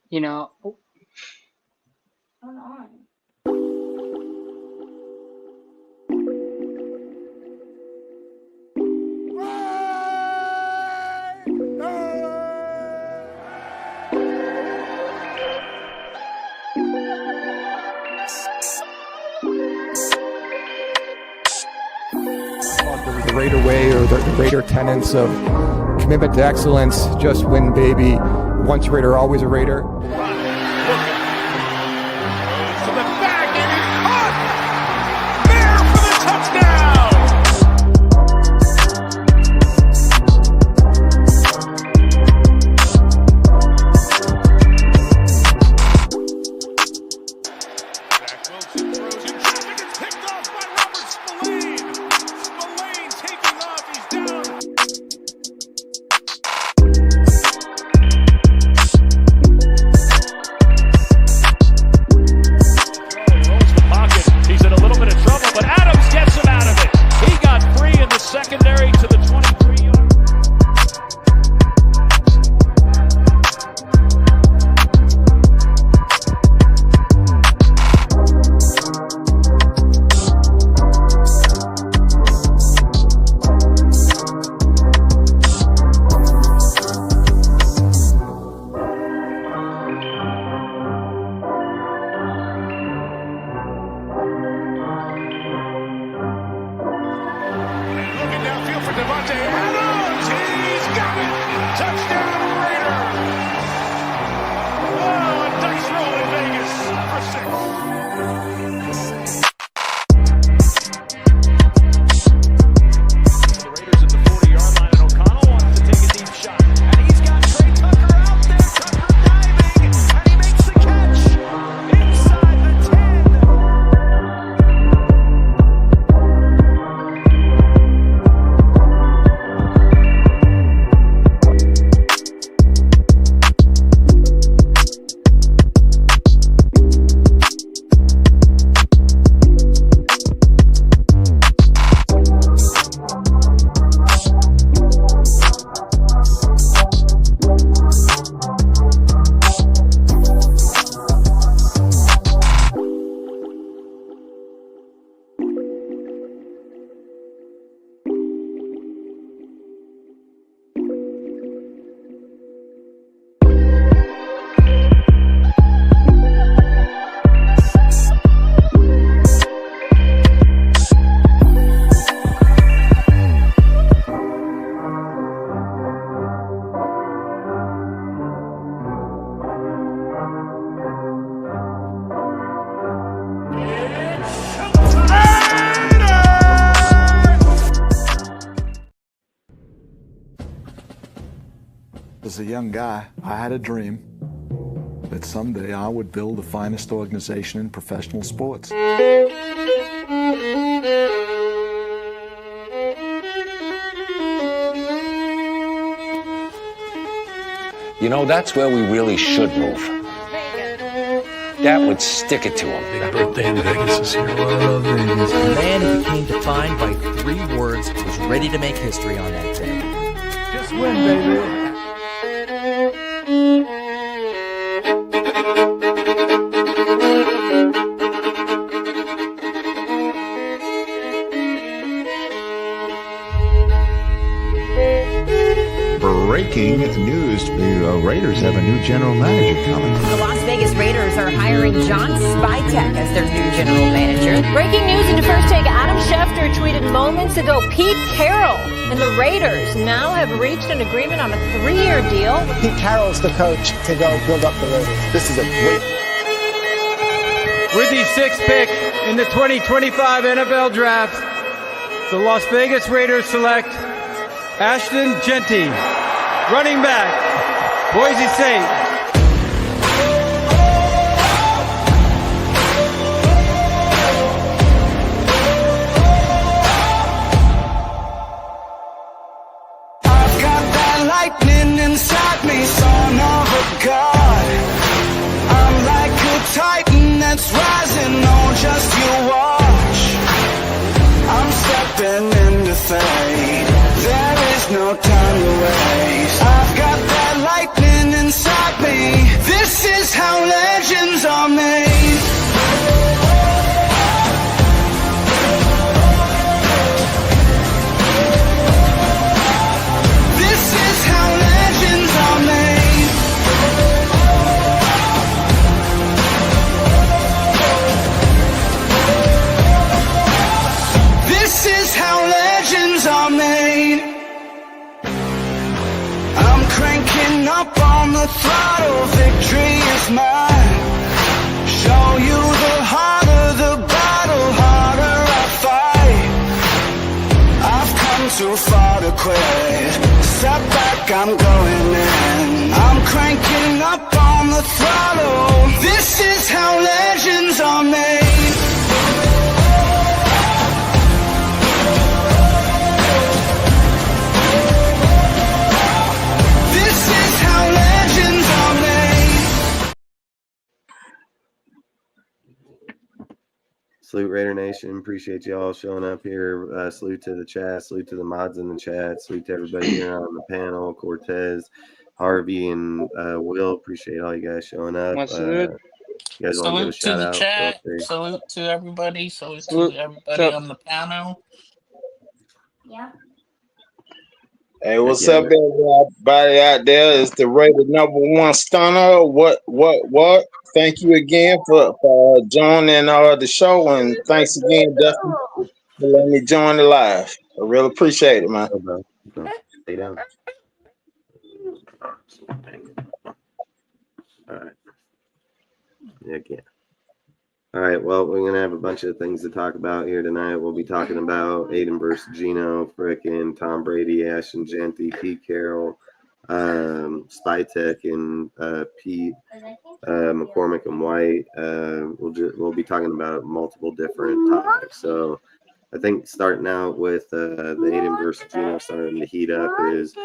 you know. Hold on. The Raider way, or the Raider tenets of commitment to excellence, just win, baby. Once a Raider, always a Raider. To the back, and he's caught! There for the touchdown! Zach Wilson throws in traffic. It's picked off by Robert Spillane. Spillane taking off. He's down. He's in a little bit of trouble, but Adams gets him out of it. He got free in the secondary to the 23-yard. Looking downfield for Devontae Adams. He's got it. Touchdown Raiders. Oh, a dice roll in Vegas for 6. The Raiders at the 40-yard line, and O'Connell wants to take a deep shot. And he's got Trey Tucker out there. Tucker diving, and he makes the catch inside the 10. As a young guy, I had a dream that someday I would build the finest organization in professional sports. You know, that's where we really should move. That would stick it to him. Big birthday in Vegas this year. Love Vegas. The man who became defined by 3 words was ready to make history on that day. Just win, baby. Breaking news, the Raiders have a new general manager coming. The Las Vegas Raiders are hiring John Spytek as their new general manager. Breaking news into First Take, Adam Schefter tweeted moments ago, Pete Carroll and the Raiders now have reached an agreement on a 3-year deal. Pete Carroll's the coach to go build up the Raiders. This is a great... With the 6th pick in the 2025 NFL Draft, the Las Vegas Raiders select Ashton Jeanty, running back, Boise State. I've got that lightning inside me, son of a god. I'm like a titan that's rising, oh, just you watch. I'm stepping into fate. There is no time to waste. I've got that lightning inside me. This is victory is mine. Show you the harder the battle, harder I fight. I've come too far to quit. Step back, I'm going in. I'm cranking up on the throttle. This is how legends are made. This is how legends are made. Salute Raider Nation. Appreciate y'all showing up here. Salute to the chat. Salute to the mods in the chat. Salute to everybody here on the panel. Cortez, Harvey, and Will. Appreciate all you guys showing up. You guys want to give a shout out? Chat. Salute to everybody. Salute to everybody on the panel. Yeah. Hey, what's up, everybody out there? It's the Raider #1 stunner. What? Thank you again for joining the show, and thanks again, Dustin, for letting me join the live. I really appreciate it, man. Stay down. All right. Yeah, again. All right. Well, we're gonna have a bunch of things to talk about here tonight. We'll be talking about Aidan versus Geno, frickin' Tom Brady, Ashton Jeanty, Pete Carroll, Spytek, and Pete McCormick and White. We'll be talking about multiple different topics. So I think starting out with the Aidan versus Geno starting to heat up is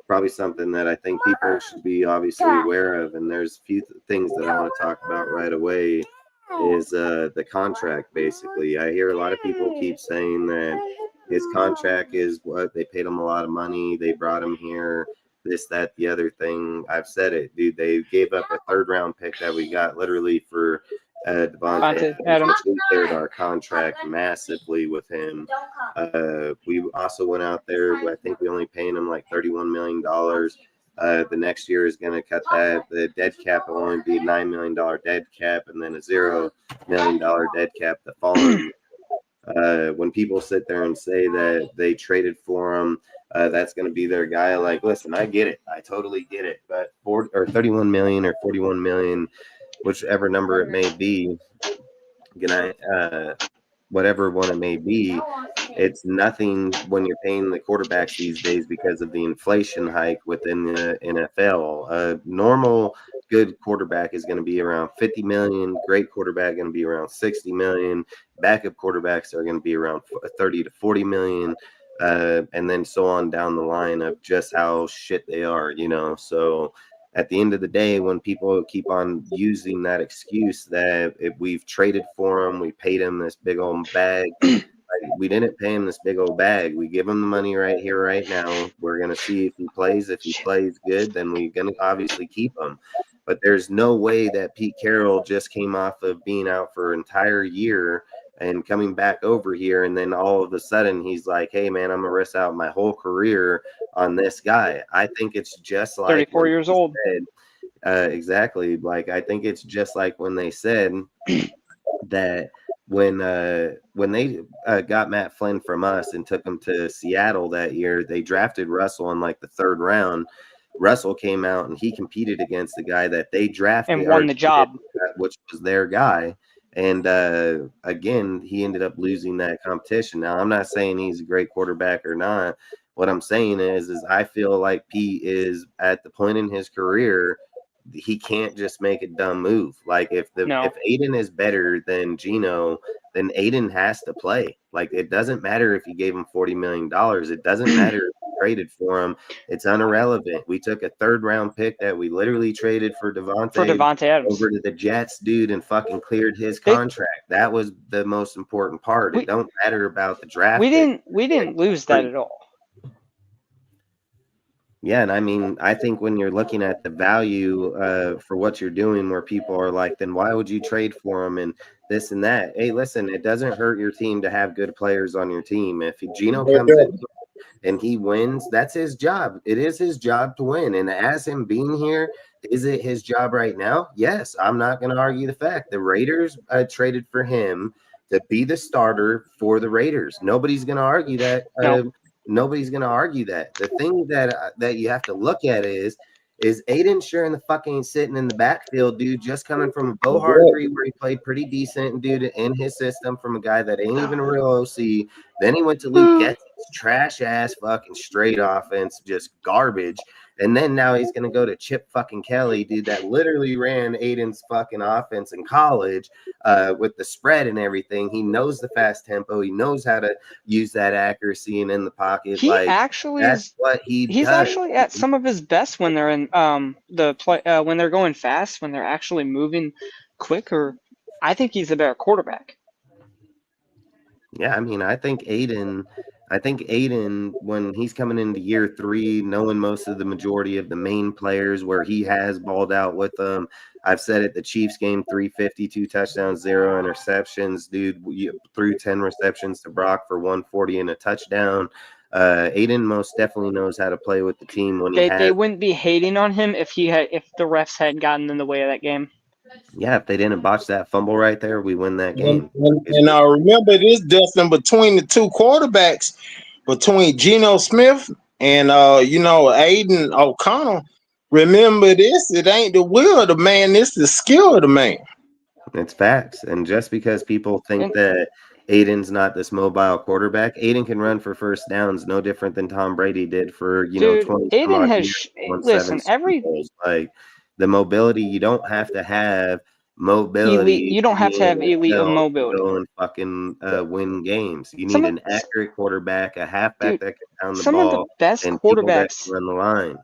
probably something that I think people should be obviously aware of. And there's a few things that I want to talk about right away. Is the contract. Basically, I hear a lot of people keep saying that his contract is what they paid him a lot of money, they brought him here, this, that, the other thing. I've said it, dude. They gave up a 3rd round pick that we got literally for Devontae Adams. We cleared our contract massively with him. We also went out there, I think we only paying him like $31 million. The next year is going to cut that. The dead cap will only be $9 million dead cap, and then a $0 million dead cap the following year. When people sit there and say that they traded for him, that's going to be their guy. Like, listen, I get it. I totally get it. But 31 million or 41 million, whichever number it may be, whatever one it may be, it's nothing when you're paying the quarterbacks these days because of the inflation hike within the NFL. A normal good quarterback is going to be around 50 million. Great quarterback going to be around 60 million. Backup quarterbacks are going to be around 30 to 40 million. And then so on down the line of just how shit they are, So at the end of the day, when people keep on using that excuse that if we've traded for him, we paid him this big old bag. We didn't pay him this big old bag. We give him the money right here, right now. We're going to see if he plays. If he plays good, then we're going to obviously keep him. But there's no way that Pete Carroll just came off of being out for an entire year and coming back over here, and then all of a sudden he's like, hey, man, I'm going to risk out my whole career on this guy. I think it's just like 34 years old. Exactly. Like, I think it's just like when they said that when they got Matt Flynn from us and took him to Seattle that year, they drafted Russell in like the 3rd round. Russell came out and he competed against the guy that they drafted and won the job, which was their guy. And again, he ended up losing that competition. Now, I'm not saying he's a great quarterback or not. What I'm saying is I feel like Pete is at the point in his career, he can't just make a dumb move. Like if Aidan is better than Geno, then Aidan has to play. Like, it doesn't matter if you gave him $40 million. It doesn't matter if you traded for him. It's irrelevant. We took a 3rd round pick that we literally traded for Devontae Adams over to the Jets, dude, and fucking cleared his contract. That was the most important part. It don't matter about the draft. We didn't lose that at all. Yeah, and I mean, I think when you're looking at the value for what you're doing, where people are like, then why would you trade for him and this and that? Hey, listen, it doesn't hurt your team to have good players on your team. If Geno comes in and he wins, that's his job. It is his job to win. And as him being here, is it his job right now? Yes, I'm not going to argue the fact. The Raiders traded for him to be the starter for the Raiders. Nobody's going to argue that. Nobody's going to argue that. The thing that you have to look at is is Aidan sure in the fucking sitting in the backfield, dude, just coming from a Bo Hargree where he played pretty decent, dude, in his system from a guy that ain't even a real OC. Then he went to Luke Getzey's trash ass fucking straight offense, just garbage. And then now he's gonna go to Chip fucking Kelly, dude, that literally ran Aidan's fucking offense in college with the spread and everything. He knows the fast tempo, he knows how to use that accuracy and in the pocket. He like actually that's is. what He's does. actually at some of his best when they're in the play when they're going fast, when they're actually moving quicker. I think he's a better quarterback. Yeah, I mean, I think Aidan, when he's coming into year 3, knowing most of the majority of the main players where he has balled out with them. I've said it, the Chiefs game, 352 touchdowns, 0 interceptions. Dude, threw 10 receptions to Brock for 140 and a touchdown. Aidan most definitely knows how to play with the team when They wouldn't be hating on him if the refs had gotten in the way of that game. Yeah, if they didn't botch that fumble right there, we win that game. And I remember this, Dustin, between the two quarterbacks, between Geno Smith and Aidan O'Connell. Remember this, it ain't the will of the man, it's the skill of the man. It's facts. And just because people think that Aidan's not this mobile quarterback, Aidan can run for first downs, no different than Tom Brady did for 20 Aidan has listen every like the mobility. You don't have to have mobility. You don't have to have elite mobility. Go and fucking win games. You need an accurate quarterback, a halfback that can pound the some ball, of the best and quarterbacks run the line.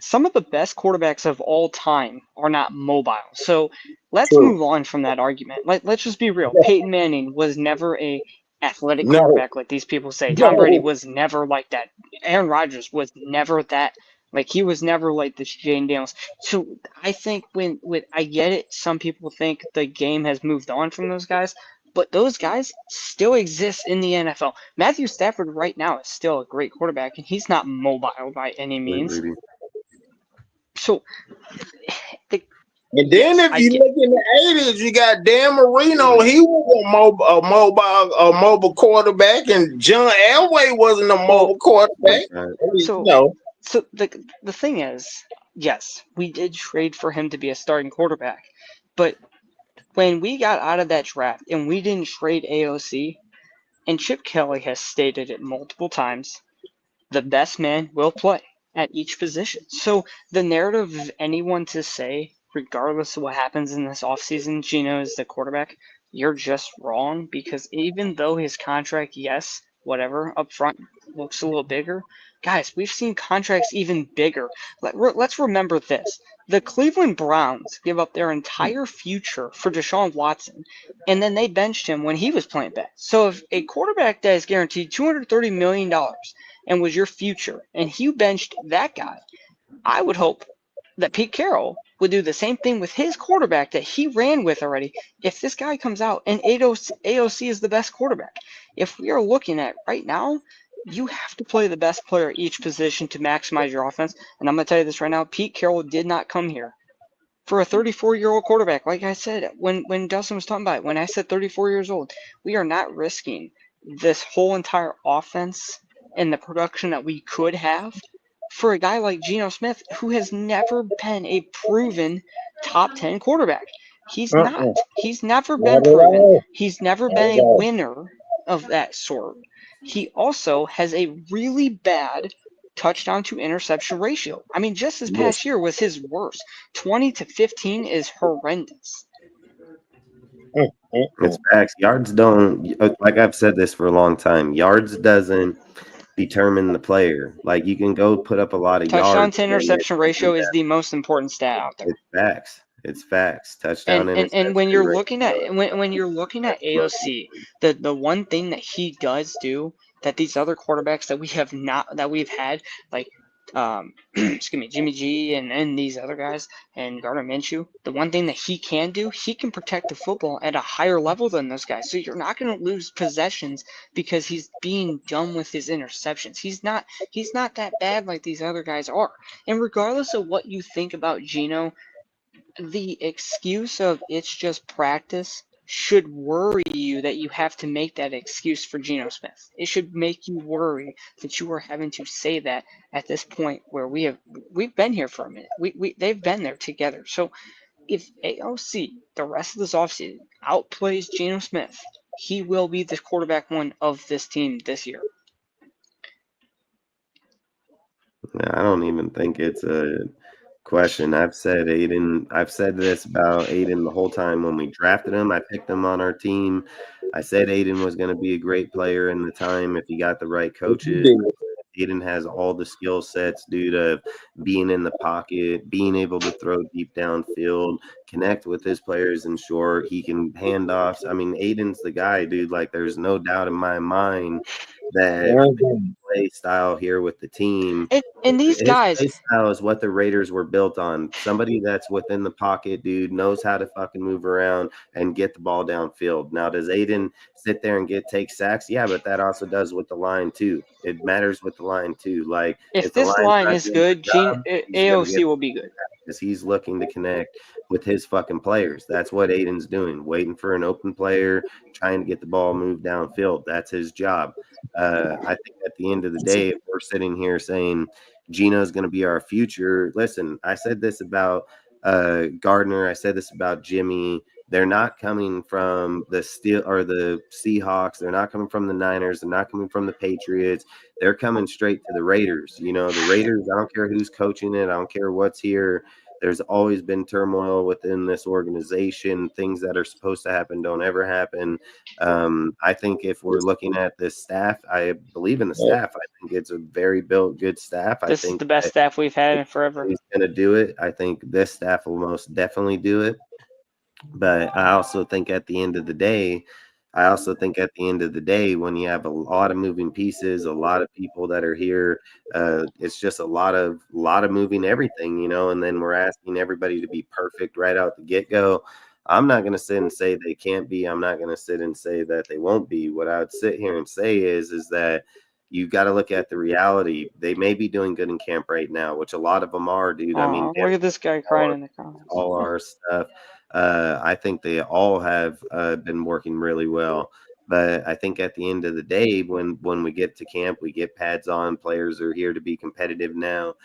Some of the best quarterbacks of all time are not mobile. So let's move on from that argument. Let's just be real. Peyton Manning was never a athletic quarterback like these people say. Tom Brady was never like that. Aaron Rodgers was never that. Like, he was never like the Jane Daniels. So I think when I get it, some people think the game has moved on from those guys, but those guys still exist in the NFL. Matthew Stafford right now is still a great quarterback, and he's not mobile by any means. So, and then if you look in the 80s, you got Dan Marino. He was a mobile quarterback, and John Elway wasn't a mobile quarterback. So the thing is, yes, we did trade for him to be a starting quarterback, but when we got out of that draft and we didn't trade AOC, and Chip Kelly has stated it multiple times, the best man will play at each position. So the narrative of anyone to say, regardless of what happens in this offseason, Geno is the quarterback, you're just wrong, because even though his contract, yes, whatever, up front looks a little bigger, guys, we've seen contracts even bigger. Let's remember this. The Cleveland Browns give up their entire future for Deshaun Watson, and then they benched him when he was playing bad. So if a quarterback that is guaranteed $230 million and was your future, and you benched that guy, I would hope that Pete Carroll would do the same thing with his quarterback that he ran with already. If this guy comes out and AOC is the best quarterback, if we are looking at right now, you have to play the best player at each position to maximize your offense. And I'm going to tell you this right now, Pete Carroll did not come here for a 34-year-old quarterback. Like I said, when Dustin was talking about it, when I said 34 years old, we are not risking this whole entire offense and the production that we could have for a guy like Geno Smith, who has never been a proven top 10 quarterback. He's not. He's never been proven. He's never been a winner of that sort. He also has a really bad touchdown to interception ratio. I mean, just this past year was his worst. 20-15 is horrendous. It's facts. Yards don't, like I've said this for a long time, yards doesn't determine the player. Like, you can go put up a lot of touchdown yards. To interception ratio is the most important stat out there. It's facts. It's facts. Touchdown and when you're looking at when you're looking at AOC, the one thing that he does do that these other quarterbacks that we've had, like excuse me, Jimmy G and these other guys and Gardner Minshew, the one thing that he can do, he can protect the football at a higher level than those guys. So you're not going to lose possessions because he's being dumb with his interceptions. He's not that bad like these other guys are. And regardless of what you think about Geno, the excuse of it's just practice should worry you that you have to make that excuse for Geno Smith. It should make you worry that you are having to say that at this point where we've been here for a minute. They've been there together. So if AOC the rest of this offseason outplays Geno Smith, he will be the quarterback one of this team this year. I don't even think it's a question. I've said this about Aidan the whole time when we drafted him. I picked him on our team. I said Aidan was going to be a great player in the time if he got the right coaches. Aidan has all the skill sets due to being in the pocket, being able to throw deep downfield, connect with his players in short. He can hand offs. I mean, Aidan's the guy, dude. Like, there's no doubt in my mind that play style here with the team. And these guys, play style is what the Raiders were built on. Somebody that's within the pocket, dude, knows how to fucking move around and get the ball downfield. Now, does Aidan sit there and take sacks? Yeah, but that also does with the line too. It matters with the line too. Like, if this line is good, AOC will be good. Because he's looking to connect with his fucking players. That's what Aidan's doing, waiting for an open player, trying to get the ball moved downfield. That's his job. I think at the end of the day, if we're sitting here saying Geno's going to be our future, listen, I said this about Gardner. I said this about Jimmy. They're not coming from the Seahawks. They're not coming from the Niners. They're not coming from the Patriots. They're coming straight to the Raiders. You know, the Raiders, I don't care who's coaching it. I don't care what's here. There's always been turmoil within this organization. Things that are supposed to happen don't ever happen. I think if we're looking at this staff, I believe in the staff. I think it's a very built, good staff. This I think is the best staff we've had in forever. He's going to do it. I think this staff will most definitely do it. But I also think at the end of the day, when you have a lot of moving pieces, a lot of people that are here, it's just a lot of moving everything, you know, and then we're asking everybody to be perfect right out the get-go. I'm not going to sit and say they can't be. I'm not going to sit and say that they won't be. What I would sit here and say is that you've got to look at the reality. They may be doing good in camp right now, which a lot of them are, dude. I mean, look at this guy crying in the comments. All our stuff. I think they all have been working really well. But I think at the end of the day, when we get to camp, we get pads on. Players are here to be competitive now.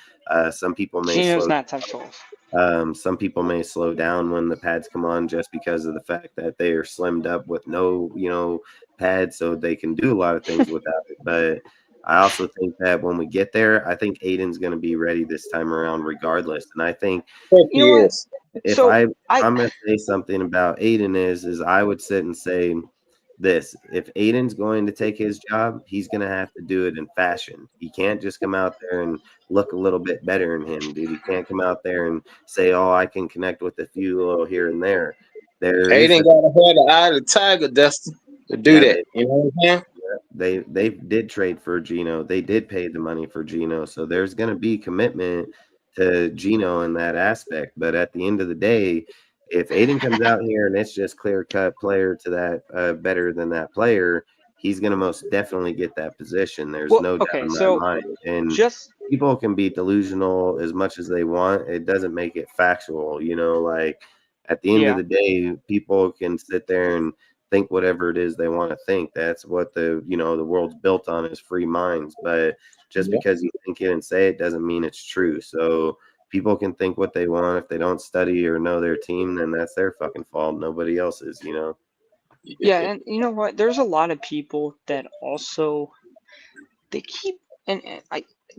Some people may Geno's not top 12. Some people may slow down when the pads come on just because of the fact that they are slimmed up with no, pads, so they can do a lot of things without it. But I also think that when we get there, I think Aidan's going to be ready this time around regardless. And I think if I'm going to say something about Aidan is I would sit and say this: if Aidan's going to take his job, he's going to have to do it in fashion. He can't just come out there and look a little bit better than him, dude. He can't come out there and say, "Oh, I can connect with a few little here and there." Aidan got to have the eye of the tiger, Dustin, to do that. You know what I'm saying? They did trade for Geno. They did pay the money for Geno. So there's going to be commitment to Geno in that aspect. But at the end of the day, if Aidan comes out here and it's just clear-cut player to that better than that player, he's going to most definitely get that position. There's no doubt in my mind. And people can be delusional as much as they want. It doesn't make it factual. Like at the end of the day, people can sit there and think whatever it is they want to think. That's what the world's built on, is free minds. But just because you think it and say it doesn't mean it's true. So people can think what they want. If they don't study or know their team, then that's their fucking fault. Nobody else's, Yeah, and you know what? There's a lot of people that also they keep and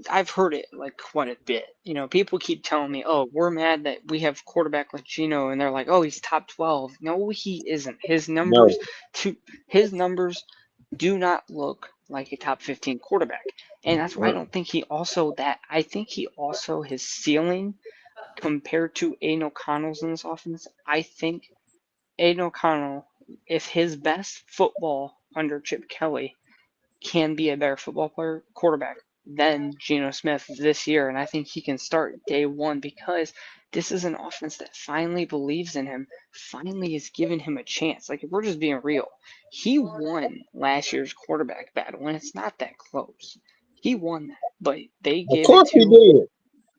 I've heard it like quite a bit. People keep telling me, "Oh, we're mad that we have quarterback like Geno," and they're like, "Oh, he's top 12." No, he isn't. His numbers do not look like a top 15 quarterback, and that's why I don't think he also that. I think he also his ceiling compared to Aidan O'Connell's in this offense. I think Aidan O'Connell, if his best football under Chip Kelly, can be a better football player, quarterback than Geno Smith this year. And I think he can start day one because this is an offense that finally believes in him, finally is giving him a chance. Like, if we're just being real, he won last year's quarterback battle, and it's not that close. He won that, but they gave it to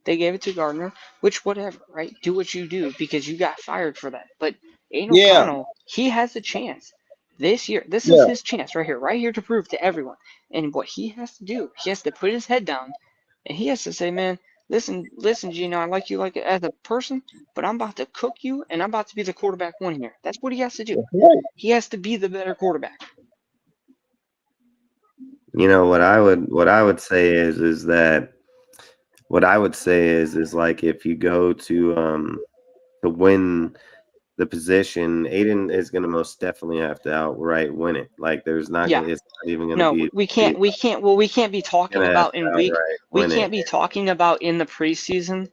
They gave it to Gardner, which whatever, right? Do what you do because you got fired for that. But Aidan Yeah, O'Connell, he has a chance this year. This is yeah. his chance right here to prove to everyone. And what he has to do, he has to put his head down and he has to say, man, listen, Geno, I like you like as a person, but I'm about to cook you and I'm about to be the quarterback one here. That's what he has to do. Right. He has to be the better quarterback. You know what I would say is that what I would say is like if you go to win the position, Aidan is going to most definitely have to outright win it. Like there's not Yeah. gonna, it's not even going to No, be. we can't. Well, we can't be talking Gonna have about to in week. outright We win can't it. be talking about in the preseason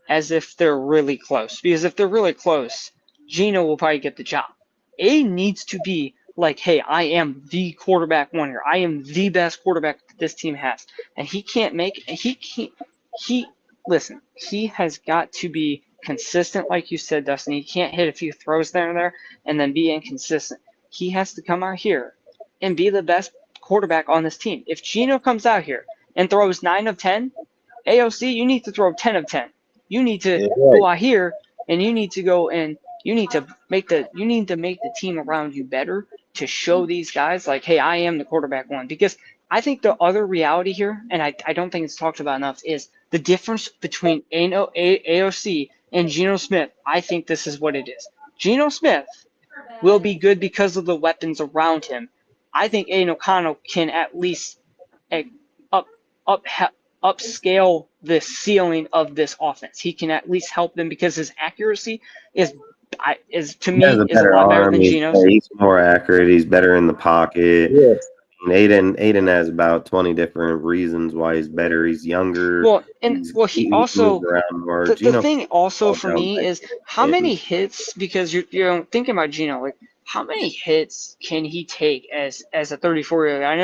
as if they're really close. Because if they're really close, Geno will probably get the job. A needs to be like, hey, I am the quarterback one here. I am the best quarterback that this team has, and he can't make. He listen. He has got to be consistent, like you said, Dustin. He can't hit a few throws there and there and then be inconsistent. He has to come out here and be the best quarterback on this team. If Geno comes out here and throws 9 of 10, AOC, you need to throw 10 of 10. You need to go out here and you need to go and you need to make the team around you better to show these guys like, hey, I am the quarterback one. Because I think the other reality here, and I don't think it's talked about enough, is the difference between AOC and Geno Smith. I think this is what it is. Geno Smith will be good because of the weapons around him. I think Aidan O'Connell can at least upscale the ceiling of this offense. He can at least help them because his accuracy is to me He has a is a better lot better arm. than Geno's. He's more accurate. He's better in the pocket. Yes. And Aidan has about 20 different reasons why he's better. He's younger. Well, and he also moves around more. the thing also for down me back is how in. many hits, because you're thinking about Geno, like how many hits can he take as a 34-year-old? I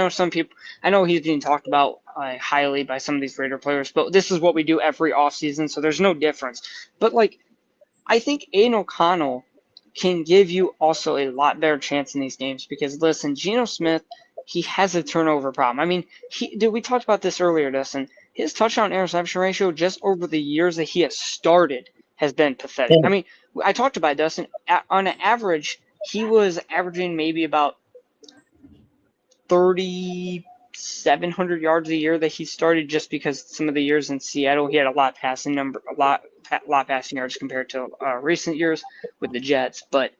know he's being talked about highly by some of these Raider players, but this is what we do every offseason, so there's no difference. But like I think Aidan O'Connell can give you also a lot better chance in these games because listen, Geno Smith, he has a turnover problem. I mean, we talked about this earlier, Dustin. His touchdown interception ratio just over the years that he has started has been pathetic. I mean, I talked about Dustin. On an average, he was averaging maybe about 3,700 yards a year that he started just because some of the years in Seattle he had a lot passing yards compared to recent years with the Jets. But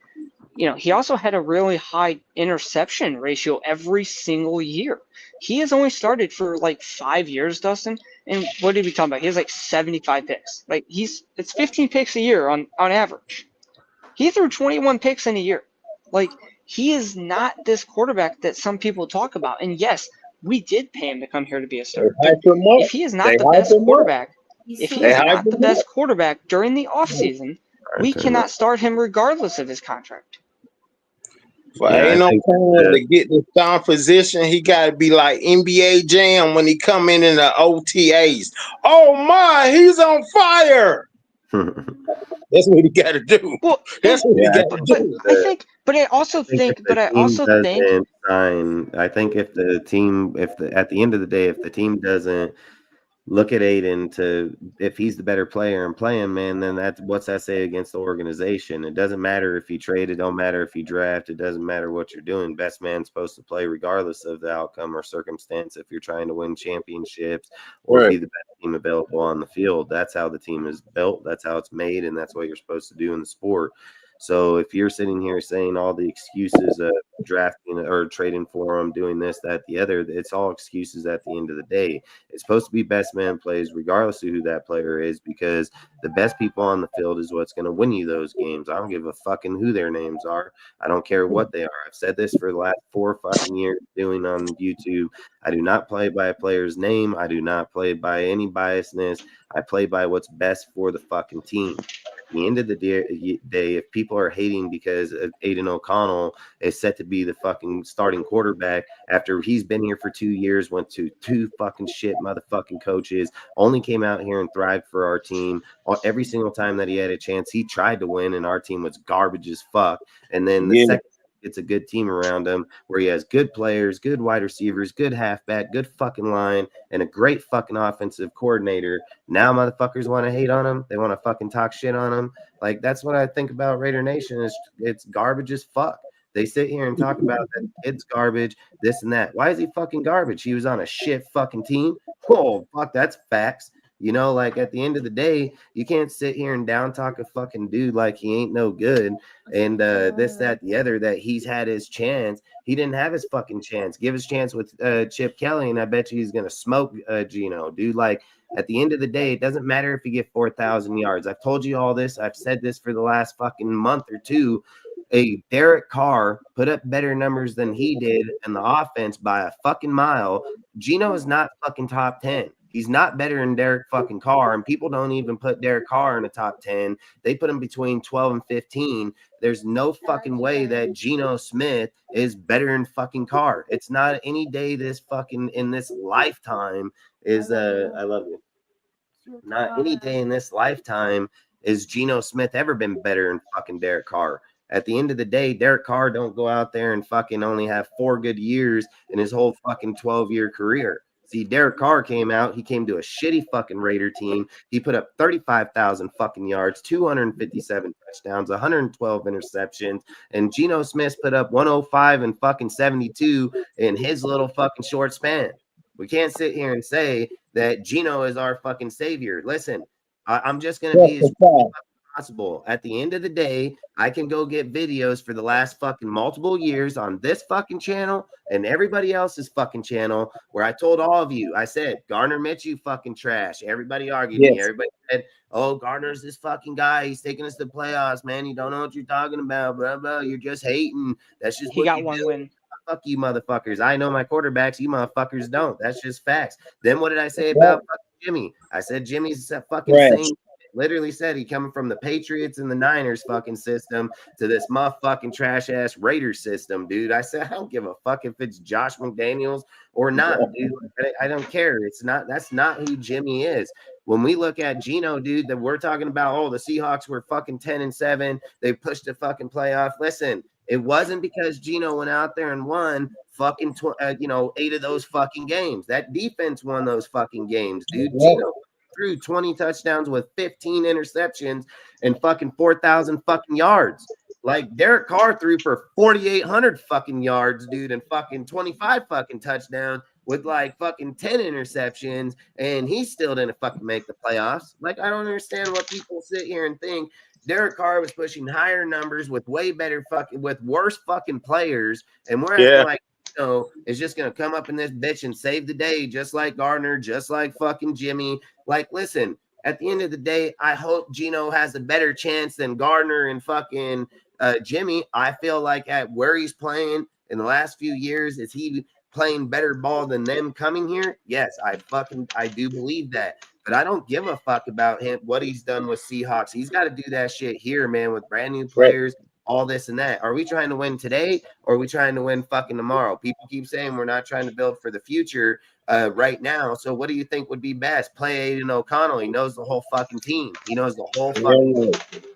he also had a really high interception ratio every single year. He has only started for like 5 years, Dustin. And what did we talk about? He has like 75 picks. Like it's 15 picks a year on average. He threw 21 picks in a year. Like he is not this quarterback that some people talk about. And yes, we did pay him to come here to be a starter. If he is not the best quarterback, during the offseason, we cannot start him regardless of his contract. Ain't no plan to get this starting position. He got to be like NBA Jam when he come in the OTAs. Oh my, he's on fire. That's what he got to do. Well, that's what he got to do. I also think at the end of the day, if the team doesn't look at Aidan if he's the better player and playing, man, then what's that say against the organization? It doesn't matter if you trade, it don't matter if you draft, it doesn't matter what you're doing. Best man's supposed to play regardless of the outcome or circumstance if you're trying to win championships or be the best team available on the field. That's how the team is built, that's how it's made, and that's what you're supposed to do in the sport. So if you're sitting here saying all the excuses of drafting or trading for him, doing this, that, the other, it's all excuses at the end of the day. It's supposed to be best man plays regardless of who that player is, because the best people on the field is what's going to win you those games. I don't give a fucking who their names are. I don't care what they are. I've said this for the last 4 or 5 years doing on YouTube. I do not play by a player's name. I do not play by any biasness. I play by what's best for the fucking team. At the end of the day, if people are hating because Aidan O'Connell is set to be the fucking starting quarterback after he's been here for 2 years, went to 2 fucking shit motherfucking coaches, only came out here and thrived for our team. Every single time that he had a chance, he tried to win, and our team was garbage as fuck. And then the second gets a good team around him where he has good players, good wide receivers, good halfback, good fucking line, and a great fucking offensive coordinator. Now motherfuckers want to hate on him. They want to fucking talk shit on him. Like, that's what I think about Raider Nation. It's garbage as fuck. They sit here and talk about that kid's garbage, this and that. Why is he fucking garbage? He was on a shit fucking team. Oh, fuck, that's facts. You know, like, at the end of the day, you can't sit here and down talk a fucking dude like he ain't no good and this, that, the other, that he's had his chance. He didn't have his fucking chance. Give his chance with Chip Kelly, and I bet you he's going to smoke Geno. Dude, like, at the end of the day, it doesn't matter if you get 4,000 yards. I've told you all this. I've said this for the last fucking month or two. A Derek Carr put up better numbers than he did in the offense by a fucking mile. Geno is not fucking top 10. He's not better than Derek fucking Carr, and people don't even put Derek Carr in the top 10. They put him between 12 and 15. There's no fucking way that Geno Smith is better than fucking Carr. It's not any day this fucking in this lifetime is I love you. Not any day in this lifetime is Geno Smith ever been better than fucking Derek Carr. At the end of the day, Derek Carr don't go out there and fucking only have 4 good years in his whole fucking 12-year career. See, Derek Carr came out. He came to a shitty fucking Raider team. He put up 35,000 fucking yards, 257 touchdowns, 112 interceptions, and Geno Smith put up 105 and fucking 72 in his little fucking short span. We can't sit here and say that Geno is our fucking savior. Listen, I'm just gonna be as possible. At the end of the day, I can go get videos for the last fucking multiple years on this fucking channel and everybody else's fucking channel where I told all of you, I said, Gardner Minshew fucking trash. Everybody argued me. Everybody said, oh, Gardner's this fucking guy. He's taking us to the playoffs, man. You don't know what you're talking about, blah, blah. You're just hating. That's just he got one win. Fuck you, motherfuckers. I know my quarterbacks. You motherfuckers don't. That's just facts. Then what did I say about fucking Jimmy? I said Jimmy's a fucking same. Literally said he coming from the Patriots and the Niners fucking system to this motherfucking trash ass Raiders system, dude. I said I don't give a fuck if it's Josh McDaniels or not, dude. I don't care. It's not. That's not who Jimmy is. When we look at Geno, dude, that we're talking about, oh, the Seahawks were fucking 10-7. They pushed the fucking playoff. Listen, it wasn't because Geno went out there and won fucking 8 of those fucking games. That defense won those fucking games, dude. Geno threw 20 touchdowns with 15 interceptions and fucking 4,000 fucking yards. Like Derek Carr threw for 4,800 fucking yards, dude, and fucking 25 fucking touchdowns with like fucking 10 interceptions, and he still didn't fucking make the playoffs. Like, I don't understand what people sit here and think. Derek Carr was pushing higher numbers with way better fucking, with worse fucking players, and we're acting like, is just gonna come up in this bitch and save the day, just like Gardner, just like fucking Jimmy. Like, listen, at the end of the day, I hope Geno has a better chance than Gardner and fucking Jimmy. I feel like at where he's playing in the last few years, is he playing better ball than them coming here? Yes, I do believe that. But I don't give a fuck about him, what he's done with Seahawks. He's got to do that shit here, man, with brand new players. All this and that. Are we trying to win today or are we trying to win fucking tomorrow? People keep saying we're not trying to build for the future right now. So what do you think would be best? Play Aidan O'Connell. He knows the whole fucking team. He knows the whole fucking team.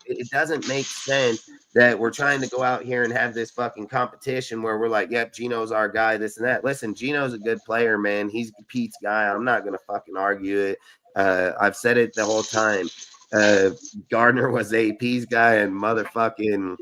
It doesn't make sense that we're trying to go out here and have this fucking competition where we're like, yep, Geno's our guy, this and that. Listen, Geno's a good player, man. He's Pete's guy. I'm not going to fucking argue it. I've said it the whole time. Gardner was AP's guy and motherfucking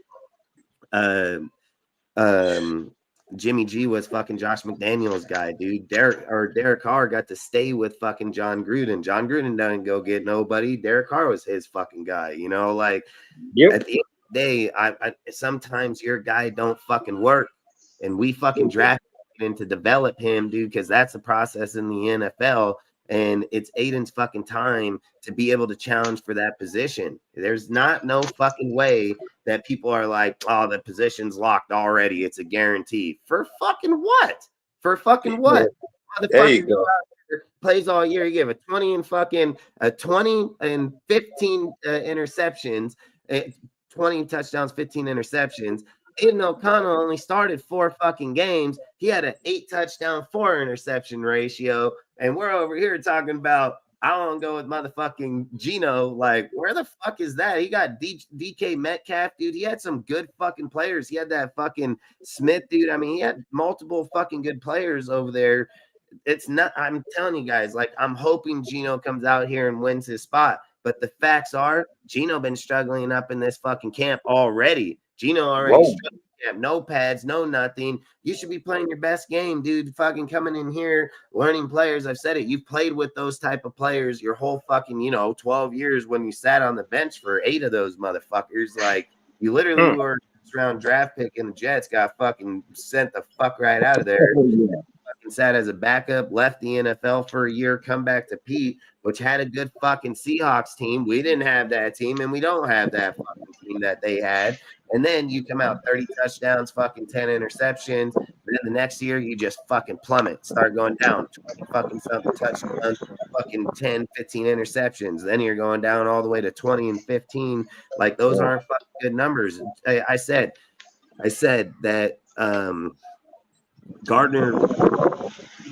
Jimmy G was fucking Josh McDaniels guy, dude. Derek Carr got to stay with fucking John Gruden. John Gruden doesn't go get nobody. Derek Carr was his fucking guy, you know, like at the end of the day, I sometimes your guy don't fucking work, and we fucking draft him to develop him, dude, because that's a process in the NFL. And it's Aidan's fucking time to be able to challenge for that position. There's no fucking way that people are like, oh, the position's locked already. It's a guarantee. For fucking what? For fucking what? There you go. Plays all year. You give a 20 and 15 interceptions, 20 touchdowns, 15 interceptions. Aidan O'Connell only started 4 fucking games. He had an 8 touchdown, 4 interception ratio. And we're over here talking about, I want to go with motherfucking Geno. Like, where the fuck is that? He got DK Metcalf, dude. He had some good fucking players. He had that fucking Smith, dude. I mean, he had multiple fucking good players over there. It's not, I'm telling you guys, like, I'm hoping Geno comes out here and wins his spot. But the facts are, Geno been struggling up in this fucking camp already. Geno already struggled. No pads, no nothing. You should be playing your best game, dude. Fucking coming in here, learning players. I've said it. You've played with those type of players your whole fucking, 12 years when you sat on the bench for 8 of those motherfuckers. Like, you literally were a round draft pick and the Jets got fucking sent the fuck right out of there. Fucking sat as a backup, left the NFL for a year, come back to Pete, which had a good fucking Seahawks team. We didn't have that team, and we don't have that fucking team that they had. And then you come out 30 touchdowns, fucking 10 interceptions. Then the next year you just fucking plummet, start going down, 20 fucking something touchdowns, fucking 10, 15 interceptions. Then you're going down all the way to 20 and 15. Like, those aren't fucking good numbers. I said that Gardner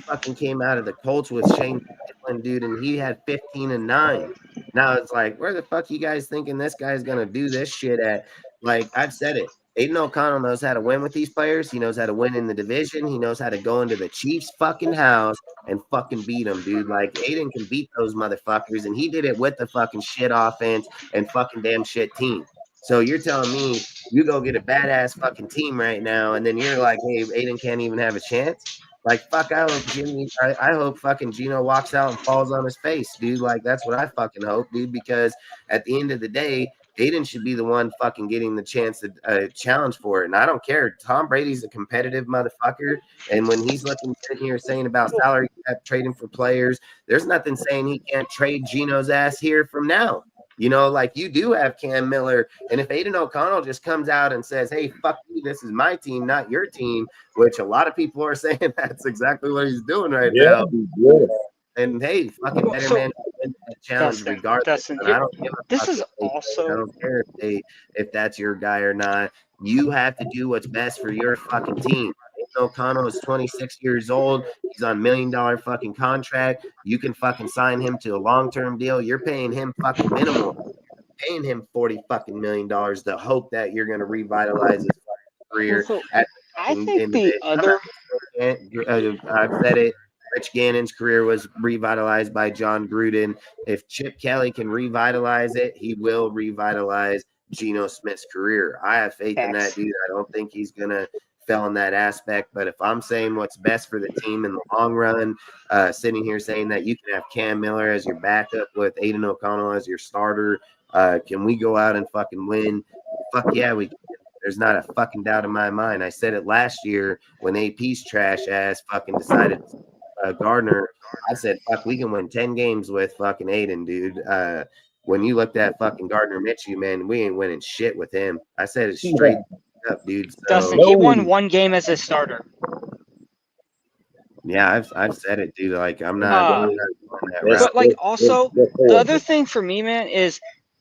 fucking came out of the Colts with Shane Franklin, dude, and he had 15-9. Now it's like, where the fuck you guys thinking this guy's gonna do this shit at? Like, I've said it. Aidan O'Connell knows how to win with these players. He knows how to win in the division. He knows how to go into the Chiefs' fucking house and fucking beat them, dude. Like, Aidan can beat those motherfuckers, and he did it with the fucking shit offense and fucking damn shit team. So you're telling me you go get a badass fucking team right now, and then you're like, hey, Aidan can't even have a chance? Like, fuck, I hope fucking Geno walks out and falls on his face, dude. Like, that's what I fucking hope, dude, because at the end of the day, Aidan should be the one fucking getting the chance to challenge for it. And I don't care. Tom Brady's a competitive motherfucker. And when he's sitting here saying about salary cap trading for players, there's nothing saying he can't trade Geno's ass here from now. Like, you do have Cam Miller. And if Aidan O'Connell just comes out and says, hey, fuck you, this is my team, not your team, which a lot of people are saying that's exactly what he's doing right now. Yeah. And hey, fucking better man challenge regardless. And I don't give a fuck. I don't care if that's your guy or not. You have to do what's best for your fucking team. Aidan O'Connell is 26 years old. He's on $1 million fucking contract. You can fucking sign him to a long-term deal. You're paying him fucking minimal. You're paying him $40 fucking million to hope that you're going to revitalize his fucking career. I think the other, I've said it. Rich Gannon's career was revitalized by John Gruden. If Chip Kelly can revitalize it, he will revitalize Geno Smith's career. I have faith in that dude. I don't think he's going to fail in that aspect. But if I'm saying what's best for the team in the long run, sitting here saying that you can have Cam Miller as your backup with Aidan O'Connell as your starter, can we go out and fucking win? Fuck yeah, we can. There's not a fucking doubt in my mind. I said it last year when AP's trash ass fucking decided Gardner. I said, fuck, we can win 10 games with fucking Aidan, dude. When you looked at fucking Gardner Minshew, man, we ain't winning shit with him. I said it straight up, dude. So, Dustin, he won 1 game as a starter. Yeah, I've said it, dude. Like, I'm not doing that route. But, like, also, the other thing for me, man, is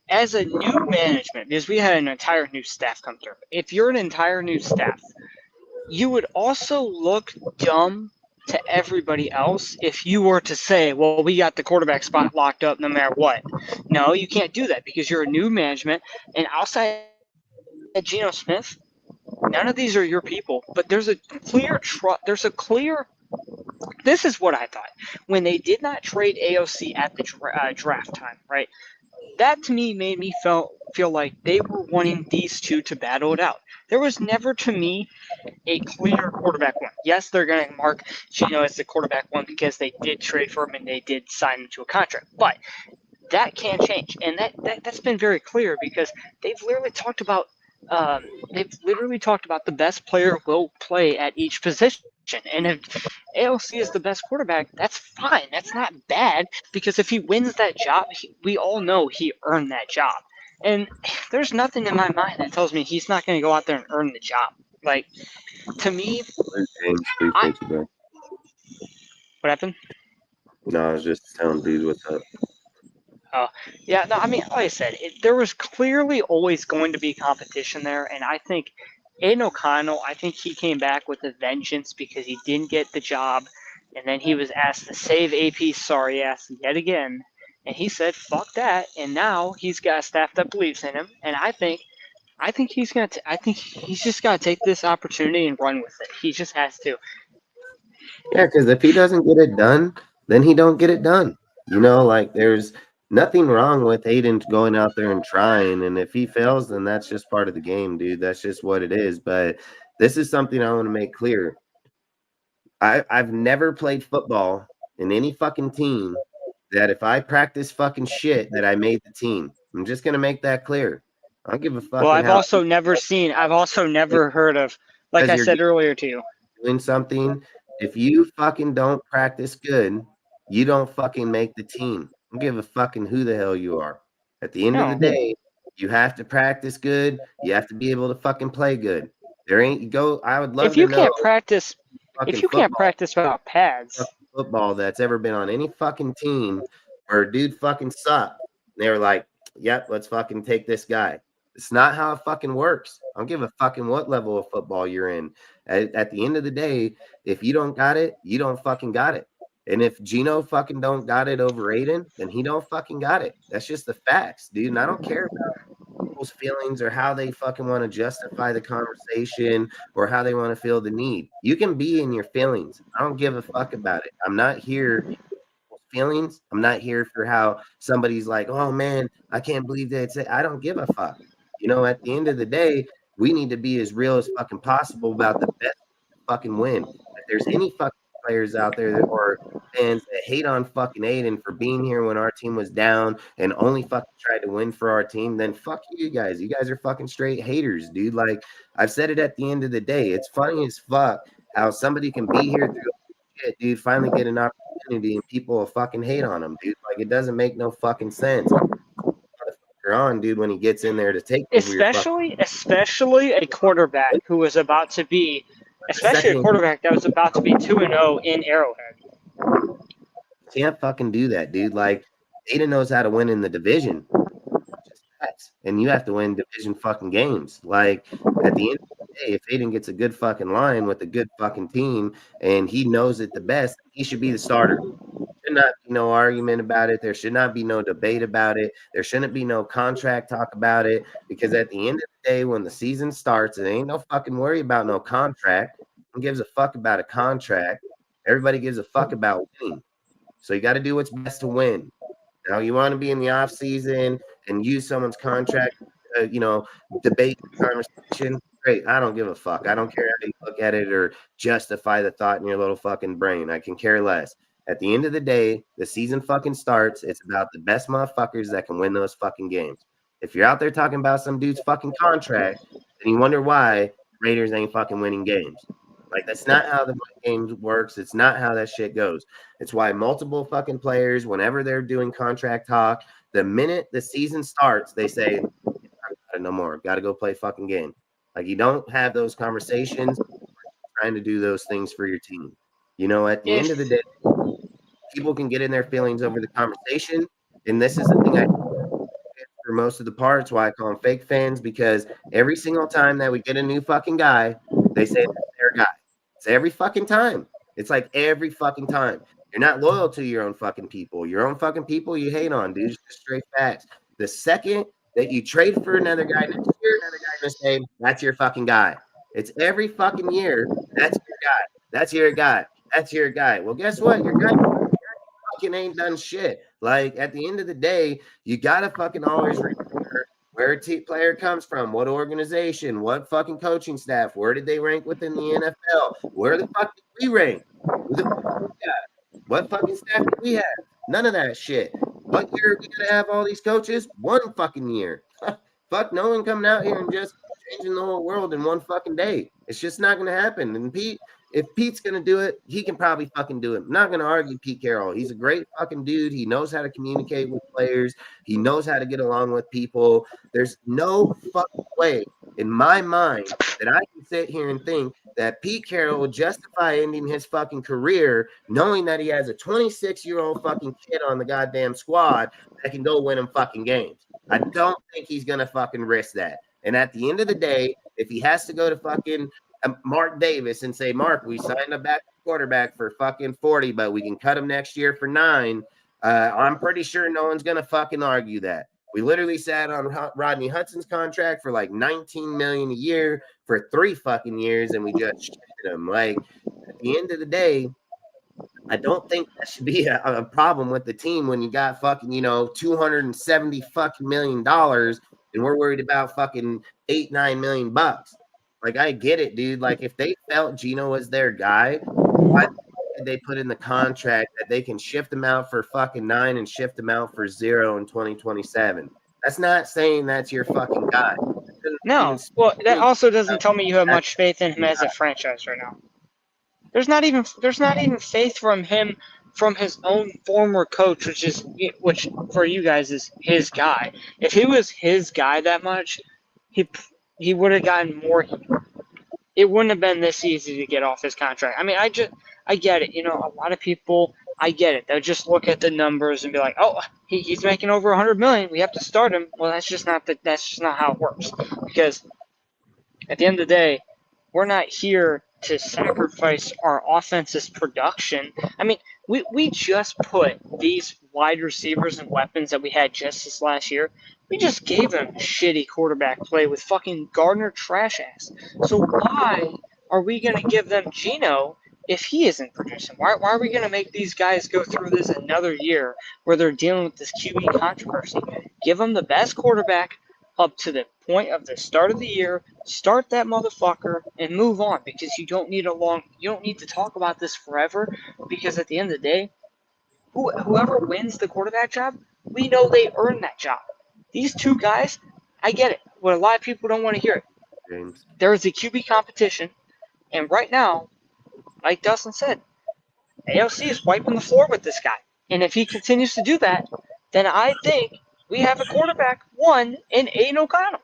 as a new management, because we had an entire new staff come through. If you're an entire new staff, you would also look dumb to everybody else if you were to say, well, we got the quarterback spot locked up no matter what. No, you can't do that because you're a new management, and outside of Geno Smith, none of these are your people, but there's a clear this is what I thought. When they did not trade AOC at the draft time, right? That to me made me feel like they were wanting these two to battle it out. There was never, to me, a clear quarterback one. Yes, they're going to mark Geno as the quarterback one because they did trade for him and they did sign him to a contract. But that can change, and that's been very clear because they've literally talked about the best player will play at each position. And if AOC is the best quarterback, that's fine. That's not bad because if he wins that job, we all know he earned that job. And there's nothing in my mind that tells me he's not going to go out there and earn the job. Like, to me, what happened? No, I was just telling dude what's up. Oh, yeah, no, I mean, like I said, there was clearly always going to be competition there, and I think Aidan O'Connell, I think he came back with a vengeance because he didn't get the job, and then he was asked to save AP's sorry ass yet again, and he said, "Fuck that." And now he's got a staff that believes in him, and I think he's gonna. I think he's just gotta take this opportunity and run with it. He just has to. Yeah, because if he doesn't get it done, then he don't get it done. Like there's nothing wrong with Aidan going out there and trying, and if he fails, then that's just part of the game, dude. That's just what it is. But this is something I want to make clear. I've never played football in any fucking team that if I practice fucking shit that I made the team. I'm just gonna make that clear. I don't give a fuck. Well, I've also never heard of, like I said earlier to you, doing something. If you fucking don't practice good, you don't fucking make the team. I don't give a fucking who the hell you are. At the end of the day, you have to practice good. You have to be able to fucking play good. I would love if you to know can't practice, without pads, football that's ever been on any fucking team where a dude fucking sucked. They were like, "Yep, let's fucking take this guy." It's not how it fucking works. I don't give a fucking what level of football you're in. At the end of the day, if you don't got it, you don't fucking got it. And if Geno fucking don't got it over Aidan, then he don't fucking got it. That's just the facts, dude. And I don't care about people's feelings or how they fucking want to justify the conversation or how they want to feel the need. You can be in your feelings. I don't give a fuck about it. I'm not here for feelings. I'm not here for how somebody's like, "Oh man, I can't believe that." I don't give a fuck. At the end of the day, we need to be as real as fucking possible about the best fucking win. If there's any fucking players out there or fans that hate on fucking Aidan for being here when our team was down and only fucking tried to win for our team, then fuck you guys. You guys are fucking straight haters, dude. Like I've said it at the end of the day. It's funny as fuck how somebody can be here through shit, dude, finally get an opportunity and people will fucking hate on them, dude. Like it doesn't make no fucking sense. On, dude, when he gets in there to take especially a quarterback who was about to be, especially a quarterback that was about to be 2-0 in Arrowhead. Can't fucking do that, dude. Like Aidan knows how to win in the division, and you have to win division fucking games. Like at the end of the day, if Aidan gets a good fucking line with a good fucking team and he knows it the best, he should be the starter. Should not be no argument about it. There should not be no debate about it. There shouldn't be no contract talk about it, because at the end of the day, when the season starts, it ain't no fucking worry about no contract. Who gives a fuck about a contract? Everybody gives a fuck about winning. So you got to do what's best to win. Now you want to be in the off season and use someone's contract, debate the conversation. Great. I don't give a fuck. I don't care how you look at it or justify the thought in your little fucking brain. I can care less. At the end of the day, the season fucking starts. It's about the best motherfuckers that can win those fucking games. If you're out there talking about some dude's fucking contract, then you wonder why Raiders ain't fucking winning games. Like, that's not how the game works. It's not how that shit goes. It's why multiple fucking players, whenever they're doing contract talk, the minute the season starts, they say, no more. Got to go play fucking game. Like, you don't have those conversations trying to do those things for your team. At the end of the day, people can get in their feelings over the conversation. And this is the thing I for most of the parts, why I call them fake fans, because every single time that we get a new fucking guy, they say that's their guy. It's every fucking time. It's like every fucking time. You're not loyal to your own fucking people. Your own fucking people you hate on, dude. It's just straight facts. The second that you trade for another guy next year, another guy gonna say, that's your fucking guy. It's every fucking year. That's your guy. That's your guy. That's your guy. Well, guess what? Your guy fucking ain't done shit. Like, at the end of the day, you gotta fucking always remember where a player comes from, what organization, what fucking coaching staff, where did they rank within the NFL? Where the fuck did we rank? Who the fuck we got? What fucking staff did we have? None of that shit. What year are we gonna have all these coaches? One fucking year. Fuck, no one coming out here and just changing the whole world in one fucking day. It's just not gonna happen. And if Pete's going to do it, he can probably fucking do it. I'm not going to argue Pete Carroll. He's a great fucking dude. He knows how to communicate with players. He knows how to get along with people. There's no fucking way in my mind that I can sit here and think that Pete Carroll would justify ending his fucking career knowing that he has a 26-year-old fucking kid on the goddamn squad that can go win him fucking games. I don't think he's going to fucking risk that. And at the end of the day, if he has to go to fucking Mark Davis and say, Mark, we signed a back quarterback for fucking 40, but we can cut him next year for 9. I'm pretty sure no one's gonna fucking argue that. We literally sat on Rodney Hudson's contract for like $19 million a year for 3 fucking years, and we just shifted him. Like at the end of the day, I don't think that should be a problem with the team when you got fucking, $270 fucking $million, and we're worried about fucking $8-9 million bucks. Like, I get it, dude. Like, if they felt Geno was their guy, why did they put in the contract that they can shift him out for fucking 9 and shift him out for 0 in 2027? That's not saying that's your fucking guy. No. Well, that also doesn't tell me you have much faith in him as a franchise right now. There's not even faith from him from his own former coach, which for you guys is his guy. If he was his guy that much, he would have gotten more. It wouldn't have been this easy to get off his contract. I mean, I get it. A lot of people, I get it. They'll just look at the numbers and be like, oh, he's making over $100 million. We have to start him. Well, that's just not how it works. Because at the end of the day, we're not here to sacrifice our offense's production. I mean, we just put these wide receivers and weapons that we had just this last year. We just gave them shitty quarterback play with fucking Gardner trash ass. So why are we going to give them Geno if he isn't producing? Why are we going to make these guys go through this another year where they're dealing with this QB controversy? Give them the best quarterback up to the point of the start of the year, start that motherfucker, and move on, because you don't need to talk about this forever, because at the end of the day, whoever wins the quarterback job, we know they earned that job. These two guys, I get it. What a lot of people don't want to hear it. James. There is a QB competition, and right now, like Dustin said, AOC is wiping the floor with this guy. And if he continues to do that, then I think we have a quarterback one in Aidan O'Connell.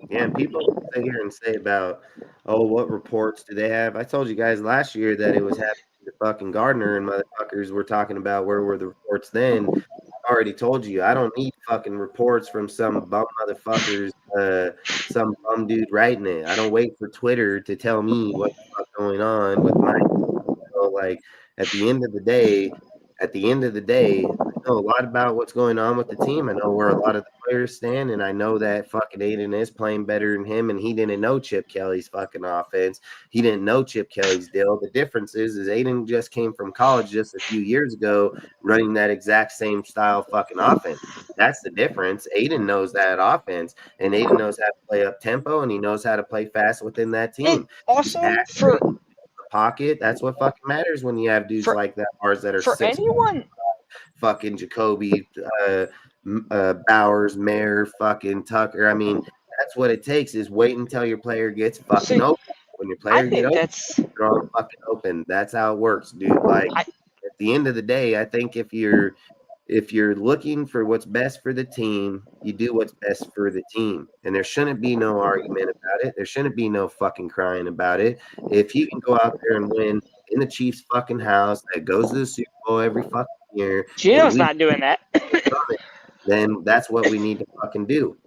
Yeah, and people sit here and say about, oh, what reports do they have? I told you guys last year that it was happening to fucking Gardner, and motherfuckers were talking about where were the reports then. I already told you, I don't need fucking reports from some bum motherfuckers, some bum dude writing it. I don't wait for Twitter to tell me what's going on with my, like, at the end of the day, I know a lot about what's going on with the team. I know where a lot of the players stand, and I know that fucking Aidan is playing better than him, and he didn't know Chip Kelly's fucking offense. He didn't know Chip Kelly's deal. The difference is Aidan just came from college just a few years ago running that exact same style fucking offense. That's the difference. Aidan knows that offense, and Aidan knows how to play up tempo, and he knows how to play fast within that team. And also for the pocket, that's what fucking matters when you have dudes like that, ours that are for 6 anyone. Fucking Jacoby, Bowers, Mayer, fucking Tucker. I mean, that's what it takes, is wait until your player gets fucking open. When your player gets open, they're all fucking open. That's how it works, dude. Like, at the end of the day, I think if you're looking for what's best for the team, you do what's best for the team. And there shouldn't be no argument about it. There shouldn't be no fucking crying about it. If you can go out there and win in the Chiefs fucking house that goes to the Super Bowl every fucking year, Geno's not doing that. then that's what we need to fucking do.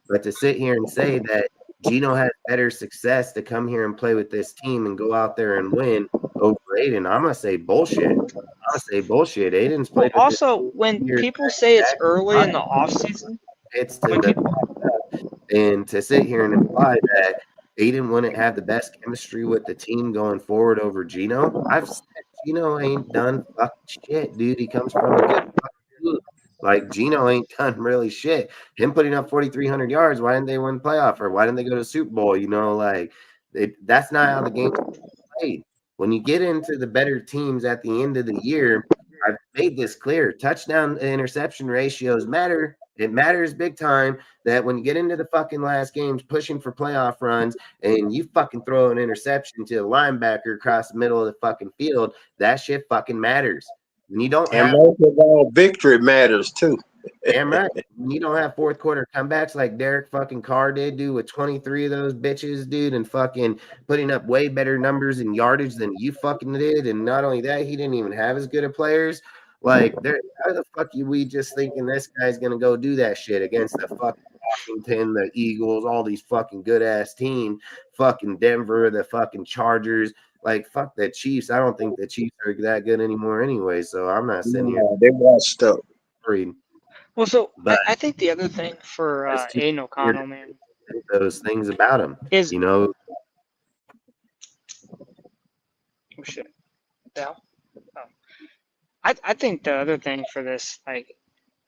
But to sit here and say that Geno has better success to come here and play with this team and go out there and win over Aidan, I'm gonna say bullshit. Aidan's played. Well, also, when people say it's early in the offseason, it's and to sit here and imply that Aidan wouldn't have the best chemistry with the team going forward over Geno, I've said Geno ain't done fucking shit, dude. He comes from a good fucking team. Like, Geno ain't done really shit. Him putting up 4,300 yards, why didn't they win playoff, or why didn't they go to the Super Bowl? Like, that's not how the game's played. When you get into the better teams at the end of the year, I've made this clear. Touchdown to interception ratios matter. It matters big time that when you get into the fucking last games pushing for playoff runs and you fucking throw an interception to a linebacker across the middle of the fucking field, that shit fucking matters. When you don't have, most of all, victory matters too. Damn right. When you don't have fourth quarter comebacks like Derek fucking Carr did, dude, with 23 of those bitches, dude, and fucking putting up way better numbers in yardage than you fucking did. And not only that, he didn't even have as good of players. Like, how the fuck are we just thinking this guy's gonna go do that shit against the fucking Washington, the Eagles, all these fucking good ass teams, fucking Denver, the fucking Chargers? like fuck the Chiefs. I don't think the Chiefs are that good anymore anyway. So I'm not sitting here They washed up. worried. Well, so But I think the other thing for that's too Aidan weird O'Connell, man, to think those things about him. is You know, oh shit, yeah. Oh. I think the other thing for this, like,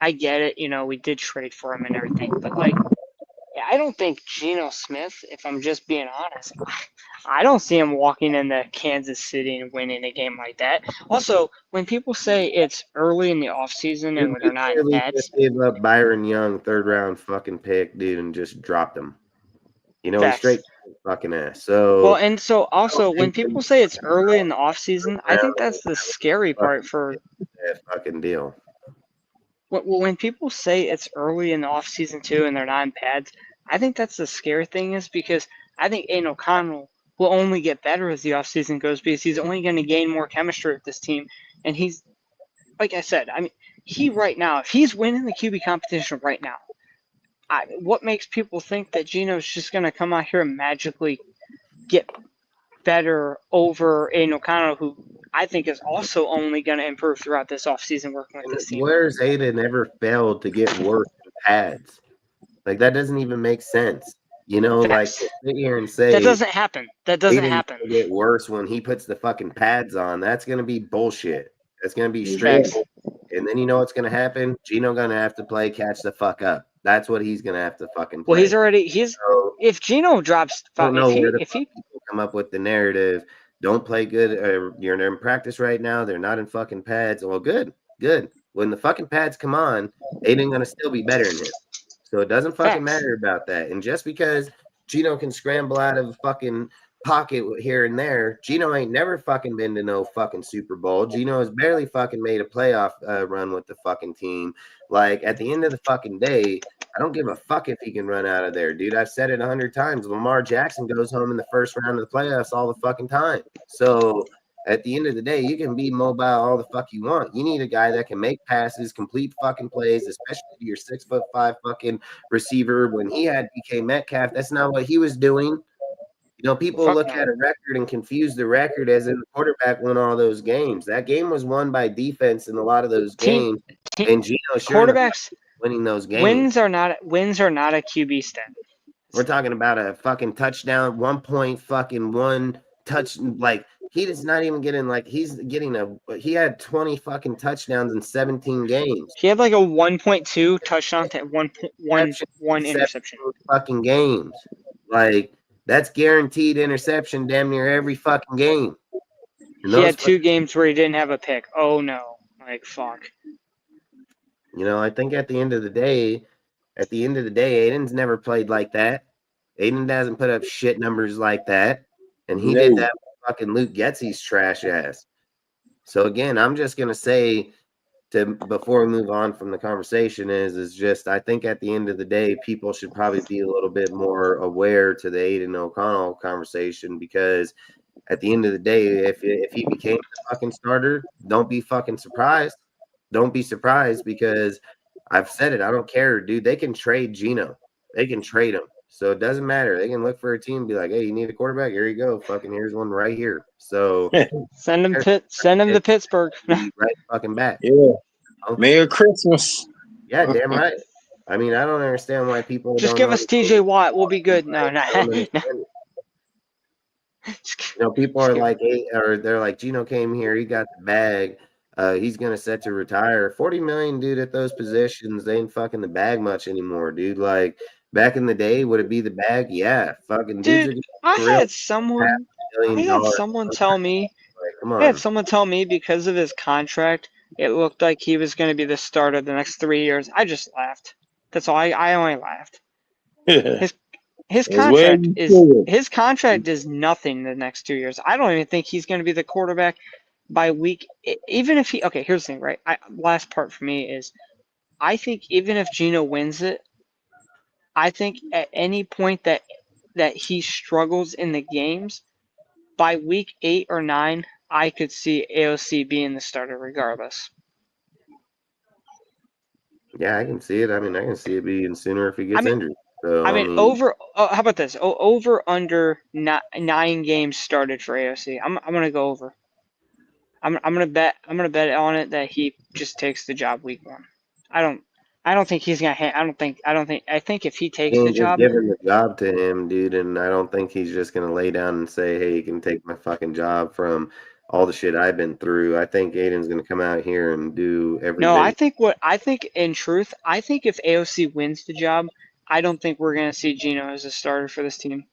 I get it, you know, we did trade for him and everything, but like, I don't think Geno Smith, if I'm just being honest, I don't see him walking into Kansas City and winning a game like that. Also, when people say it's early in the offseason and dude, when we they're not in literally pads, just gave up Byron Young, 3rd-round fucking pick, dude, and just dropped him. You know, he facts. straight fucking ass. Well, So and so I also don't when think people say it's early in the offseason, I think that's the scary part for that fucking deal. when people say it's early in the offseason too and they're not in pads. I think that's the scary thing is because I think Aidan O'Connell will only get better as the offseason goes because he's only going to gain more chemistry with this team. And he's, like I said, I mean, he right now, if he's winning the QB competition right now, what makes people think that Geno's just going to come out here and magically get better over Aidan O'Connell, who I think is also only going to improve throughout this offseason working with this team. Where's Aidan ever failed to get worse in pads? Like, that doesn't even make sense. You know, like, to sit here and say that doesn't happen. That doesn't Aidan's happen. gonna get worse when he puts the fucking pads on. That's going to be bullshit. That's going to be straight bullshit. And then you know what's going to happen? Geno going to have to play catch the fuck up. That's what he's going to have to fucking play. Well, if Geno drops, I don't know where the if he people come up with the narrative, don't play good, or you're in practice right now, they're not in fucking pads. Well, good. When the fucking pads come on, Aidan going to still be better than him. So it doesn't fucking matter about that. And just because Geno can scramble out of a fucking pocket here and there, Geno ain't never fucking been to no fucking Super Bowl. Geno has barely fucking made a playoff run with the fucking team. Like, at the end of the fucking day, I don't give a fuck if he can run out of there, dude. I've said it 100 times. Lamar Jackson goes home in the first round of the playoffs all the fucking time. So at the end of the day, you can be mobile all the fuck you want. You need a guy that can make passes, complete fucking plays, especially to your 6'5" fucking receiver. When he had DK Metcalf, that's not what he was doing. You know, people look at a record and confuse the record as in the quarterback won all those games. That game was won by defense in a lot of those games. And Geno quarterbacks winning those games. Wins are not a QB stat. We're talking about a fucking touchdown, 1 point fucking one touch. Like, he is not even getting, like, he had 20 fucking touchdowns in 17 games. He had like a 1.2 touchdown to one interception. Fucking games. Like, that's guaranteed interception damn near every fucking game. And he had 2 games where he didn't have a pick. Oh no. Like, fuck. You know, I think at the end of the day, Aidan's never played like that. Aidan hasn't put up shit numbers like that. And he did that with fucking Luke Getsy's trash ass. So again, I'm just gonna say before we move on from the conversation is just I think at the end of the day, people should probably be a little bit more aware to the Aidan O'Connell conversation, because at the end of the day, if he became the fucking starter, don't be fucking surprised. Don't be surprised, because I've said it. I don't care, dude. They can trade Geno. They can trade him. So it doesn't matter. They can look for a team and be like, hey, you need a quarterback? Here you go. Fucking here's one right here. So send him to Pittsburgh. Right fucking back. Yeah. Merry Christmas. Yeah, damn right. I mean, I don't understand why people just give us TJ Watt. We'll be good. No. You know, people are like, they're like, Geno came here, he got the bag. He's gonna set to retire. 40 million, dude, at those positions, they ain't fucking the bag much anymore, dude. Like, back in the day, would it be the bag? Yeah, fucking dude. I had someone tell me. Like, come on. I had someone tell me because of his contract, it looked like he was going to be the starter the next 3 years. I just laughed. That's all. I only laughed. His contract is nothing the next 2 years. I don't even think he's going to be the quarterback by week. Even if okay, here's the thing, right? Last part for me is, I think even if Geno wins it, I think at any point that he struggles in the games, by week 8 or 9, I could see AOC being the starter regardless. Yeah, I can see it. I mean, I can see it being sooner if he gets injured. So I mean, over. How about this? Over under 9 games started for AOC. I'm gonna go over. I'm gonna bet on it that he just takes the job week 1. I don't think he's gonna. I think if he takes the ain't just job, giving the job to him, dude, and I don't think he's just gonna lay down and say, "Hey, you can take my fucking job from all the shit I've been through." I think Aiden's gonna come out here and do every no. bit. I think in truth, I think if AOC wins the job, I don't think we're gonna see Geno as a starter for this team,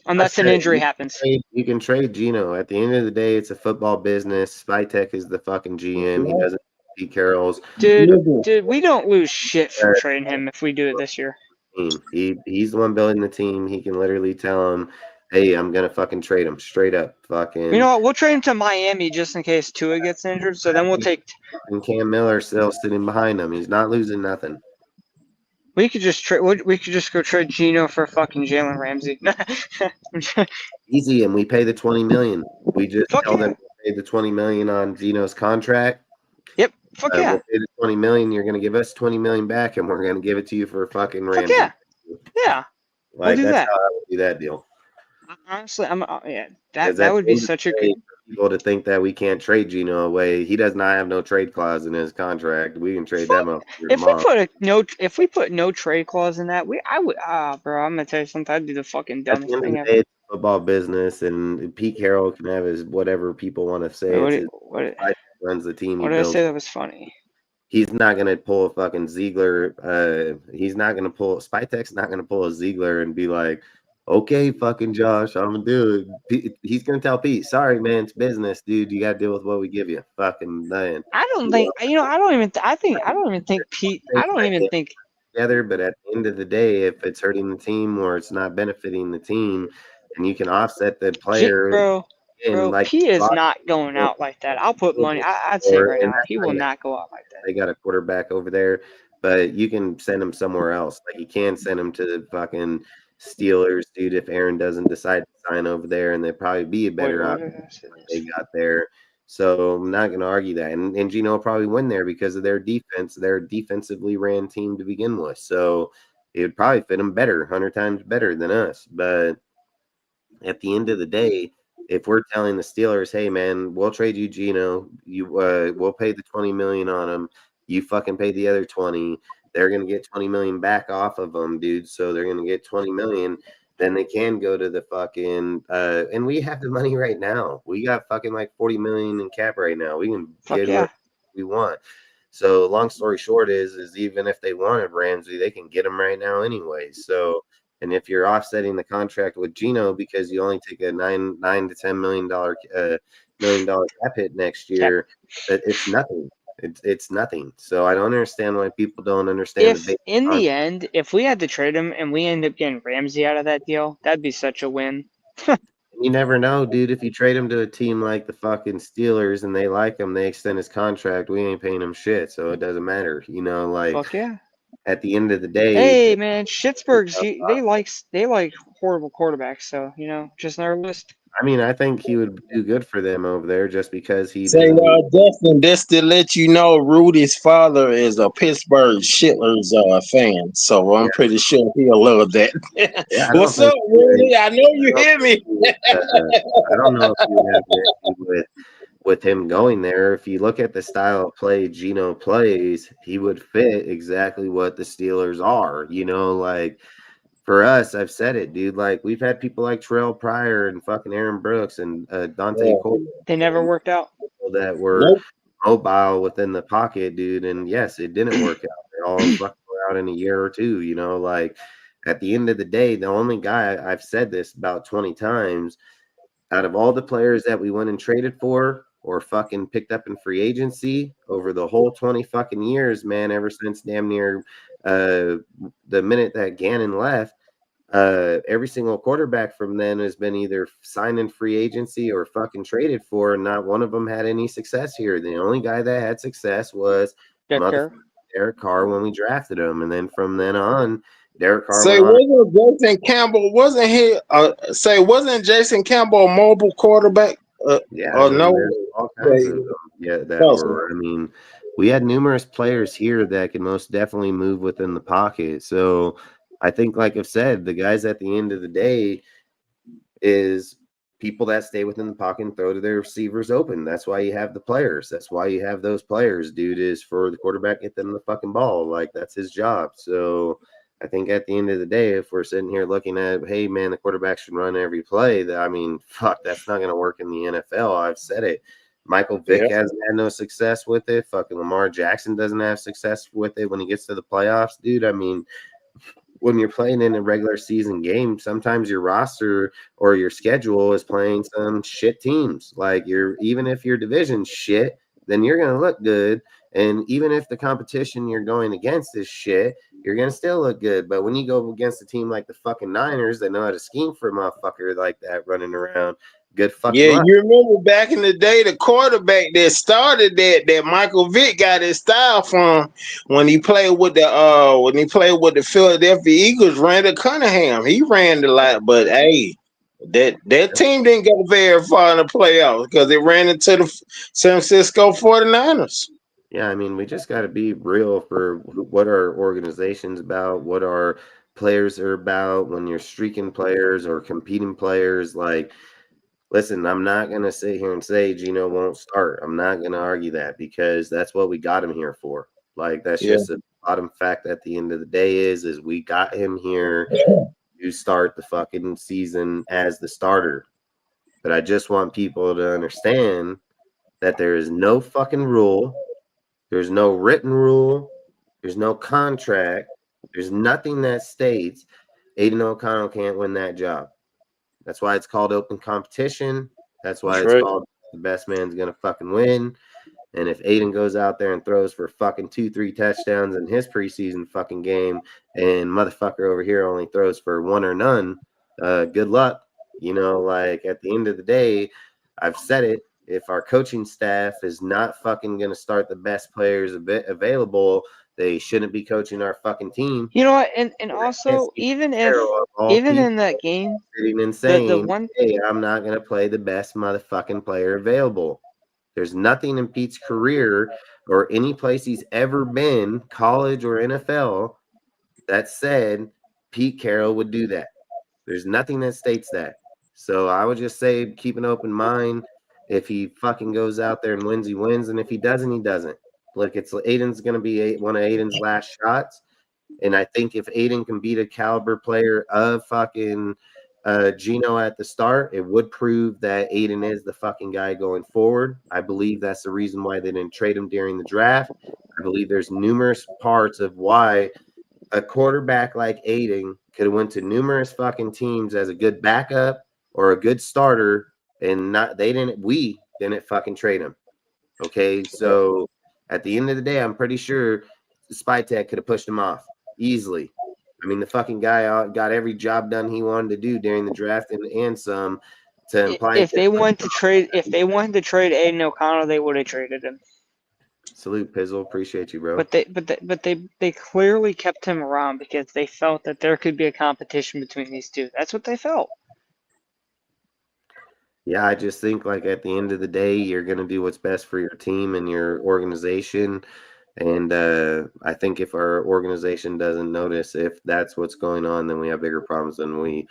unless an injury happens. You can trade Geno. At the end of the day, it's a football business. Spytek is the fucking GM. He doesn't Pete Carroll's. Dude, we don't lose shit from trading him if we do it this year. He's the one building the team. He can literally tell him, "Hey, I'm gonna fucking trade him straight up." Fucking. You know what? We'll trade him to Miami just in case Tua gets injured. So then we'll take. And Cam Miller still sitting behind him. He's not losing nothing. We could just trade. We could just go trade Geno for fucking Jalen Ramsey. Easy, and we pay the $20 million. We just tell them to pay the $20 million on Geno's contract. Yep. Fuck yeah. We'll pay the $20 million. You're gonna give us $20 million back, and we're gonna give it to you for fucking Ramsey. Fuck yeah. Yeah. Like, we'll do that's that. how I would do that deal. Honestly, that would be such a good. People to think that we can't trade Geno away. He does not have no trade clause in his contract. We can trade them up. If we put no trade clause in that, bro, I'm gonna tell you something. I'd do the fucking dumbest thing ever. It's football business, and Pete Carroll can have his whatever people want to say. What runs the team. What did I say that was funny? He's not gonna pull a fucking Ziegler. He's not gonna pull. Spytek's not gonna pull a Ziegler and be like, "Okay, fucking Josh, I'm gonna do it." He's gonna tell Pete, "Sorry, man, it's business, dude. You gotta deal with what we give you." Fucking man. I don't think. I don't even think Pete. I don't even think. Together, but at the end of the day, if it's hurting the team or it's not benefiting the team, and you can offset the player, bro, he is not going out like that. I'll put money. I'd say right now, he will not go out like that. They got a quarterback over there, but you can send him somewhere else. Like, you can send him to the fucking Steelers, dude. If Aaron doesn't decide to sign over there, and they'd probably be a better option they got there. So I'm not going to argue that. And Geno will probably win there because of their defense. They're a defensively ran team to begin with. So it would probably fit them better, 100 times better than us. But at the end of the day, if we're telling the Steelers, "Hey, man, we'll trade you Geno. We'll pay the $20 million on him. You fucking pay the other 20. They're going to get $20 million back off of them, dude. So they're going to get $20 million. Then they can go to the fucking and we have the money right now. We got fucking like $40 million in cap right now. We can get what we want. So long story short is even if they wanted Ramsey, they can get him right now anyway. So, and if you're offsetting the contract with Geno because you only take a $9 to $10 million cap hit next year, it's nothing. It's nothing. So I don't understand why people don't understand. The end, if we had to trade him and we end up getting Ramsey out of that deal, that'd be such a win. You never know, dude. If you trade him to a team like the fucking Steelers and they like him, they extend his contract. We ain't paying him shit, so it doesn't matter. You know, like, fuck yeah. At the end of the day, hey man, Schittsburg's they like horrible quarterbacks. So just on our list. I mean, I think he would do good for them over there just because he. Say, Dustin, just to let you know, Rudy's father is a Pittsburgh Steelers fan, so I'm pretty sure he'll love that. Yeah, what's up, Rudy? I know you hear me. I don't know if you have an issue with him going there. If you look at the style of play Geno plays, he would fit exactly what the Steelers are. You know, like. For us, I've said it, dude. Like, we've had people like Terrell Pryor and fucking Aaron Brooks and Dante Cole. They never worked out. That were mobile within the pocket, dude. And yes, it didn't work out. They all fucking were out in a year or two, you know. Like, at the end of the day, the only guy, I've said this about 20 times, out of all the players that we went and traded for or fucking picked up in free agency over the whole 20 fucking years, man, ever since damn near the minute that Gannon left, every single quarterback from then has been either signed in free agency or fucking traded for, and not one of them had any success here. The only guy that had success was Derek Carr when we drafted him, and then from then on, Derek Carr. Say, wasn't Jason Campbell? Wasn't he? Wasn't Jason Campbell a mobile quarterback? Yeah, or no? All kinds of them. Yeah, that were. I mean, we had numerous players here that can most definitely move within the pocket. So I think, like I've said, the guys at the end of the day is people that stay within the pocket and throw to their receivers open. That's why you have the players. That's why you have those players, dude, is for the quarterback get them the fucking ball. Like, that's his job. So I think at the end of the day, if we're sitting here looking at, hey, man, the quarterback should run every play, I mean, fuck, that's not going to work in the NFL. I've said it. Michael Vick hasn't had no success with it. Fucking Lamar Jackson doesn't have success with it when he gets to the playoffs, dude. I mean, when you're playing in a regular season game, sometimes your roster or your schedule is playing some shit teams. Like, even if your division's shit, then you're going to look good. And even if the competition you're going against is shit, you're going to still look good. But when you go against a team like the fucking Niners that know how to scheme for a motherfucker like that running around, good fucking luck. You remember back in the day, the quarterback that started that Michael Vick got his style from when he played with the Philadelphia Eagles, Randall Cunningham. He ran the lot, but hey, that team didn't go very far in the playoffs because they ran into the San Francisco 49ers. Yeah, I mean, we just got to be real for what our organization's about, what our players are about. When you're streaking players or competing players, like, listen, I'm not going to sit here and say Geno won't start. I'm not going to argue that because that's what we got him here for. Like, that's just a bottom fact at the end of the day is we got him here to start the fucking season as the starter. But I just want people to understand that there is no fucking rule. There's no written rule. There's no contract. There's nothing that states Aidan O'Connell can't win that job. That's why it's called open competition. That's why it's called the best man's going to fucking win. And if Aidan goes out there and throws for fucking 2-3 touchdowns in his preseason fucking game and motherfucker over here only throws for one or none, good luck. You know, like, at the end of the day, I've said it. If our coaching staff is not fucking going to start the best players available, they shouldn't be coaching our fucking team. You know what? And also, even in that game, and saying, hey, I'm not going to play the best motherfucking player available. There's nothing in Pete's career or any place he's ever been, college or NFL, that said Pete Carroll would do that. There's nothing that states that. So I would just say keep an open mind. If he fucking goes out there and wins, he wins. And if he doesn't, he doesn't. Look, Aidan's going to be one of Aidan's last shots. And I think if Aidan can beat a caliber player of fucking Geno at the start, it would prove that Aidan is the fucking guy going forward. I believe that's the reason why they didn't trade him during the draft. I believe there's numerous parts of why a quarterback like Aidan could have went to numerous fucking teams as a good backup or a good starter, and we didn't fucking trade him. Okay, so at the end of the day, I'm pretty sure Spytek could have pushed him off easily. I mean, the fucking guy got every job done he wanted to do during the draft and some to imply. If they wanted to trade Aidan O'Connell, they would have traded him. Salute, Pizzle. Appreciate you, bro. But they clearly kept him around because they felt that there could be a competition between these two. That's what they felt. Yeah, I just think, like, at the end of the day, you're going to do what's best for your team and your organization. And I think if our organization doesn't notice if that's what's going on, then we have bigger problems than we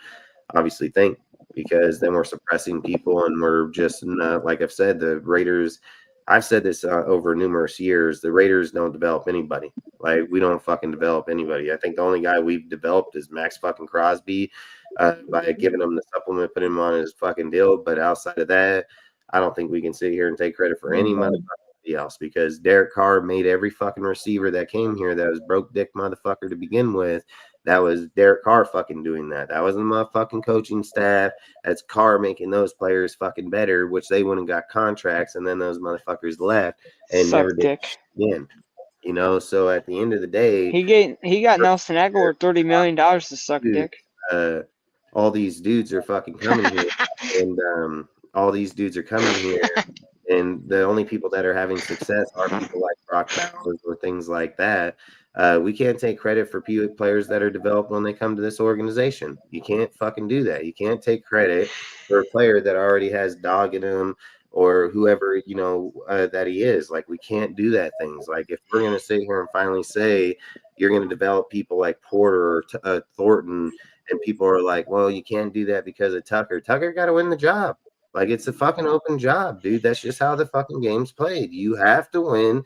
obviously think, because then we're suppressing people and we're just not, like I've said, the Raiders. I've said this over numerous years. The Raiders don't develop anybody. Like, we don't fucking develop anybody. I think the only guy we've developed is Max fucking Crosby by giving him the supplement, putting him on his fucking deal. But outside of that, I don't think we can sit here and take credit for any motherfucker else, because Derek Carr made every fucking receiver that came here that was broke dick motherfucker to begin with. That was Derek Carr fucking doing that. That wasn't my fucking coaching staff. That's Carr making those players fucking better, which they went and got contracts, and then those motherfuckers left and never did again. You know, so at the end of the day, he got Nelson Aguilar $30 million to suck dick. All these dudes are fucking coming here, and all these dudes are coming here, and the only people that are having success are people like Brock Bowers or things like that. We can't take credit for players that are developed when they come to this organization. You can't fucking do that. You can't take credit for a player that already has dog in him, or whoever, that he is. Like, we can't do that things. Like, if we're going to sit here and finally say you're going to develop people like Porter or Thornton, and people are like, well, you can't do that because of Tucker. Tucker got to win the job. Like, it's a fucking open job, dude. That's just how the fucking game's played. You have to win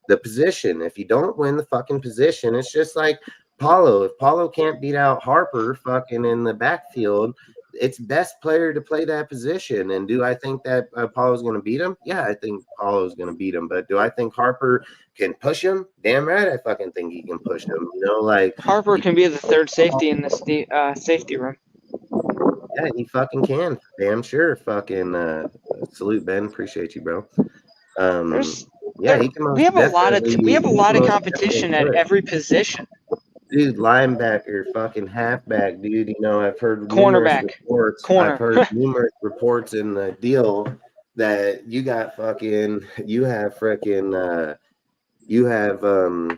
the position. If you don't win the fucking position, it's just like Paulo. If Paulo can't beat out Harper fucking in the backfield, it's best player to play that position. And do I think that Paulo's going to beat him? Yeah, I think Paulo's going to beat him. But do I think Harper can push him? Damn right, I fucking think he can push him. Like, Harper can be the third safety in the safety room. Yeah, he fucking can. Damn sure. Fucking salute, Ben. Appreciate you, bro. He can. We have a lot of competition at every position. Dude, linebacker, fucking halfback, dude. I've heard cornerback reports. Corner. I've heard numerous reports in the deal that you have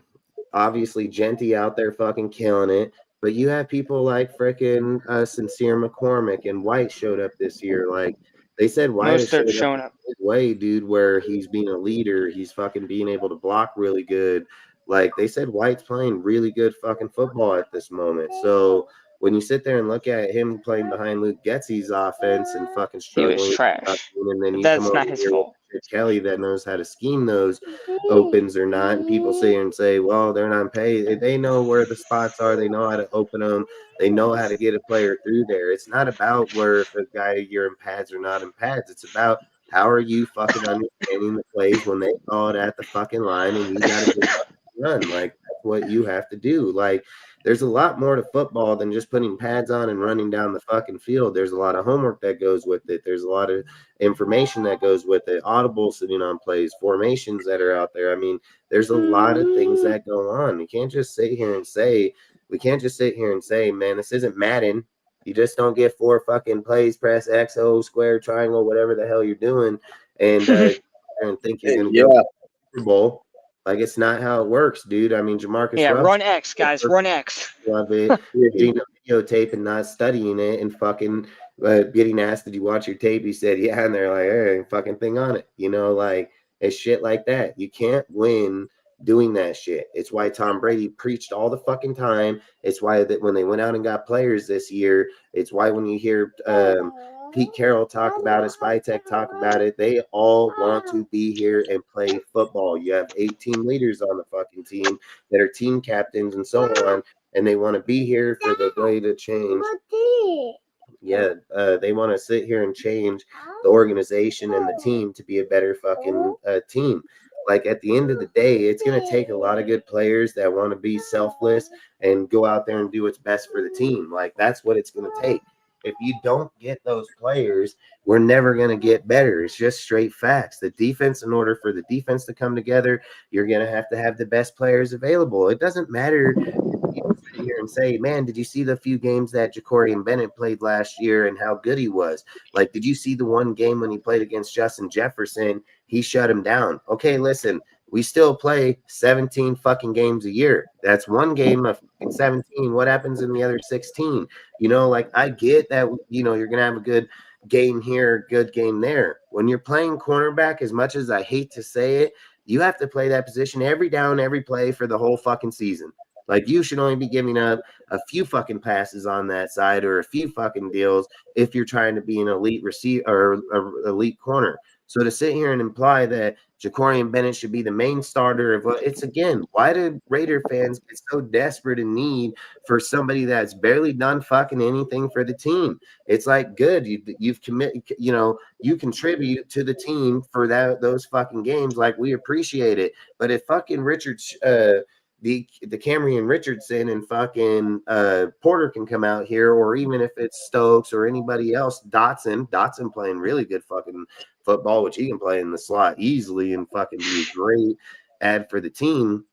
obviously Jeanty out there fucking killing it, but you have people like freaking Sincere McCormick and White showed up this year. Like, they said White has showed up his way, dude, where he's being a leader. He's fucking being able to block really good. Like, they said White's playing really good fucking football at this moment. So when you sit there and look at him playing behind Luke Getsy's offense and fucking struggling, he was trash. And then That's not his fault. Kelly that knows how to scheme those opens or not, and people sit here and say, well, they're not paid. They know where the spots are. They know how to open them. They know how to get a player through there. It's not about where if a guy you're in pads or not in pads. It's about how are you fucking understanding the plays when they call it at the fucking line and you got to run. Like, that's what you have to do. Like, there's a lot more to football than just putting pads on and running down the fucking field. There's a lot of homework that goes with it. There's a lot of information that goes with it. Audibles sitting on plays, formations that are out there. I mean, there's a lot of things that go on. We can't just sit here and say, man, this isn't Madden. You just don't get 4 fucking plays, press X, O, square, triangle, whatever the hell you're doing, and think you're going to go to the Super Bowl. Like, it's not how it works, dude. I mean, Jamarcus Russell, run X, guys, run X. Love it. Videotape and not studying it and fucking getting asked, did you watch your tape? He said, yeah, and they're like, hey, fucking thing on it. Like, it's shit like that. You can't win doing that shit. It's why Tom Brady preached all the fucking time. It's why that when they went out and got players this year, it's why when you hear Pete Carroll talk about it, Spytek talk about it, they all want to be here and play football. You have 18 leaders on the fucking team that are team captains and so on, and they want to be here for the way to change. They want to sit here and change the organization and the team to be a better fucking team. Like, at the end of the day, it's going to take a lot of good players that want to be selfless and go out there and do what's best for the team. Like, that's what it's going to take. If you don't get those players, we're never going to get better. It's just straight facts. The defense, in order for the defense to come together, you're going to have the best players available. It doesn't matter if you sit here and say, man, did you see the few games that Ja'Cory Bennett played last year and how good he was? Like, did you see the one game when he played against Justin Jefferson? He shut him down. Okay, listen, we still play 17 fucking games a year. That's one game of 17. What happens in the other 16? Like, I get that, you're going to have a good game here, good game there. When you're playing cornerback, as much as I hate to say it, you have to play that position every down, every play for the whole fucking season. Like, you should only be giving up a few fucking passes on that side or a few fucking deals if you're trying to be an elite receiver or elite corner. So to sit here and imply that Ja'Cory Bennett should be the main starter of it's, again, why do Raider fans get so desperate in need for somebody that's barely done fucking anything for the team? It's like, good, you've committed, you contribute to the team for those fucking games. Like, we appreciate it. But if fucking Richards, the Camryn Richardson and fucking Porter can come out here, or even if it's Stokes or anybody else, Dotson playing really good fucking football, which he can play in the slot easily and fucking be a great add for the team.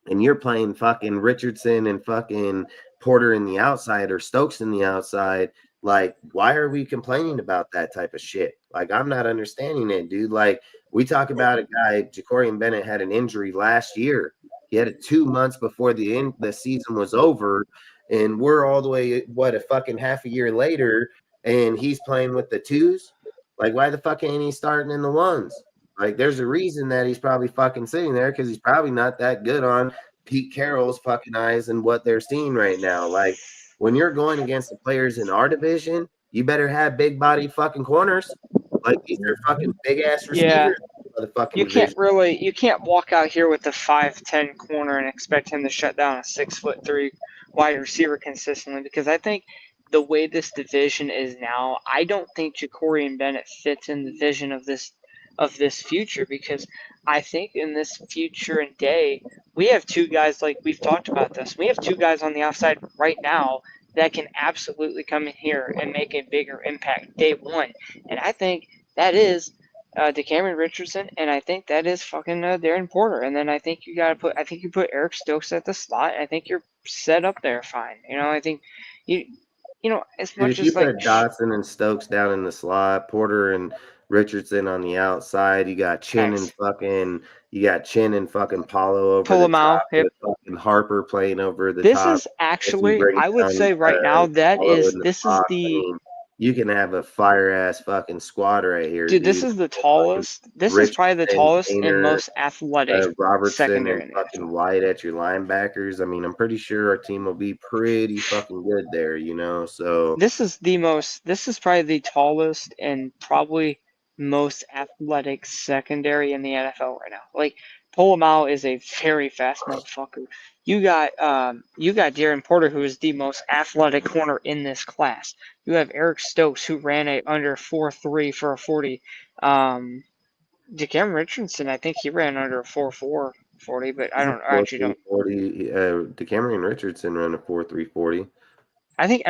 And you're playing fucking Richardson and fucking Porter in the outside or Stokes in the outside. Like, why are we complaining about that type of shit? Like, I'm not understanding it, dude. Like, we talk about a guy, Ja'Cory Bennett had an injury last year. He had it 2 months before the season was over, and we're all the way, a fucking half a year later, and he's playing with the twos. Like, why the fuck ain't he starting in the ones? Like, there's a reason that he's probably fucking sitting there because he's probably not that good on Pete Carroll's fucking eyes and what they're seeing right now. Like, when you're going against the players in our division, you better have big body fucking corners. Like, these are fucking big ass Yeah. receivers. The fucking You division. you can't walk out here with the 5'10" corner and expect him to shut down a 6'3" wide receiver consistently, because I think the way this division is now, I don't think Ja'Cory Bennett fits in the vision of this future, because I think in this future and day, we have two guys, like we've talked about this, we have two guys on the outside right now that can absolutely come in here and make a bigger impact day one. And I think that is DeCameron Richardson, and I think that is fucking Darren Porter. And then I think you put Eric Stokes at the slot. I think you're set up there fine. I think as Dude, much if you as like put Dotson and Stokes down in the slot, Porter and Richardson on the outside, you got Chin and fucking Paulo over the Polamalu, top with fucking Harper playing over the this top. is actually, I would down, say right now, Paulo in the this is box, the you can have a fire ass fucking squad right here, dude. This is the tallest. This is probably the tallest and most athletic Robertson secondary and in the fucking White at your linebackers. I mean, I'm pretty sure our team will be pretty fucking good there, So this is probably the tallest and probably most athletic secondary in the NFL right now. Like, Polamalu is a very fast motherfucker. You got Darren Porter, who is the most athletic corner in this class. You have Eric Stokes, who ran a under 4.3 for a 40. DeCameron Richardson, I think he ran under a 4.4 40, but I actually don't. 40. DeCameron Richardson ran a 4.340. I think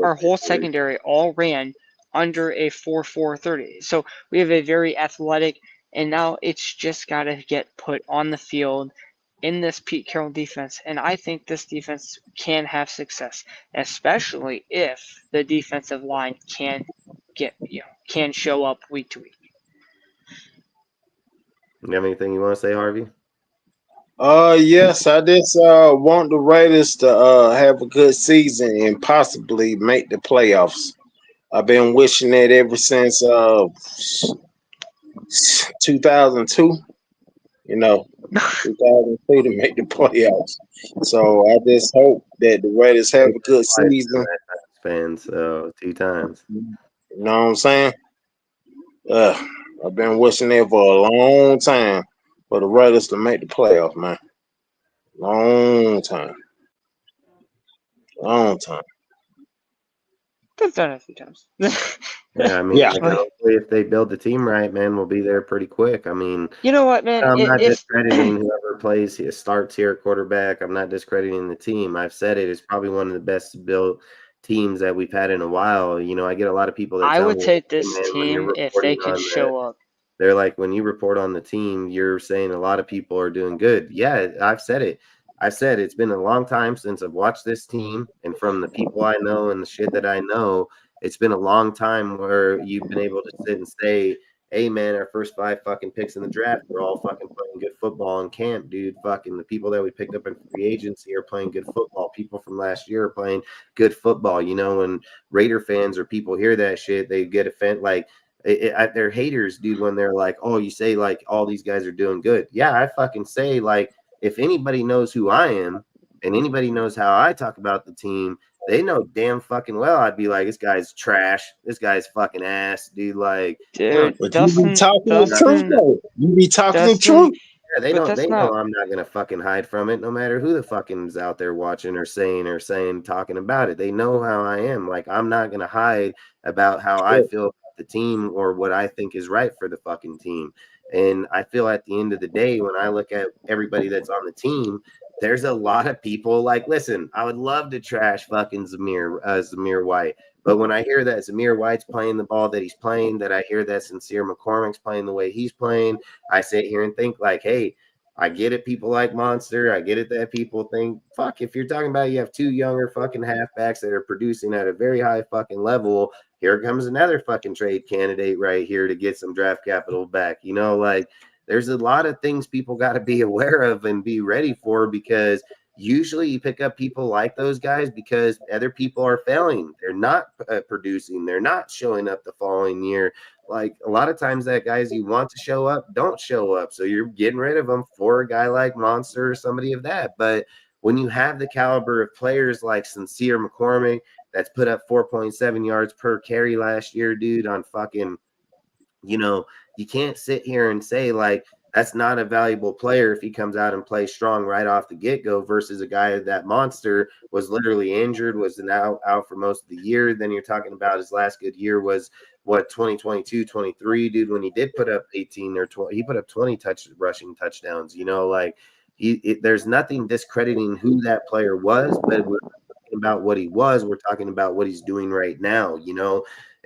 our whole secondary all ran under a 4.430. So we have a very athletic, and now it's just got to get put on the field in this Pete Carroll defense. And I think this defense can have success, especially if the defensive line can show up week to week. You have anything you want to say, Harvey? Yes, I just want the Raiders to have a good season and possibly make the playoffs. I've been wishing it ever since 2002. 2002 to make the playoffs. So I just hope that the Raiders have a good season. Fans, so 2 times. You know what I'm saying? I've been wishing it for a long time for the Raiders to make the playoffs, man. Long time. They've done it a few times. Yeah, I mean, hopefully if they build the team right, man, we'll be there pretty quick. I mean, you know what, man? I'm not discrediting whoever starts here at quarterback. I'm not discrediting the team. I've said it's probably one of the best built teams that we've had in a while. I get a lot of people that I tell would me, take this team if they could show up. They're like, when you report on the team, you're saying a lot of people are doing good. Yeah, I've said it. I've said it's been a long time since I've watched this team, and from the people I know and the shit that I know, it's been a long time where you've been able to sit and say, hey, man, our first 5 fucking picks in the draft, we're all fucking playing good football in camp, dude. Fucking the people that we picked up in free agency are playing good football. People from last year are playing good football. When Raider fans or people hear that shit, they get offended. Like, they're haters, dude, when they're like, oh, you say, like, all these guys are doing good. Yeah, I fucking say, like, if anybody knows who I am and anybody knows how I talk about the team, they know damn fucking well I'd be like, this guy's trash. This guy's fucking ass, dude. Like, dude, but you be talking the truth, though. You be talking the truth. Yeah, they know I'm not gonna fucking hide from it, no matter who the fucking is out there watching or saying, talking about it. They know how I am. Like, I'm not gonna hide about how I feel about the team or what I think is right for the fucking team. And I feel at the end of the day, when I look at everybody that's on the team, there's a lot of people like, listen, I would love to trash fucking Zamir White. But when I hear that Zamir White's playing the ball that he's playing, that I hear that Sincere McCormick's playing the way he's playing, I sit here and think like, hey, I get it. People like Monster. I get it that people think, fuck, if you're talking about you have 2 younger fucking halfbacks that are producing at a very high fucking level, here comes another fucking trade candidate right here to get some draft capital back. Like, there's a lot of things people got to be aware of and be ready for, because usually you pick up people like those guys because other people are failing. They're not producing. They're not showing up the following year. Like a lot of times that guys you want to show up don't show up. So you're getting rid of them for a guy like Monster or somebody of that. But when you have the caliber of players like Sincere McCormick that's put up 4.7 yards per carry last year, dude, on fucking, you can't sit here and say like that's not a valuable player if he comes out and plays strong right off the get-go versus a guy that Monster was literally injured, was now out for most of the year. Then you're talking about his last good year was what, 2022, 23, dude, when he did put up 18 or 20, he put up 20 rushing touchdowns, like there's nothing discrediting who that player was, but we're talking about what he was. We're talking about what he's doing right now.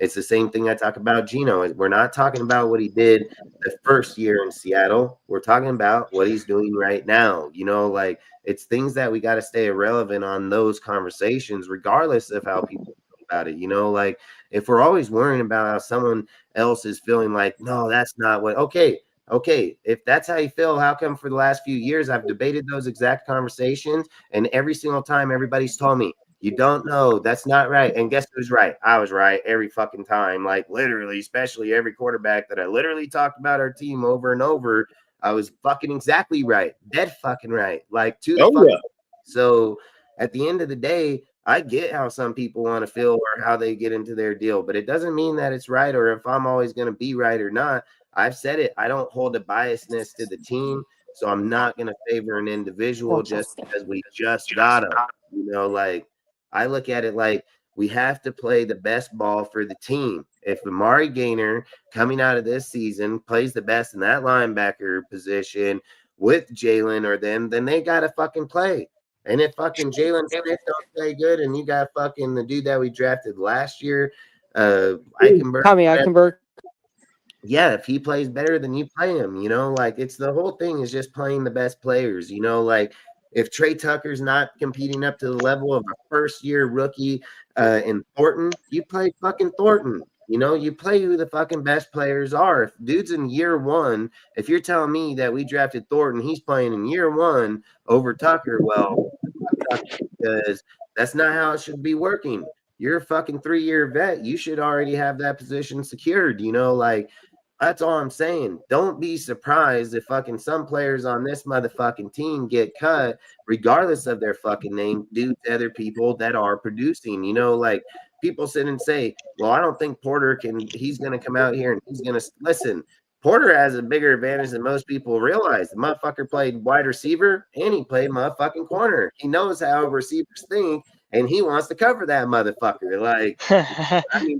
It's the same thing I talk about Geno. We're not talking about what he did the first year in Seattle. We're talking about what he's doing right now. Like it's things that we got to stay relevant on those conversations, regardless of how people feel about it. Like if we're always worrying about how someone else is feeling like, no, that's not what, okay. If that's how you feel, how come for the last few years I've debated those exact conversations, and every single time everybody's told me, you don't know, that's not right. And guess who's right? I was right every fucking time. Like literally, especially every quarterback that I literally talked about our team over and over, I was fucking exactly right. Dead fucking right. Like to the fucking. So at the end of the day, I get how some people want to feel or how they get into their deal, but it doesn't mean that it's right or if I'm always going to be right or not. I've said it. I don't hold a biasness to the team, so I'm not going to favor an individual just because we just got him. Like I look at it like we have to play the best ball for the team. If Amari Gaynor coming out of this season plays the best in that linebacker position with Jalen or them, then they got to fucking play. And if fucking Jalen Smith don't play good and you got fucking the dude that we drafted last year, Eichenberg. Yeah, if he plays better, then you play him, like it's the whole thing is just playing the best players, like if Trey Tucker's not competing up to the level of a first-year rookie in Thornton, you play fucking Thornton. You play who the fucking best players are. If dude's in year one, if you're telling me that we drafted Thornton, he's playing in year one over Tucker, well, because that's not how it should be working. You're a fucking 3-year vet. You should already have that position secured, like that's all I'm saying. Don't be surprised if fucking some players on this motherfucking team get cut, regardless of their fucking name, due to other people that are producing. Like people sit and say, well, I don't think Porter he's going to come out here and he's going to listen. Porter has a bigger advantage than most people realize. The motherfucker played wide receiver and he played motherfucking corner. He knows how receivers think. And he wants to cover that motherfucker. Like, I mean,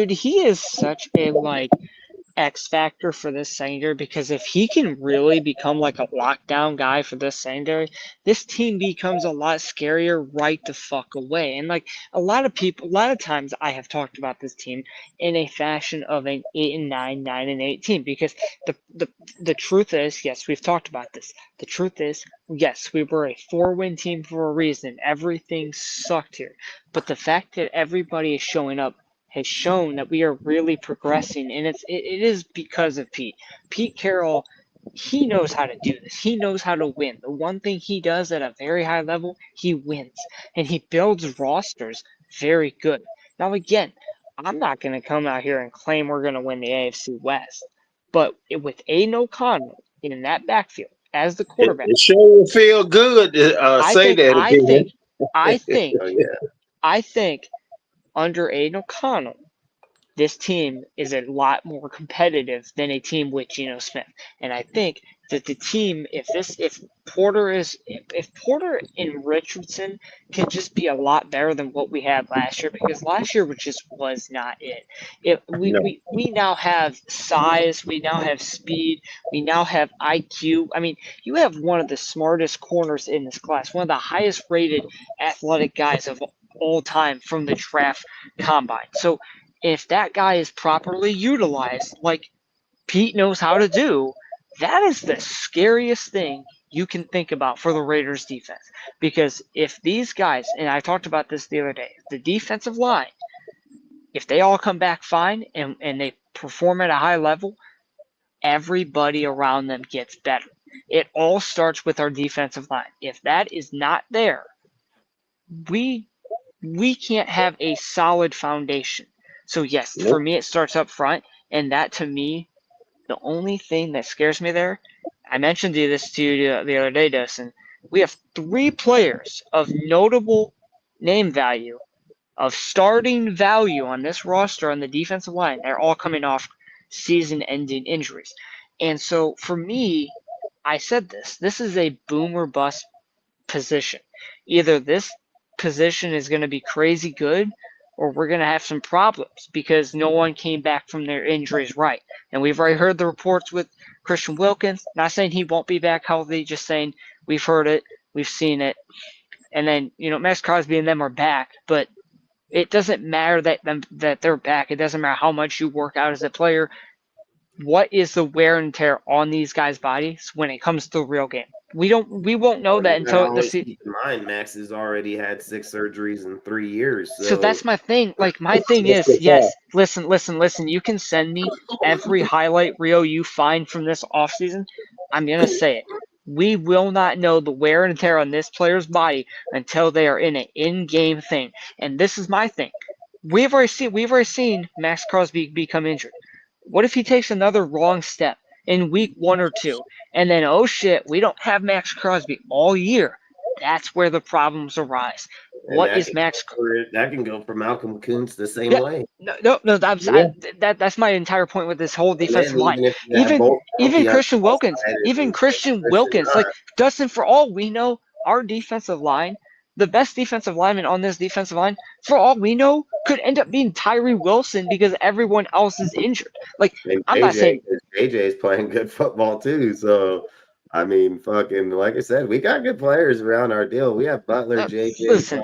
he is such a X factor for this secondary, because if he can really become like a lockdown guy for this secondary, this team becomes a lot scarier right the fuck away. And a lot of times I have talked about this team in a fashion of an 8-9, 9-8 team, because the truth is, yes, we've talked about this. The truth is, yes, we were a 4-win team for a reason. Everything sucked here. But the fact that everybody is showing up has shown that we are really progressing, and it is because of Pete. Pete Carroll, he knows how to do this. He knows how to win. The one thing he does at a very high level, he wins, and he builds rosters very good. Now, again, I'm not going to come out here and claim we're going to win the AFC West, but with Aidan O'Connell in that backfield as the quarterback, it sure will feel good to say that again. I think under Aidan O'Connell, this team is a lot more competitive than a team with Geno Smith. And I think that the team, if Porter and Richardson can just be a lot better than what we had last year, because last year was not it. We now have size, we now have speed, we now have IQ. I mean, you have one of the smartest corners in this class, one of the highest rated athletic guys of all time from the draft combine. So if that guy is properly utilized, like Pete knows how to do, that is the scariest thing you can think about for the Raiders defense. Because if these guys, and I talked about this the other day, the defensive line, if they all come back fine and they perform at a high level, everybody around them gets better. It all starts with our defensive line. If that is not there, we can't have a solid foundation. So yes, for me it starts up front, and that to me, the only thing that scares me there, I mentioned this to you the other day, Dustin. We have 3 players of notable name value, of starting value on this roster on the defensive line. They're all coming off season-ending injuries. And so for me, I said this is a boom or bust position. Either this position is going to be crazy good, or we're going to have some problems because no one came back from their injuries right. And we've already heard the reports with Christian Wilkins. Not saying he won't be back healthy, just saying we've heard it, we've seen it. And then, Max Crosby and them are back, but it doesn't matter that they're back. It doesn't matter how much you work out as a player. What is the wear and tear on these guys' bodies when it comes to the real game? We won't know that until the season. Keep in mind, Max has already had 6 surgeries in 3 years. So that's my thing. Like, my thing is, yes, listen. You can send me every highlight reel you find from this offseason. I'm going to say it. We will not know the wear and tear on this player's body until they are in an in-game thing. And this is my thing. We've already seen Max Crosby become injured. What if he takes another wrong step in week 1 or 2, and then, oh shit, we don't have Max Crosby all year? That's where the problems arise. What is Max? That can go for Malcolm Kuntz the same way. No. That's my entire point with this whole defensive line. Even Christian Wilkins, like Dustin. For all we know, our defensive line, the best defensive lineman on this defensive line, for all we know, could end up being Tyree Wilson because everyone else is injured. Like, I'm not saying JJ is playing good football too. So, I mean, fucking, like I said, we got good players around our deal. We have Butler, JJ,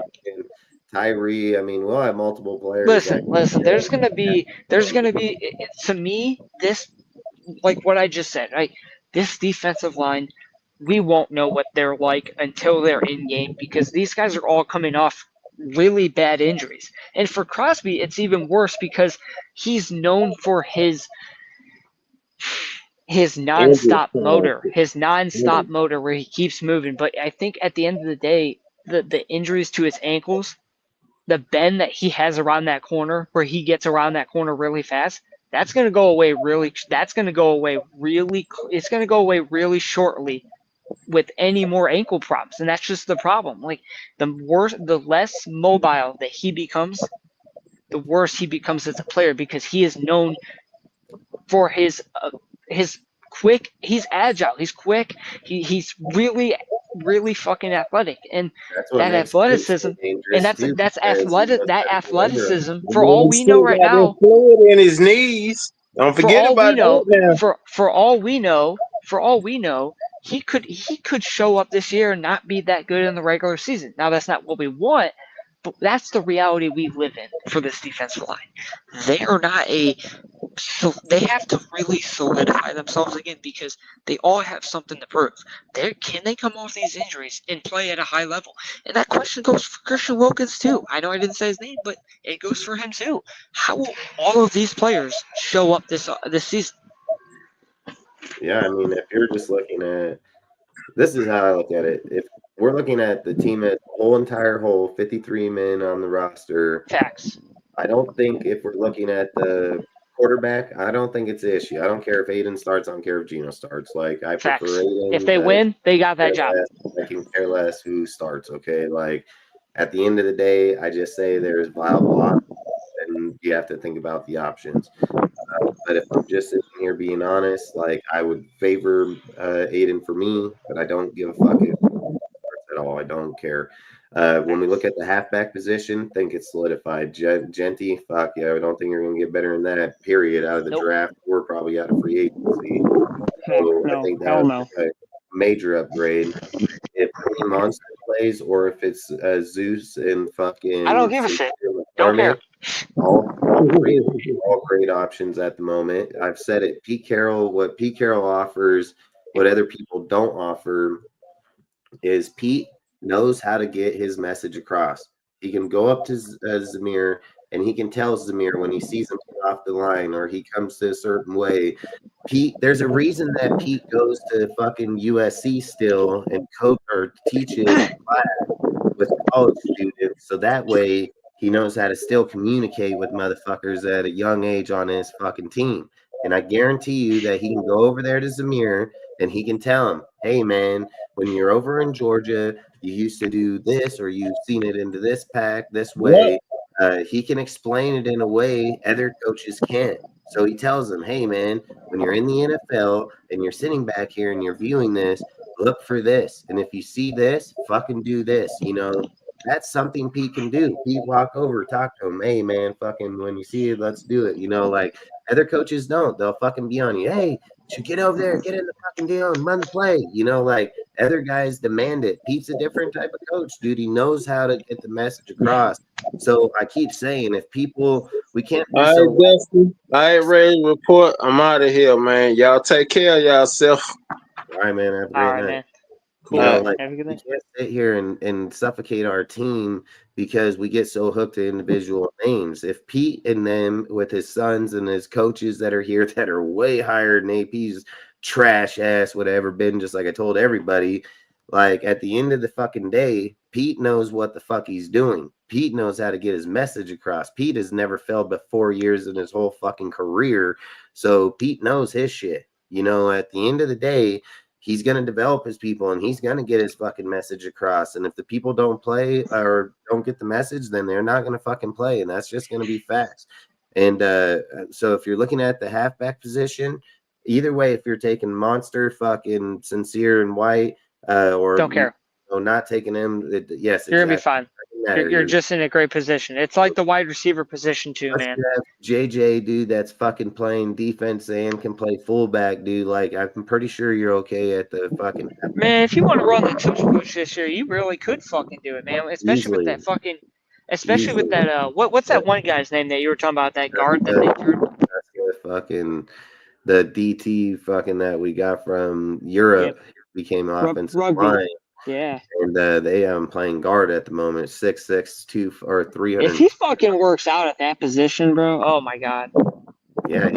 Tyree. I mean, we'll have multiple players. Listen. There's gonna be to me this, like what I just said, right? This defensive line, we won't know what they're like until they're in game because these guys are all coming off really bad injuries. And for Crosby, it's even worse because he's known for his nonstop motor where he keeps moving. But I think at the end of the day, the injuries to his ankles, the bend that he has around that corner, where he gets around that corner really fast, that's going to go away really shortly with any more ankle problems. And that's just the problem. Like, the less mobile that he becomes, the worse he becomes as a player because he is known for his quick. He's agile. He's quick. He's really, really fucking athletic. And that athleticism, and that's athleticism. For all we know right now, fluid in his knees. Don't forget about that. For all we know, he could show up this year and not be that good in the regular season. Now that's not what we want, but that's the reality we live in for this defensive line. They are not so they have to really solidify themselves again because they all have something to prove. Can they come off these injuries and play at a high level? And that question goes for Christian Wilkins too. I know I didn't say his name, but it goes for him too. How will all of these players show up this season? Yeah, I mean, if you're just looking at this is how I look at it. If we're looking at the team as entire whole, 53 men on the roster. Facts. I don't think if we're looking at the quarterback, I don't think it's an issue. I don't care if Aidan starts. I don't care if Geno starts. Like, I prefer Aidan. If they win, they got that job. I can care less who starts, okay? Like, at the end of the day, I just say there's viable options, and you have to think about the options. But if I'm just sitting here being honest, like, I would favor Aidan for me, but I don't give a fuck if he starts at all. I don't care. When we look at the halfback position, think it's solidified. Jeanty, fuck yeah, I don't think you're going to get better than that, period, out of the draft. We're probably out of free agency. So I think that's a major upgrade. If Monster plays or if it's Zeus and fucking... I don't give a shit. Don't care. All great options at the moment. I've said it. What Pete Carroll offers, what other people don't offer, is Pete knows how to get his message across. He can go up to Zamir and he can tell Zamir when he sees him get off the line or he comes to a certain way. Pete, there's a reason that Pete goes to fucking USC still and coach or teaches class with college students, so that way he knows how to still communicate with motherfuckers at a young age on his fucking team. And I guarantee you that he can go over there to Zamir and he can tell him, hey man, when you're over in Georgia, you used to do this or you've seen it into this pack this way. He can explain it in a way other coaches can't. So he tells them, hey man, when you're in the NFL and you're sitting back here and you're viewing this, look for this. And if you see this, fucking do this. You know, that's something Pete can do. Pete walk over, talk to him. Hey man, fucking when you see it, let's do it. You know, like other coaches don't. They'll fucking be on you. Hey, should get over there, get in the fucking deal and run the play. You know, like other guys demand it. Pete's a different type of coach, dude. He knows how to get the message across. So I keep saying, if people, we can't be All so. right, Dusty. All right, ready to report. I'm out of here, man. Y'all take care of yourself. All right, man. Have a great All right, night. man. You Cool. know, like Have a good we night. can't sit here and suffocate our team because we get so hooked to individual names. If Pete and them with his sons and his coaches that are here that are way higher than AP's trash ass would have ever been, just like I told everybody, like at the end of the fucking day, Pete knows what the fuck he's doing. Pete knows how to get his message across. Pete has never failed but 4 years in his whole fucking career. So Pete knows his shit. You know, at the end of the day, he's going to develop his people and he's going to get his fucking message across. And if the people don't play or don't get the message, then they're not going to fucking play. And that's just going to be facts. And so if you're looking at the halfback position, either way, if you're taking Monster, fucking Sincere and White, or Don't care. Not taking him, yes, You're gonna be exactly. fine. You're just in a great position. It's like the wide receiver position too, Unless man. you have JJ, dude, that's fucking playing defense and can play fullback, dude. Like, I'm pretty sure you're okay at the fucking. Man, if you want to run the tush push this year, you really could fucking do it, man. Especially Easily. with that fucking, especially Easily. with that. What's that one guy's name that you were talking about? That guard that they drew. That's the fucking the DT fucking that we got from Europe. Yep. Became offensive Rugby. line. Yeah. And they playing guard at the moment, 6'6", 2 or 300. If he fucking works out at that position, bro, oh my god. Yeah,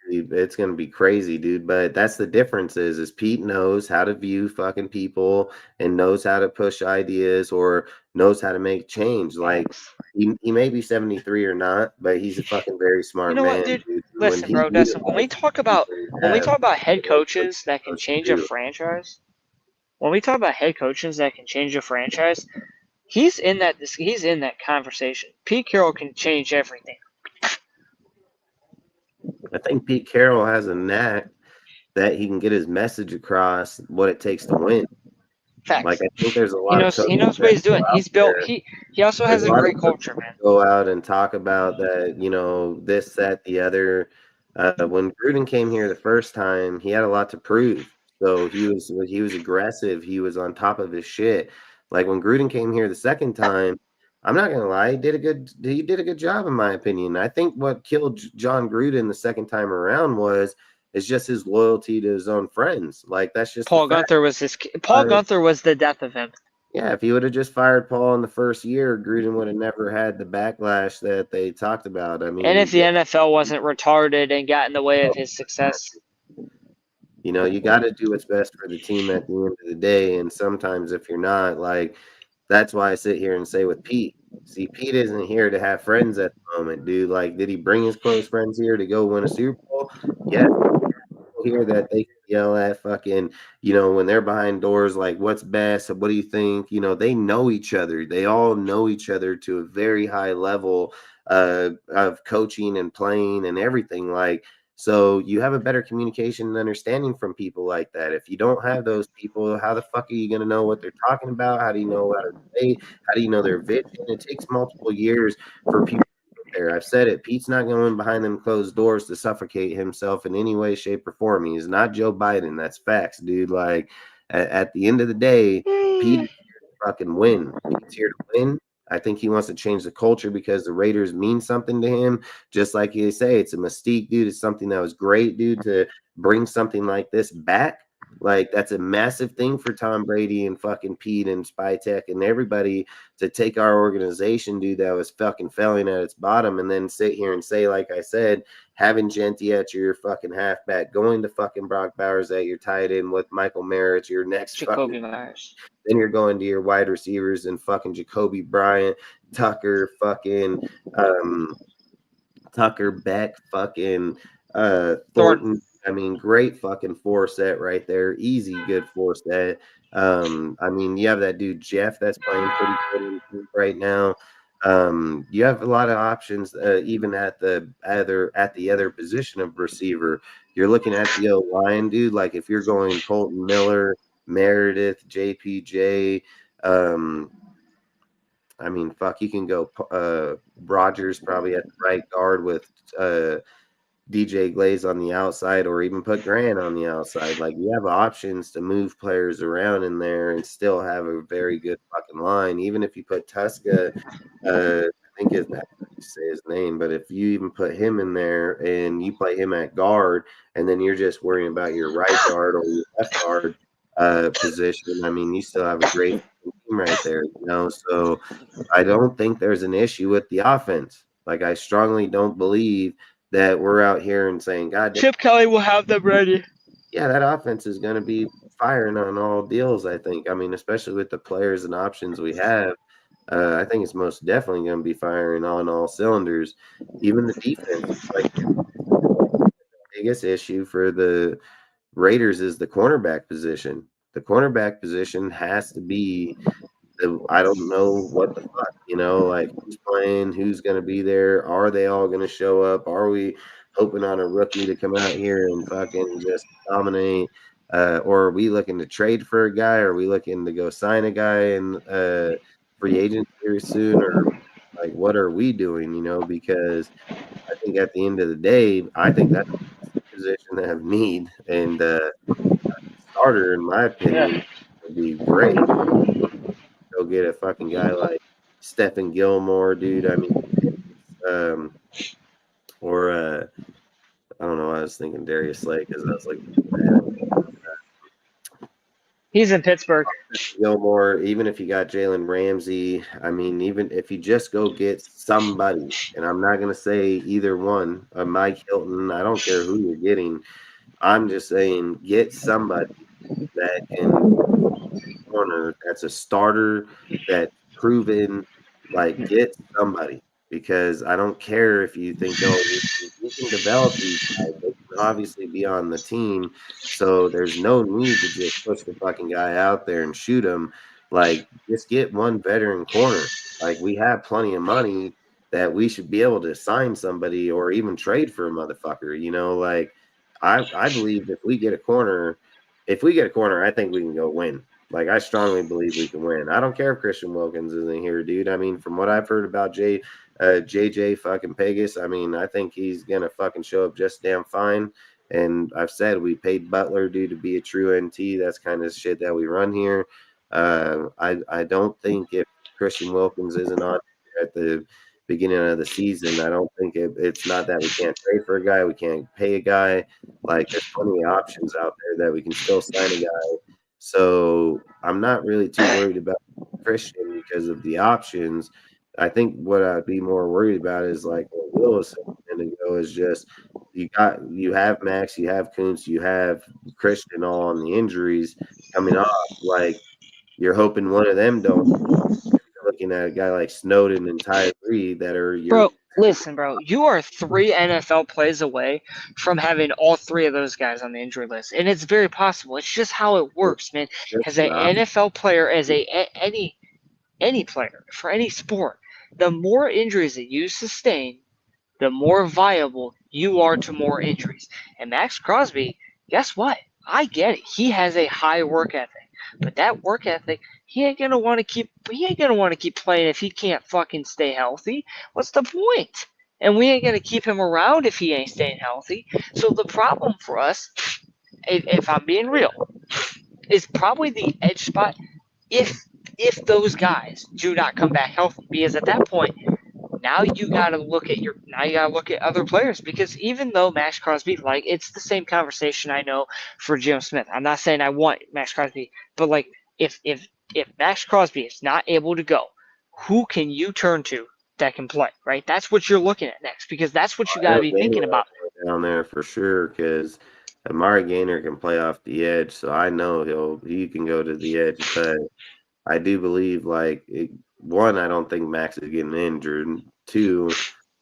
it's gonna be crazy, dude. But that's the difference is Pete knows how to view fucking people and knows how to push ideas or knows how to make change. Like he may be 73 or not, but he's a fucking very smart You know man. what, dude? Dude. Listen, bro, Dustin. When we talk about head coaches that can change a franchise, when we talk about head coaches that can change a franchise, he's in that conversation. Pete Carroll can change everything. I think Pete Carroll has a knack that he can get his message across what it takes to win. Facts. Like I think there's a lot he knows what he's doing. He's built he also has a great culture, man. Go out and talk about that, you know, this, that, the other. When Gruden came here the first time, he had a lot to prove. So he was aggressive. He was on top of his shit. Like when Gruden came here the second time, I'm not gonna lie, he did a good job in my opinion. I think what killed John Gruden the second time around is just his loyalty to his own friends. Like that's just Paul Gunther was the death of him. Yeah, if he would have just fired Paul in the first year, Gruden would have never had the backlash that they talked about. I mean, and if the NFL wasn't retarded and got in the way of his success. You know, you got to do what's best for the team at the end of the day. And sometimes if you're not, like, that's why I sit here and say with Pete, see, Pete isn't here to have friends at the moment, dude. Like, did he bring his close friends here to go win a Super Bowl? Yeah. Here that they can yell at fucking, you know, when they're behind doors, like, what's best? What do you think? You know, they know each other. They all know each other to a very high level of coaching and playing and everything. Like, so you have a better communication and understanding from people like that. If you don't have those people, how the fuck are you going to know what they're talking about? How do you know how to debate? How do you know their vision? It takes multiple years for people there. I've said it. Pete's not going behind them closed doors to suffocate himself in any way, shape, or form. He's not Joe Biden. That's facts, dude. Like at the end of the day, Pete's here to fucking win. Pete's here to win. I think he wants to change the culture because the Raiders mean something to him. Just like you say, it's a mystique, dude. It's something that was great, dude, to bring something like this back. Like, that's a massive thing for Tom Brady and fucking Pete and Spytek and everybody to take our organization, dude, that was fucking failing at its bottom, and then sit here and say, like I said, having Jeanty at your fucking halfback, going to fucking Brock Bowers at your tight end with Michael Merritt, your next Jacoby fucking Myers. Then you're going to your wide receivers and fucking Jacoby Bryant, Tucker, fucking Tucker, Beck, fucking Thornton. I mean, great fucking four set right there. Easy, good four set. I mean, you have that dude Jeff that's playing pretty good right now. You have a lot of options, even at the other position of receiver. You're looking at the O-line, dude. Like if you're going Colton Miller, Meredith, JPJ, I mean, fuck, you can go Rogers probably at the right guard with DJ Glaze on the outside, or even put Grant on the outside. Like, you have options to move players around in there and still have a very good fucking line. Even if you put Tuska, I think it's not to say his name, but if you even put him in there and you play him at guard, and then you're just worrying about your right guard or your left guard position, I mean, you still have a great team right there, you know? So I don't think there's an issue with the offense. Like, I strongly don't believe that we're out here and saying, God, Chip Kelly will have them ready. Yeah, that offense is going to be firing on all deals, I think. I mean, especially with the players and options we have, I think it's most definitely going to be firing on all cylinders. Even the defense, like, the biggest issue for the Raiders is the cornerback position. The cornerback position has to be I don't know what the fuck, you know, like who's playing, who's going to be there. Are they all going to show up? Are we hoping on a rookie to come out here and fucking just dominate? Or are we looking to trade for a guy? Are we looking to go sign a guy in free agent very soon? Or like, what are we doing, you know? Because I think at the end of the day, I think that's a position that have need. And starter, in my opinion, would be great. Go get a fucking guy like Stephen Gilmore, dude. I mean, or I don't know. I was thinking Darius Slay because I was like, he's in Pittsburgh. Gilmore. Even if you got Jalen Ramsey, I mean, even if you just go get somebody, and I'm not gonna say either one, Mike Hilton. I don't care who you're getting. I'm just saying get somebody that can corner that's a starter, that's proven. Like, get somebody, because I don't care if you think, oh, we can develop these guys. They can obviously be on the team, so there's no need to just push the fucking guy out there and shoot him. Like, just get one veteran corner. Like, we have plenty of money that we should be able to sign somebody or even trade for a motherfucker, you know? Like, I believe if we get a corner, I think we can go win. Like, I strongly believe we can win. I don't care if Christian Wilkins isn't here, dude. I mean, from what I've heard about JJ fucking Pegas, I mean, I think he's going to fucking show up just damn fine. And I've said we paid Butler, dude, to be a true NT. That's kind of shit that we run here. I don't think if Christian Wilkins isn't on at the beginning of the season, I don't think it's not that we can't trade for a guy, we can't pay a guy. Like, there's plenty of options out there that we can still sign a guy. So I'm not really too worried about Christian because of the options. I think what I'd be more worried about is like what Will is going to go is just you have Max, you have Kuntz, you have Christian all on the injuries coming off. Like, you're hoping one of them don't. You're looking at a guy like Snowden and Tyree that are your. Bro, listen, bro. You are 3 NFL plays away from having all 3 of those guys on the injury list, and it's very possible. It's just how it works, man. As an NFL player, any player for any sport, the more injuries that you sustain, the more viable you are to more injuries. And Max Crosby, guess what? I get it. He has a high work ethic, but that work ethic, he ain't gonna want to keep playing if he can't fucking stay healthy. What's the point? And we ain't gonna keep him around if he ain't staying healthy. So the problem for us, if I'm being real, is probably the edge spot if those guys do not come back healthy. Because at that point, Now you got to look at other players, because even though Max Crosby, like, it's the same conversation I know for Geno Smith. I'm not saying I want Max Crosby, but like if Max Crosby is not able to go, who can you turn to that can play, right? That's what you're looking at next, because that's what you got to be thinking about. Down there for sure, because Amari Gainer can play off the edge, so I know he can go to the edge. But I do believe, like, one, I don't think Max is getting injured. Two,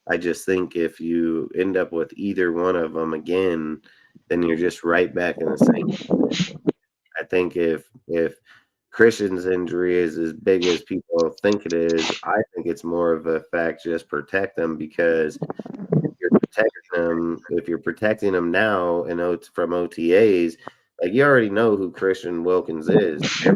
I just think if you end up with either one of them again, then you're just right back in the same. I think if Christian's injury is as big as people think it is, I think it's more of a fact just protect them, because if you're protecting them now and from OTAs, like, you already know who Christian Wilkins is.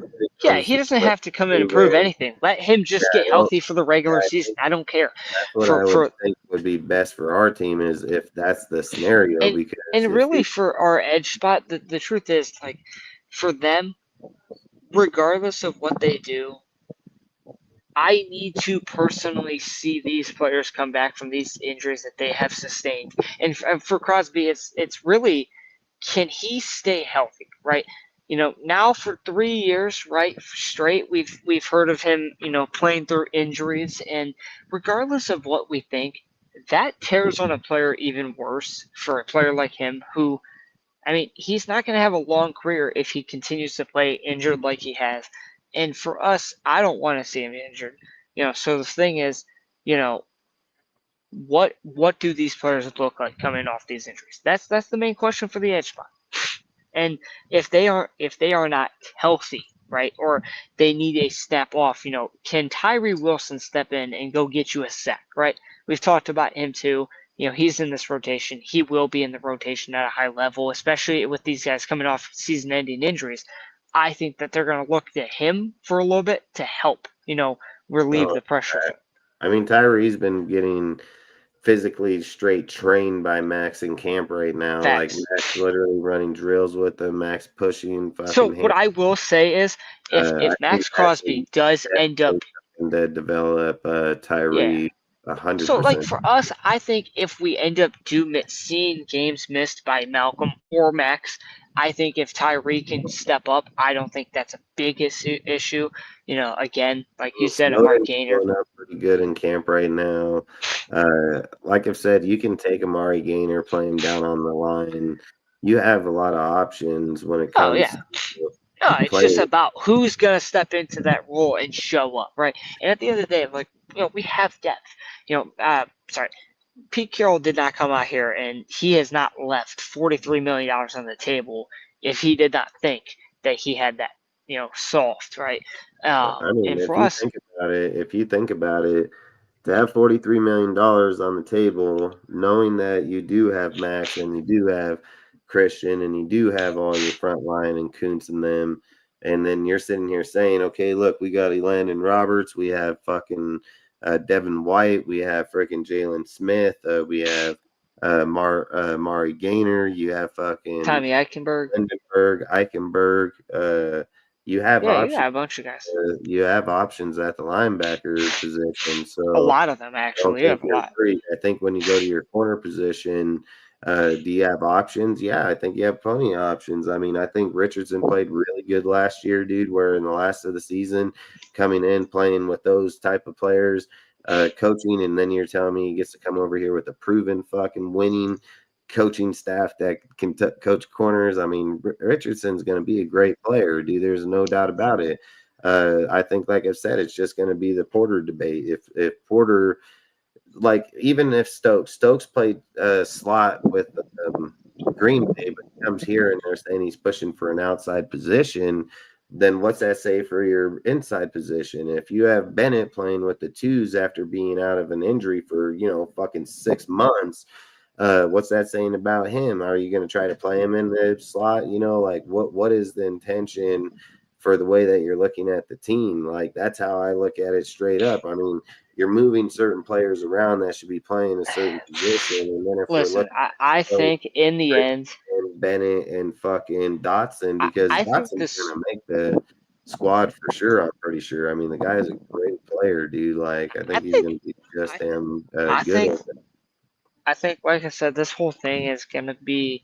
Yeah, he doesn't have to come in and prove anything. Let him just get healthy for the regular season. I don't care. That's what I would think would be best for our team, is if that's the scenario. And really, for our edge spot, the truth is, like, for them, regardless of what they do, I need to personally see these players come back from these injuries that they have sustained. And for Crosby, it's really, can he stay healthy, right? Now for 3 years, right, straight, we've heard of him, playing through injuries. And regardless of what we think, that tears on a player even worse for a player like him who, I mean, he's not going to have a long career if he continues to play injured like he has. And for us, I don't want to see him injured. So the thing is, what do these players look like coming off these injuries? That's the main question for the edge spot. And if they are not healthy, right, or they need a step off, can Tyree Wilson step in and go get you a sack, right? We've talked about him too. He's in this rotation. He will be in the rotation at a high level, especially with these guys coming off season-ending injuries. I think that they're going to look to him for a little bit to help, relieve the pressure. I mean, Tyree's been getting physically straight trained by Max in camp right now. Facts. Like, Max literally running drills with him, Max pushing fucking So what I will say is, if Max Crosby does end up to develop Tyree 100%. So, like, for us, I think if we end up seeing games missed by Malcolm or Max, I think if Tyree can step up, I don't think that's a big issue. Again, like you said, Amari Gainer. Pretty good in camp right now. Like I've said, you can take Amari Gainer, play him down on the line. You have a lot of options when it comes to no, it's just about who's going to step into that role and show up, right? And at the end of the day, like, we have depth. Pete Carroll did not come out here, and he has not left $43 million on the table if he did not think that he had that, solved, right? I mean, and if for you us, think about it, to have $43 million on the table, knowing that you do have Max and you do have Christian and you do have all your front line and Kuntz and them, and then you're sitting here saying, okay, look, we got Elandon Roberts, we have fucking Devin White, we have freaking Jalen Smith, we have Mari Gainer, you have fucking Tommy Eichenberg, you have options. You got a bunch of guys. You have options at the linebacker position. So a lot of them, actually. You have a lot. I think when you go to your corner position, do you have options? Yeah, I think you have plenty of options. I mean, I think Richardson played really good last year, dude, where in the last of the season, coming in, playing with those type of players, coaching, and then you're telling me he gets to come over here with a proven fucking winning coaching staff that can coach corners. I mean, Richardson's going to be a great player, dude. There's no doubt about it. I think, like I've said, it's just going to be the Porter debate. If Porter, like, even if Stokes played slot with Green Bay, but he comes here and they're saying he's pushing for an outside position, then what's that say for your inside position? If you have Bennett playing with the twos after being out of an injury for, fucking 6 months, what's that saying about him? Are you going to try to play him in the slot? Like, what is the intention for the way that you're looking at the team? Like, that's how I look at it straight up. I mean, you're moving certain players around that should be playing a certain position. And then if I think in the end, Bennett and fucking Dotson, because Dotson's going to make squad for sure. I'm pretty sure. I mean, the guy is a great player, dude. Like, I think he's going to be just damn I good. think, like I said, this whole thing is going to be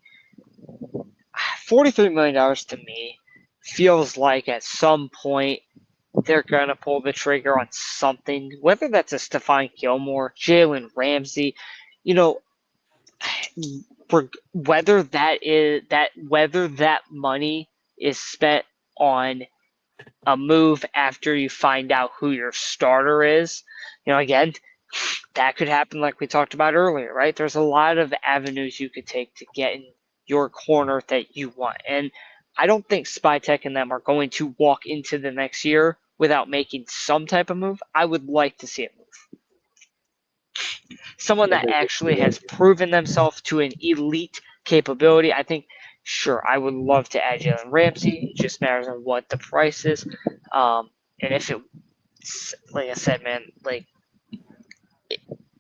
$43 million to me. Feels like at some point they're going to pull the trigger on something, whether that's a Stephon Gilmore, Jalen Ramsey, you know, whether that money is spent on a move after you find out who your starter is. You know, again, that could happen like we talked about earlier, right? There's a lot of avenues you could take to get in your corner that you want. And I don't think Spytek and them are going to walk into the next year without making some type of move. I would like to see it move. Someone that actually has proven themselves to an elite capability. I think, sure, I would love to add Jalen Ramsey. It just matters on what the price is. And if it, like I said, man, like,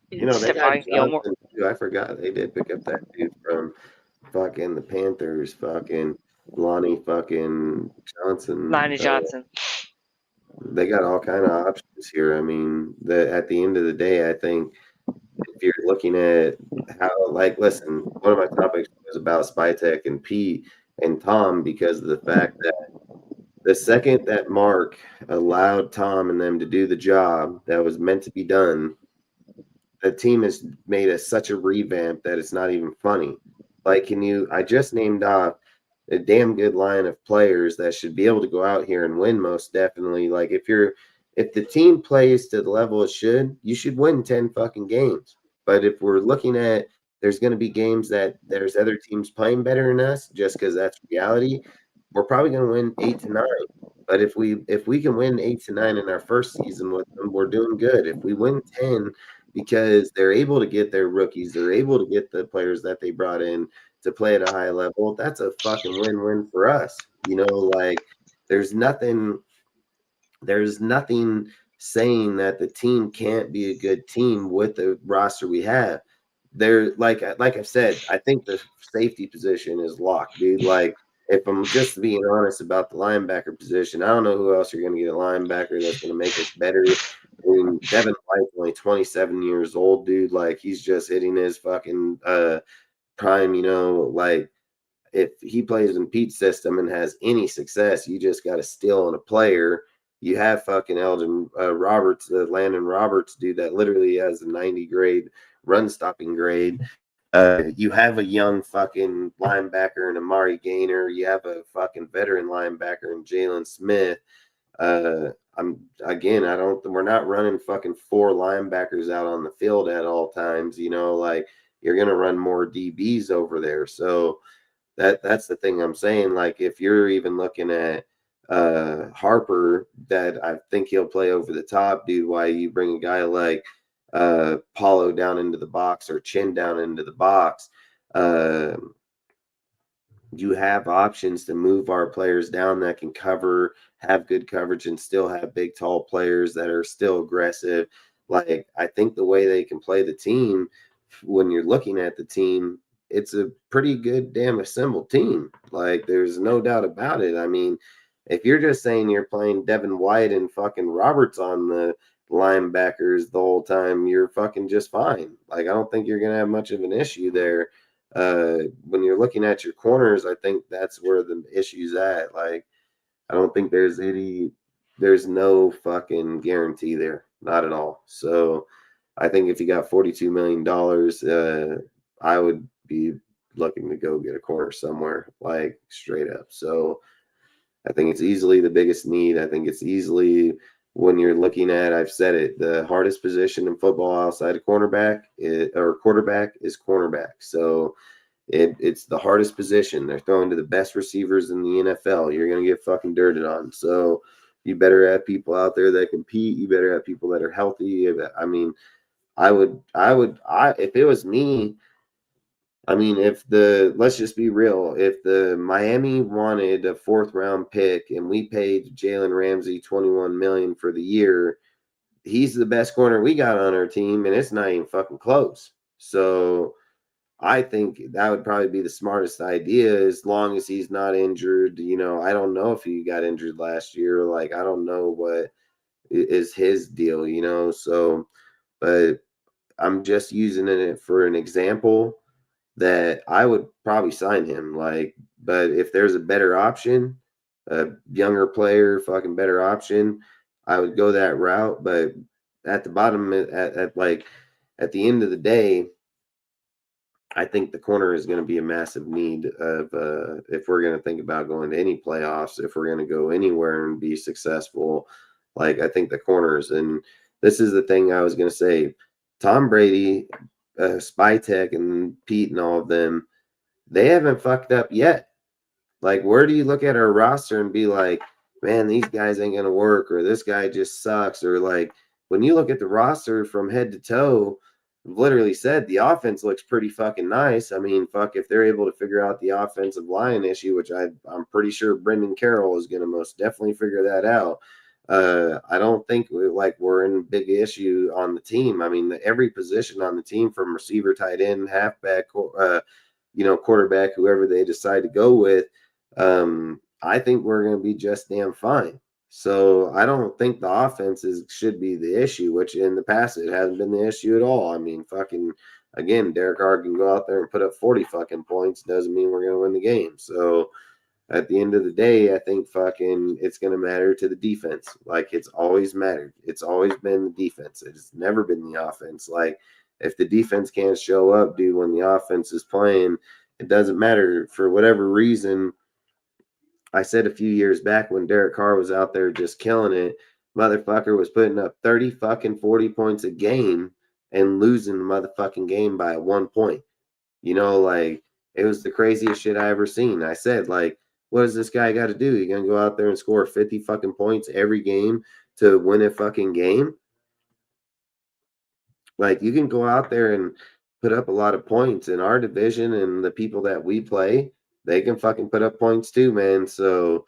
You know, they got Stephon Gilmore. Johnson too. I forgot they did pick up that dude from fucking the Panthers, fucking Lonnie fucking Johnson. Johnson. They got all kind of options here. I mean, at the end of the day, I think if you're looking at how, like, listen, one of my topics was about Spytek and Pete and Tom because of the fact that the second that Mark allowed Tom and them to do the job that was meant to be done, the team has made such a revamp that it's not even funny. Like, I just named off a damn good line of players that should be able to go out here and win most definitely. Like, if the team plays to the level it should, you should win 10 fucking games. But if we're looking at there's going to be games that there's other teams playing better than us just because that's reality, we're probably going to win 8 to 9. But if we can win 8 to 9 in our first season with them, we're doing good. If we win 10 because they're able to get their rookies, they're able to get the players that they brought in to play at a high level, that's a fucking win-win for us. You know, like there's nothing saying that the team can't be a good team with the roster we have. They're like I've said, I think the safety position is locked, dude. Like, if I'm just being honest about the linebacker position, I don't know who else you're going to get a linebacker that's going to make us better. I mean, Devin White's only 27 years old, dude. Like, he's just hitting his fucking prime, you know. Like, if he plays in Pete's system and has any success, you just got to steal on a player. You have fucking Eldon Roberts, Landon Roberts, dude, that literally has a 90 grade run stopping grade. You have a young fucking linebacker in Amari Gaynor. You have a fucking veteran linebacker in Jalen Smith. We're not running fucking 4 linebackers out on the field at all times. You know, like, you're gonna run more DBs over there. So that's the thing I'm saying. Like, if you're even looking at Harper, that I think he'll play over the top, dude. Why you bring a guy like Paulo down into the box or Chin down into the box? You have options to move our players down that can cover, have good coverage, and still have big, tall players that are still aggressive. Like, I think the way they can play the team, when you're looking at the team, it's a pretty good damn assembled team. Like, there's no doubt about it. I mean, if you're just saying you're playing Devin White and fucking Roberts on the linebackers the whole time, you're fucking just fine. Like, I don't think you're going to have much of an issue there. When you're looking at your corners, I think that's where the issue's at. Like, I don't think there's no fucking guarantee there. Not at all. So I think if you got $42 million, I would be looking to go get a corner somewhere, like, straight up. So I think it's easily the biggest need. I think it's easily, when you're looking at, I've said it, the hardest position in football outside of quarterback is cornerback. So it's the hardest position. They're throwing to the best receivers in the NFL. You're going to get fucking dirted on. So you better have people out there that compete. You better have people that are healthy. I mean, if it was me, I mean, let's just be real. If the Miami wanted a 4th round pick and we paid Jalen Ramsey $21 million for the year, he's the best corner we got on our team, and it's not even fucking close. So I think that would probably be the smartest idea as long as he's not injured. I don't know if he got injured last year. Like, I don't know what is his deal. So, but I'm just using it for an example that I would probably sign him. Like, but if there's a better option, a younger player, fucking better option, I would go that route. But at the bottom, at the end of the day, I think the corner is going to be a massive need of if we're going to think about going to any playoffs, if we're going to go anywhere and be successful. Like, I think the corners, and this is the thing I was going to say. Tom Brady, Spytek, and Pete, and all of them, they haven't fucked up yet. Like, where do you look at our roster and be like, man, these guys ain't going to work, or this guy just sucks, or like, when you look at the roster from head to toe, literally said the offense looks pretty fucking nice. I mean, fuck, if they're able to figure out the offensive line issue, which I'm pretty sure Brendan Carroll is going to most definitely figure that out. I don't think we're in a big issue on the team. I mean, every position on the team, from receiver, tight end, halfback, quarterback, whoever they decide to go with, I think we're going to be just damn fine. So I don't think the offenses should be the issue, which in the past it hasn't been the issue at all. I mean, fucking, again, Derek Carr can go out there and put up 40 fucking points. Doesn't mean we're going to win the game. So at the end of the day, I think fucking it's going to matter to the defense. Like, it's always mattered. It's always been the defense. It's never been the offense. Like, if the defense can't show up, dude, when the offense is playing, it doesn't matter. For whatever reason, I said a few years back when Derek Carr was out there just killing it, motherfucker was putting up 30 fucking 40 points a game and losing the motherfucking game by 1 point. Like, it was the craziest shit I ever seen. I said, like, what does this guy got to do? You gonna go out there and score 50 fucking points every game to win a fucking game? Like, you can go out there and put up a lot of points in our division, and the people that we play, they can fucking put up points too, man. So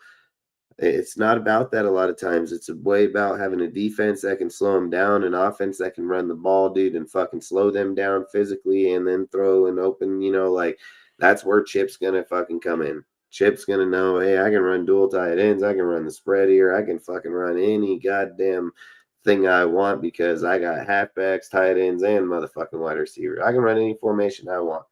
it's not about that a lot of times. It's a way about having a defense that can slow them down, an offense that can run the ball, dude, and fucking slow them down physically, and then throw and open, like, that's where Chip's gonna fucking come in. Chip's gonna know, hey, I can run dual tight ends, I can run the spread here, I can fucking run any goddamn thing I want because I got halfbacks, tight ends, and motherfucking wide receiver. I can run any formation I want.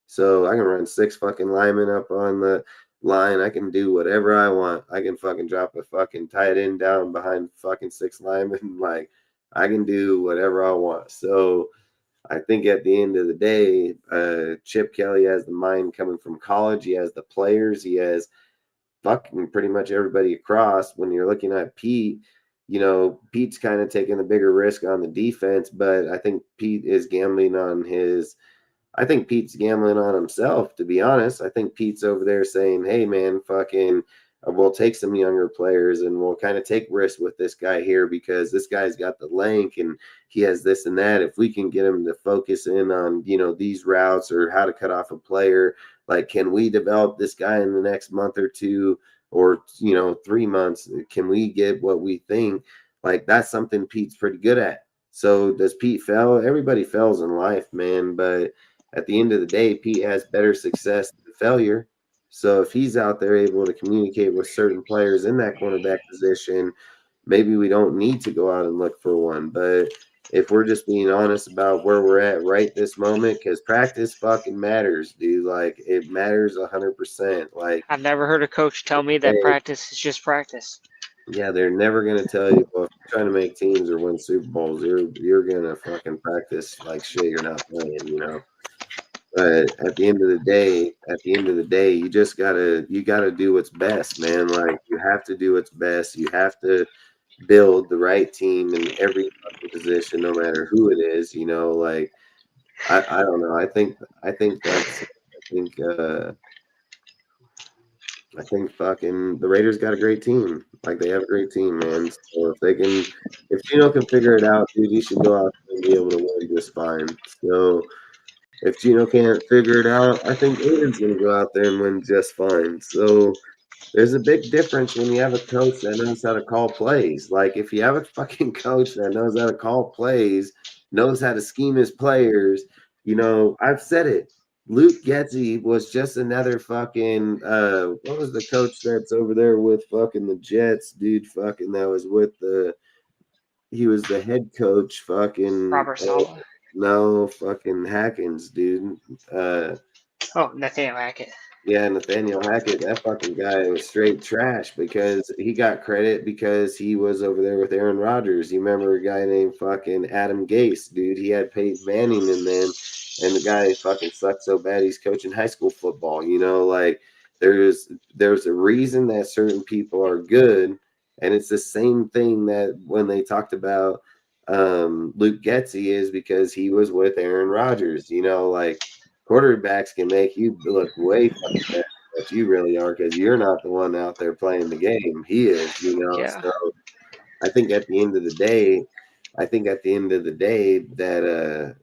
So I can run 6 fucking linemen up on the line. I can do whatever I want. I can fucking drop a fucking tight end down behind fucking 6 linemen. Like, I can do whatever I want. So I think at the end of the day, Chip Kelly has the mind coming from college. He has the players. He has fucking pretty much everybody across. When you're looking at Pete, Pete's kind of taking the bigger risk on the defense, but I think Pete's gambling on himself, to be honest. I think Pete's over there saying, hey, man, fucking, we'll take some younger players and we'll kind of take risks with this guy here because this guy's got the length and he has this and that. If we can get him to focus in on, these routes or how to cut off a player, like, can we develop this guy in the next month or two or, 3 months? Can we get what we think? Like, that's something Pete's pretty good at. So does Pete fail? Everybody fails in life, man. But at the end of the day, Pete has better success than failure. So if he's out there able to communicate with certain players in that cornerback position, maybe we don't need to go out and look for one. But if we're just being honest about where we're at right this moment, because practice fucking matters, dude. Like, it matters 100%. Like, I've never heard a coach tell me that practice is just practice. Yeah, they're never gonna tell you, well, if you're trying to make teams or win Super Bowls, you're gonna fucking practice like shit you're not playing, But at the end of the day, you just gotta do what's best, man. Like, you have to do what's best. You have to build the right team in every position, no matter who it is. Like, I don't know. I think fucking the Raiders got a great team. Like, they have a great team, man. So if Geno can figure it out, dude, he should go out and be able to win just fine. So if Geno can't figure it out, I think Aidan's going to go out there and win just fine. So there's a big difference when you have a coach that knows how to call plays. Like, if you have a fucking coach that knows how to call plays, knows how to scheme his players, I've said it. Luke Getzey was just another fucking what was the coach that's over there with fucking the Jets, dude? Fucking that was with he was the head coach, fucking Robert Saleh. no fucking Hackins, dude. Oh, Nathaniel Hackett. Yeah, Nathaniel Hackett, that fucking guy was straight trash because he got credit because he was over there with Aaron Rodgers. You remember a guy named fucking Adam Gase, dude? He had Peyton Manning in them, and the guy fucking sucked so bad he's coaching high school football. You know, like there's a reason that certain people are good, and it's the same thing that when they talked about Luke Getzey is because he was with Aaron Rodgers. You know, like quarterbacks can make you look way fucking better than what you really are because you're not the one out there playing the game. He is, you know. Yeah. So I think at the end of the day, that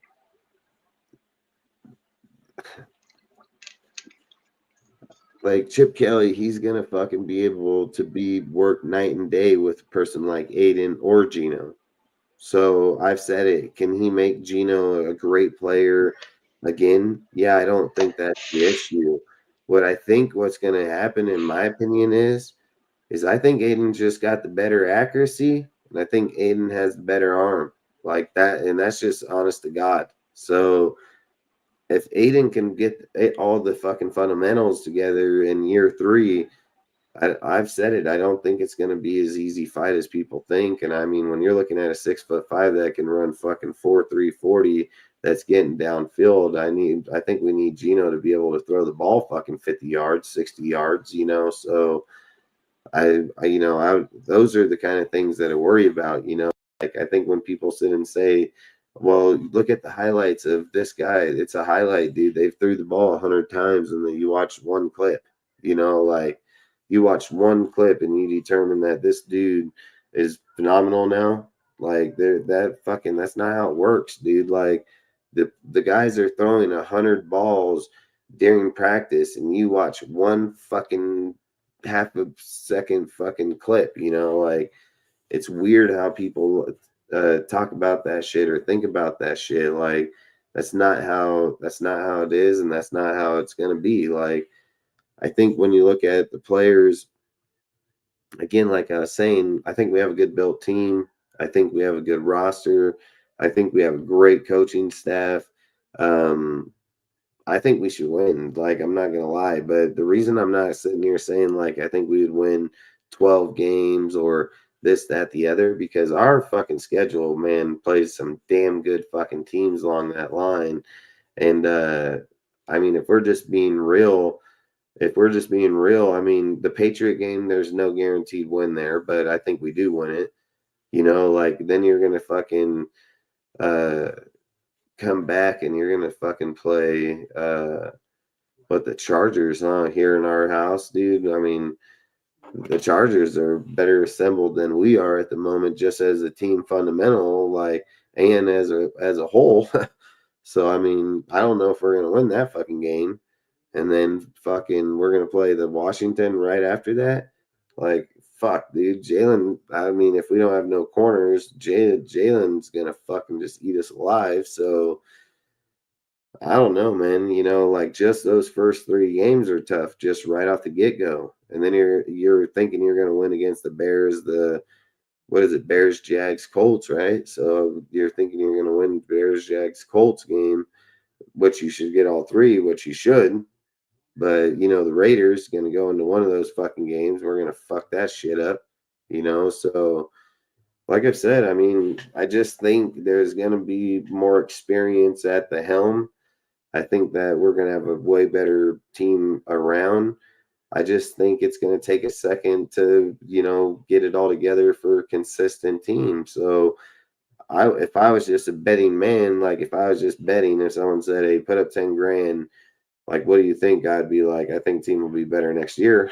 like Chip Kelly, he's gonna fucking be able to be work night and day with a person like Aidan or Geno. So I've said it. Can he make Geno a great player again? Yeah, I don't think that's the issue. What I think what's going to happen, in my opinion, is I think Aidan just got the better accuracy, and I think Aidan has the better arm like that, and that's just honest to God. So if Aidan can get all the fucking fundamentals together in year 3, I've said it. I don't think it's going to be as easy fight as people think. And I mean, when you're looking at a 6'5" that can run fucking 4.3 40, that's getting downfield. I think we need Geno to be able to throw the ball fucking 50 yards, 60 yards. You know, so those are the kind of things that I worry about. You know, like I think when people sit and say, "Well, look at the highlights of this guy," it's a highlight, dude. They threw the ball 100 times, and then you watch one clip. You know, like. You watch one clip and you determine that this dude is phenomenal now. Like that's not how it works, dude. Like the guys are throwing 100 balls during practice and you watch one fucking half a second fucking clip, you know, like it's weird how people talk about that shit or think about that shit. Like that's not how it is, and that's not how it's gonna be. Like I think when you look at the players, again, like I was saying, I think we have a good built team. I think we have a good roster. I think we have a great coaching staff. I think we should win. Like, I'm not going to lie. But the reason I'm not sitting here saying, like, I think we would win 12 games or this, that, the other, because our fucking schedule, man, plays some damn good fucking teams along that line. And, I mean, if we're just being real, I mean, the Patriot game, there's no guaranteed win there, but I think we do win it. You know, like then you're gonna fucking come back and you're gonna fucking play the Chargers, here in our house, dude. I mean, the Chargers are better assembled than we are at the moment, just as a team fundamental, like and as a whole. So I mean, I don't know if we're gonna win that fucking game. And then fucking we're gonna play the Washington right after that. Like fuck, dude. Jalen. I mean, if we don't have no corners, Jalen's gonna fucking just eat us alive. So I don't know, man. You know, like just those first 3 games are tough, just right off the get go. And then you're thinking you're gonna win against the Bears. What is it? Bears, Jags, Colts, right? So you're thinking you're gonna win Bears, Jags, Colts game, which you should get all 3, which you should. But, you know, the Raiders going to go into one of those fucking games. We're going to fuck that shit up, you know? So, like I've said, I mean, I just think there's going to be more experience at the helm. I think that we're going to have a way better team around. I just think it's going to take a second to, you know, get it all together for a consistent team. So, if I was just a betting man, like if I was just betting, if someone said, hey, put up 10 grand, like, what do you think? I'd be like, I think team will be better next year.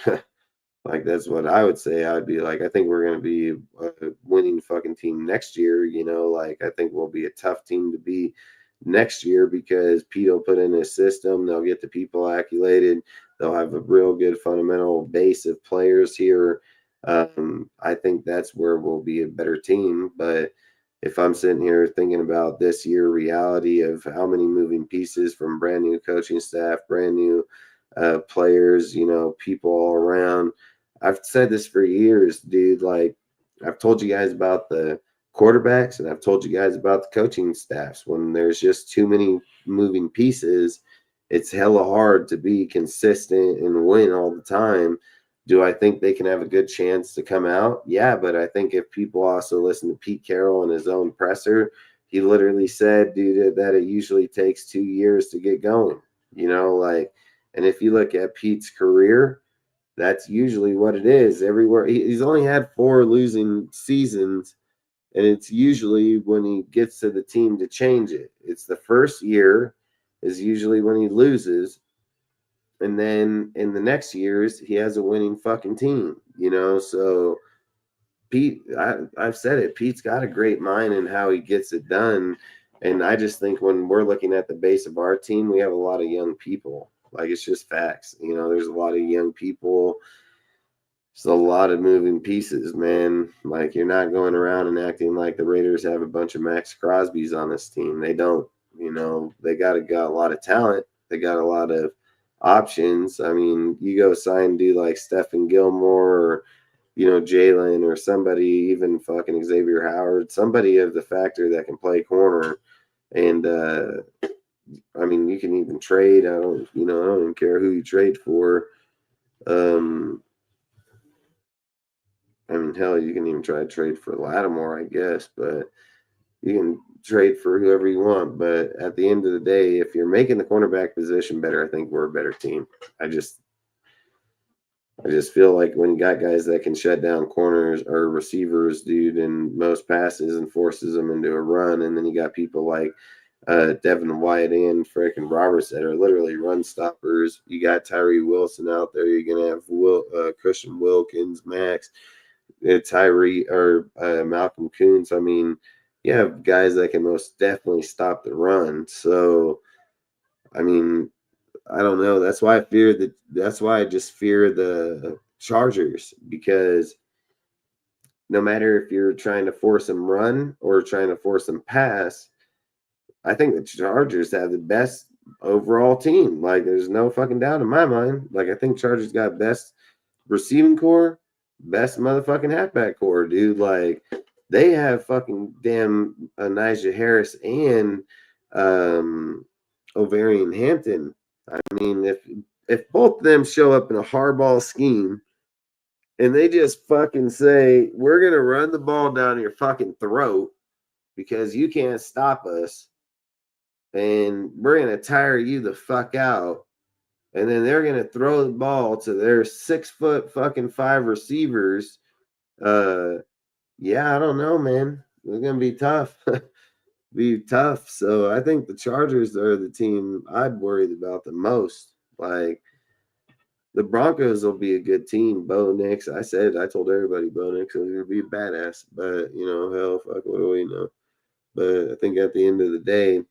Like, that's what I would say. I'd be like, I think we're going to be a winning fucking team next year. You know, like, I think we'll be a tough team to beat next year because Pete will put in his system. They'll get the people acclimated. They'll have a real good fundamental base of players here. I think that's where we'll be a better team. But if I'm sitting here thinking about this year reality of how many moving pieces from brand new coaching staff, brand new players, people all around. I've said this for years, dude. Like, I've told you guys about the quarterbacks and I've told you guys about the coaching staffs. When there's just too many moving pieces, it's hella hard to be consistent and win all the time. Do I think they can have a good chance to come out? Yeah, but I think if people also listen to Pete Carroll and his own presser, he literally said, dude, that it usually takes 2 years to get going. And if you look at Pete's career, that's usually what it is. Everywhere he's only had 4 losing seasons, and it's usually when he gets to the team to change it. It's the first year is usually when he loses. And then in the next years, he has a winning fucking team, So Pete, I've said it. Pete's got a great mind in how he gets it done. And I just think when we're looking at the base of our team, we have a lot of young people. Like, it's just facts. There's a lot of young people. There's a lot of moving pieces, man. Like, you're not going around and acting like the Raiders have a bunch of Max Crosbys on this team. They don't. They got a lot of talent. They got a lot of options. I mean, you go sign dude like Stephen Gilmore or, Jalen or somebody, even fucking Xavier Howard, somebody of the factor that can play corner. And, I mean, you can even trade. I don't even care who you trade for. I mean, hell, you can even try to trade for Lattimore, I guess, but you can trade for whoever you want. But at the end of the day, if you're making the cornerback position better, I think we're a better team. I just feel like when you got guys that can shut down corners or receivers, dude, in most passes and forces them into a run, and then you got people like Devin White and frickin' Roberts that are literally run stoppers. You got Tyree Wilson out there. You're gonna have Christian Wilkins, Max, Tyree or Malcolm Coons. I mean, you have guys that can most definitely stop the run. So, I mean, I don't know. That's why I just fear the Chargers, because no matter if you're trying to force them run or trying to force them pass, I think the Chargers have the best overall team. Like, there's no fucking doubt in my mind. Like, I think Chargers got best receiving core, best motherfucking halfback core, dude. Like, they have fucking damn Najee Harris and Ovarian Hampton. I mean, if both of them show up in a hardball scheme and they just fucking say, we're going to run the ball down your fucking throat because you can't stop us, and we're going to tire you the fuck out, and then they're going to throw the ball to their 6'5" receivers. Yeah, I don't know, man. It's going to be tough. So I think the Chargers are the team I'd worried about the most. Like, the Broncos will be a good team. Bo Nix, I told everybody Bo Nix was going to be a badass. But, hell, fuck, what do we know? But I think at the end of the day,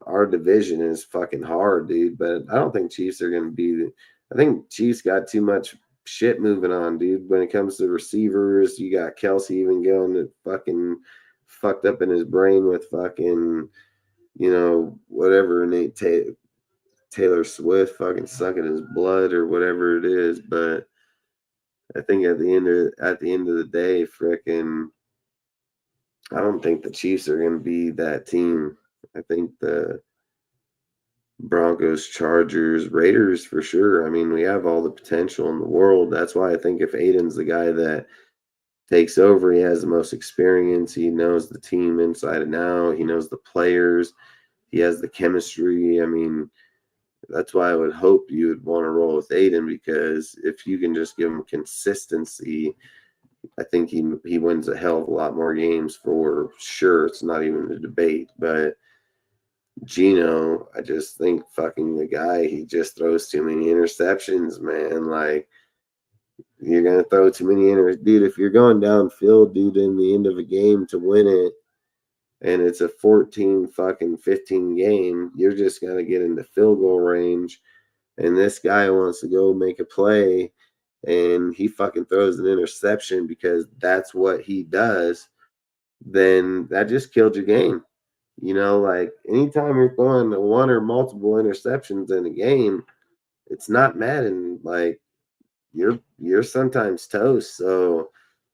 our division is fucking hard, dude. But I don't think Chiefs are going to be I think Chiefs got too much shit moving on, dude. When it comes to receivers, you got Kelsey even going to fucking fucked up in his brain with fucking, whatever Nate Taylor Swift fucking sucking his blood or whatever it is. But I think at the end of the day, frickin', I don't think the Chiefs are going to be that team. I think the Broncos, Chargers, Raiders for sure. I mean, we have all the potential in the world. That's why I think if Aidan's the guy that takes over, he has the most experience. He knows the team inside and out. He knows the players. He has the chemistry. I mean, that's why I would hope you would want to roll with Aidan, because if you can just give him consistency, I think he wins a hell of a lot more games for sure. It's not even a debate. But Geno, I just think fucking the guy, he just throws too many interceptions, man. Like, you're going to throw too many dude, if you're going downfield, dude, in the end of a game to win it, and it's a 15 game, you're just going to get into field goal range, and this guy wants to go make a play, and he fucking throws an interception because that's what he does. then that just killed your game. Like anytime you're throwing one or multiple interceptions in a game, it's not Madden. Like you're sometimes toast. So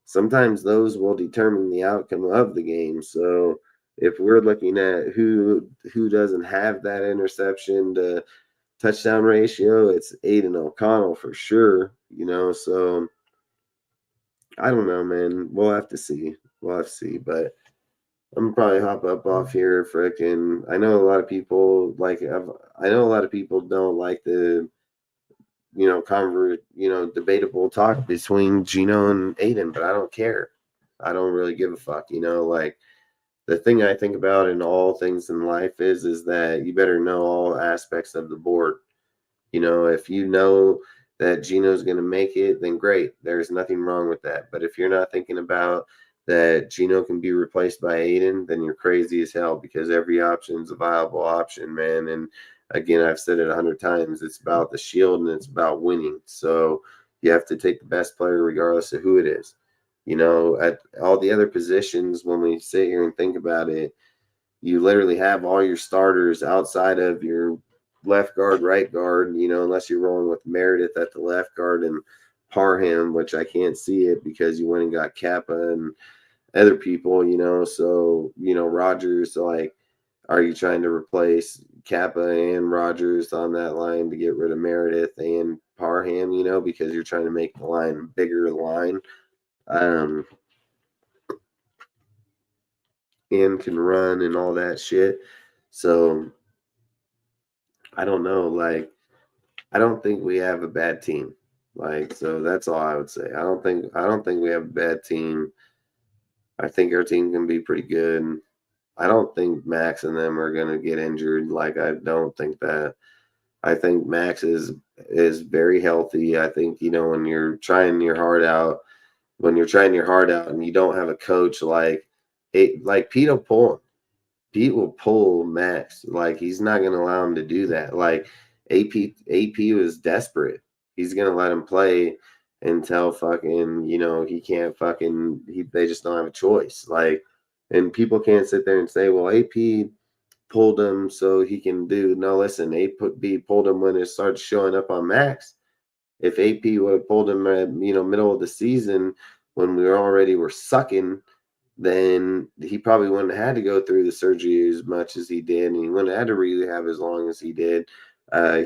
sometimes those will determine the outcome of the game. So if we're looking at who doesn't have that interception to touchdown ratio, it's Aidan O'Connell for sure. So I don't know, man. We'll have to see. But I'm probably hop up off here. Frickin', I know a lot of people I know a lot of people don't like the debatable talk between Geno and Aidan, but I don't care. I don't really give a fuck. Like the thing I think about in all things in life is that you better know all aspects of the board. If you know that Geno's going to make it, then great. There's nothing wrong with that. But if you're not thinking about that Geno can be replaced by Aidan, then you're crazy as hell, because every option is a viable option, man. And again, I've said it 100 times. It's about the shield and it's about winning. So you have to take the best player regardless of who it is. At all the other positions, when we sit here and think about it, you literally have all your starters outside of your left guard, right guard, unless you're rolling with Meredith at the left guard and Parham, which I can't see it because you went and got Kappa and other people, so, Rogers, like, are you trying to replace Kappa and Rogers on that line to get rid of Meredith and Parham, because you're trying to make the line a bigger line? And can run and all that shit. So I don't know. Like, I don't think we have a bad team. Like, so that's all I would say. I don't think we have a bad team. I think our team can be pretty good. I don't think Max and them are gonna get injured. Like, I don't think that. I think Max is very healthy. I think, when you're trying your heart out, and you don't have a coach like Pete will pull him. Pete will pull Max. Like, he's not going to allow him to do that. Like, AP was desperate. He's going to let him play until fucking, he can't they just don't have a choice. Like, and people can't sit there and say, well, AP pulled him so he can do. No, listen, AP pulled him when it started showing up on Max. If AP would have pulled him at, middle of the season when we were sucking, then he probably wouldn't have had to go through the surgery as much as he did, and he wouldn't have had to rehab as long as he did.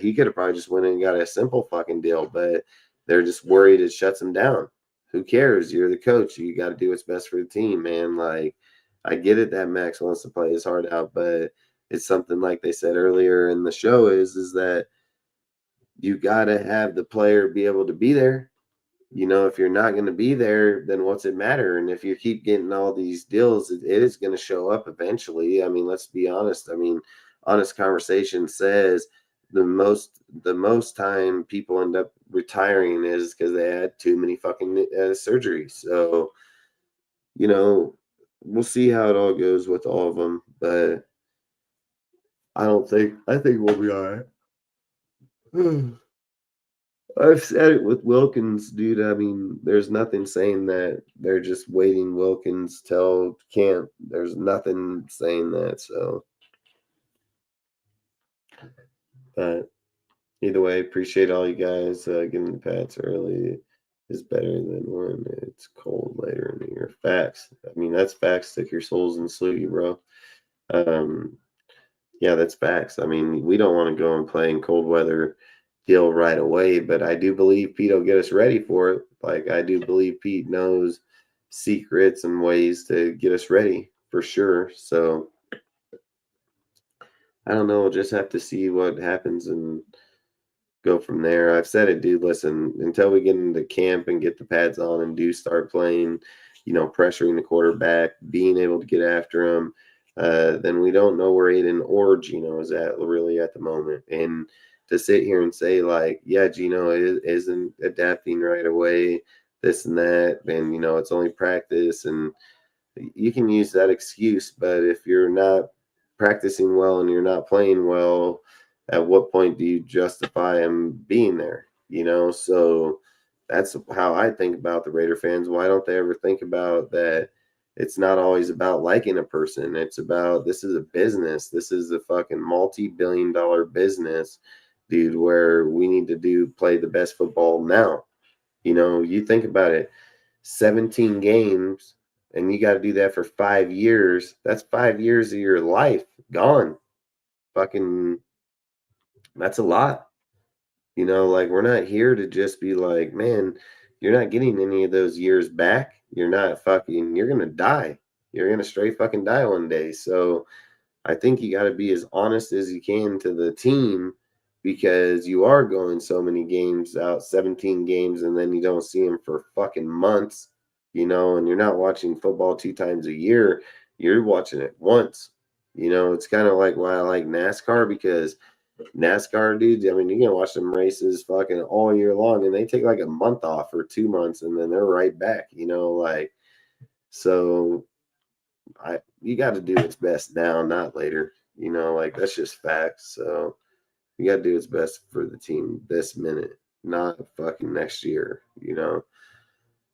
He could have probably just went in and got a simple fucking deal, but they're just worried it shuts him down. Who cares? You're the coach. You got to do what's best for the team, man. Like, I get it that Max wants to play his heart out, but it's something like they said earlier in the show is that you got to have the player be able to be there. If you're not going to be there, then what's it matter? And if you keep getting all these deals, it is going to show up eventually. I mean, let's be honest. I mean, Honest Conversation says the most time people end up retiring is because they had too many fucking surgeries. So, we'll see how it all goes with all of them, but I think we'll be all right. I've said it with Wilkins, dude. I mean, there's nothing saying that they're just waiting Wilkins till camp. There's nothing saying that. So, but either way, appreciate all you guys. Getting the Pats early is better than when it's cold later in the year. Facts. I mean, that's facts. Stick your souls in sleep, bro. Yeah, that's facts. I mean, we don't want to go and play in cold weather deal right away, but I do believe Pete will get us ready for it. Like, I do believe Pete knows secrets and ways to get us ready for sure. So I don't know. We'll just have to see what happens and go from there. I've said it, dude. Listen, until we get into camp and get the pads on and do start playing, pressuring the quarterback, being able to get after him, then we don't know where Aidan or Geno is at really at the moment. And to sit here and say, like, yeah, Geno isn't adapting right away, this and that, and, it's only practice, and you can use that excuse, but if you're not practicing well and you're not playing well, at what point do you justify him being there? So that's how I think about the Raider fans. Why don't they ever think about that It's not always about liking a person. It's about, this is a business. This is a fucking multi-billion-dollar business, dude, where we need to play the best football now. You think about it, 17 games, and you got to do that for 5 years. That's 5 years of your life gone. Fucking, that's a lot. Like, we're not here to just be like, man, you're not getting any of those years back. You're going to die. You're going to straight fucking die one day. So I think you got to be as honest as you can to the team, because you are going so many games out, 17 games, and then you don't see them for fucking months, and you're not watching football 2 times a year. You're watching it once. It's kind of like why I like NASCAR, because NASCAR dudes, I mean, you're gonna watch them races fucking all year long, and they take like a month off or 2 months, and then they're right back. So you got to do what's best now, not later. Like, that's just facts. So you got to do what's best for the team this minute, not fucking next year.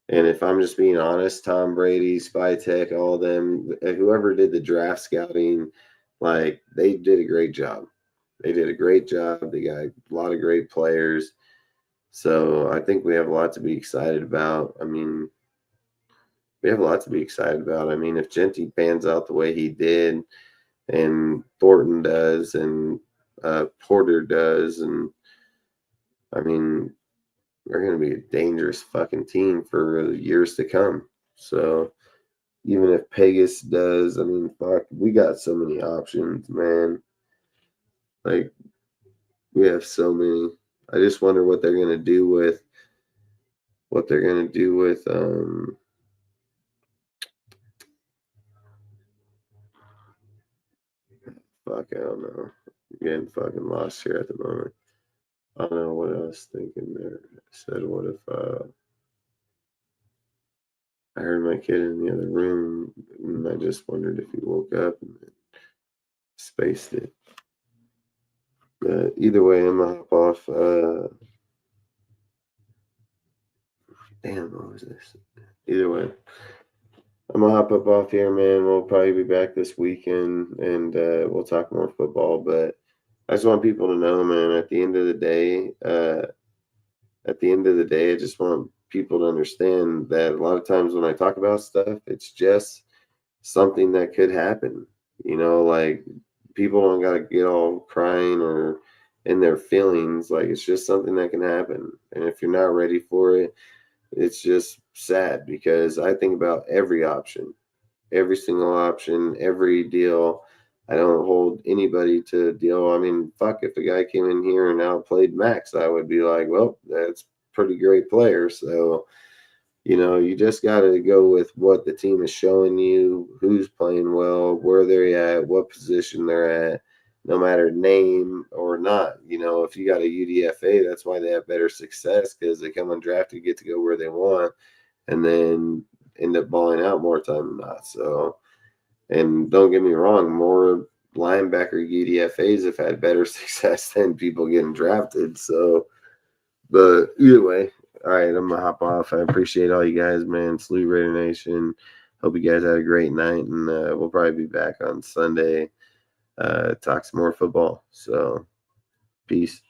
And if I'm just being honest, Tom Brady, Spytek, all of them, whoever did the draft scouting, like, they did a great job. They did a great job. They got a lot of great players. So I think we have a lot to be excited about. I mean, if Jeanty pans out the way he did, and Thornton does, and Porter does, and I mean, we're going to be a dangerous fucking team for years to come. So even if Pegas does, I mean, fuck, we got so many options, man. Like, we have so many. I just wonder what they're gonna do with fuck, I don't know. I'm getting fucking lost here at the moment. I don't know what I was thinking there. I said, what if I heard my kid in the other room, and I just wondered if he woke up and spaced it. But either way, I'm gonna hop off. Damn, what was this? Either way, I'm gonna hop up off here, man. We'll probably be back this weekend, and we'll talk more football. But I just want people to know, man, at the end of the day, I just want people to understand that a lot of times when I talk about stuff, it's just something that could happen. Like, people don't got to get all crying or in their feelings. Like, it's just something that can happen. And if you're not ready for it, it's just sad, because I think about every option, every single option, every deal. I don't hold anybody to a deal. I mean, fuck, if a guy came in here and outplayed Max, I would be like, well, that's a pretty great player. So, you just got to go with what the team is showing you, who's playing well, where they're at, what position they're at, no matter name or not. If you got a UDFA, that's why they have better success, because they come undrafted, get to go where they want, and then end up balling out more time than not. So, and don't get me wrong, more linebacker UDFAs have had better success than people getting drafted. So, but either way, all right, I'm gonna hop off. I appreciate all you guys, man. Salute Raider Nation. Hope you guys had a great night, and we'll probably be back on Sunday. Talk some more football. So, peace.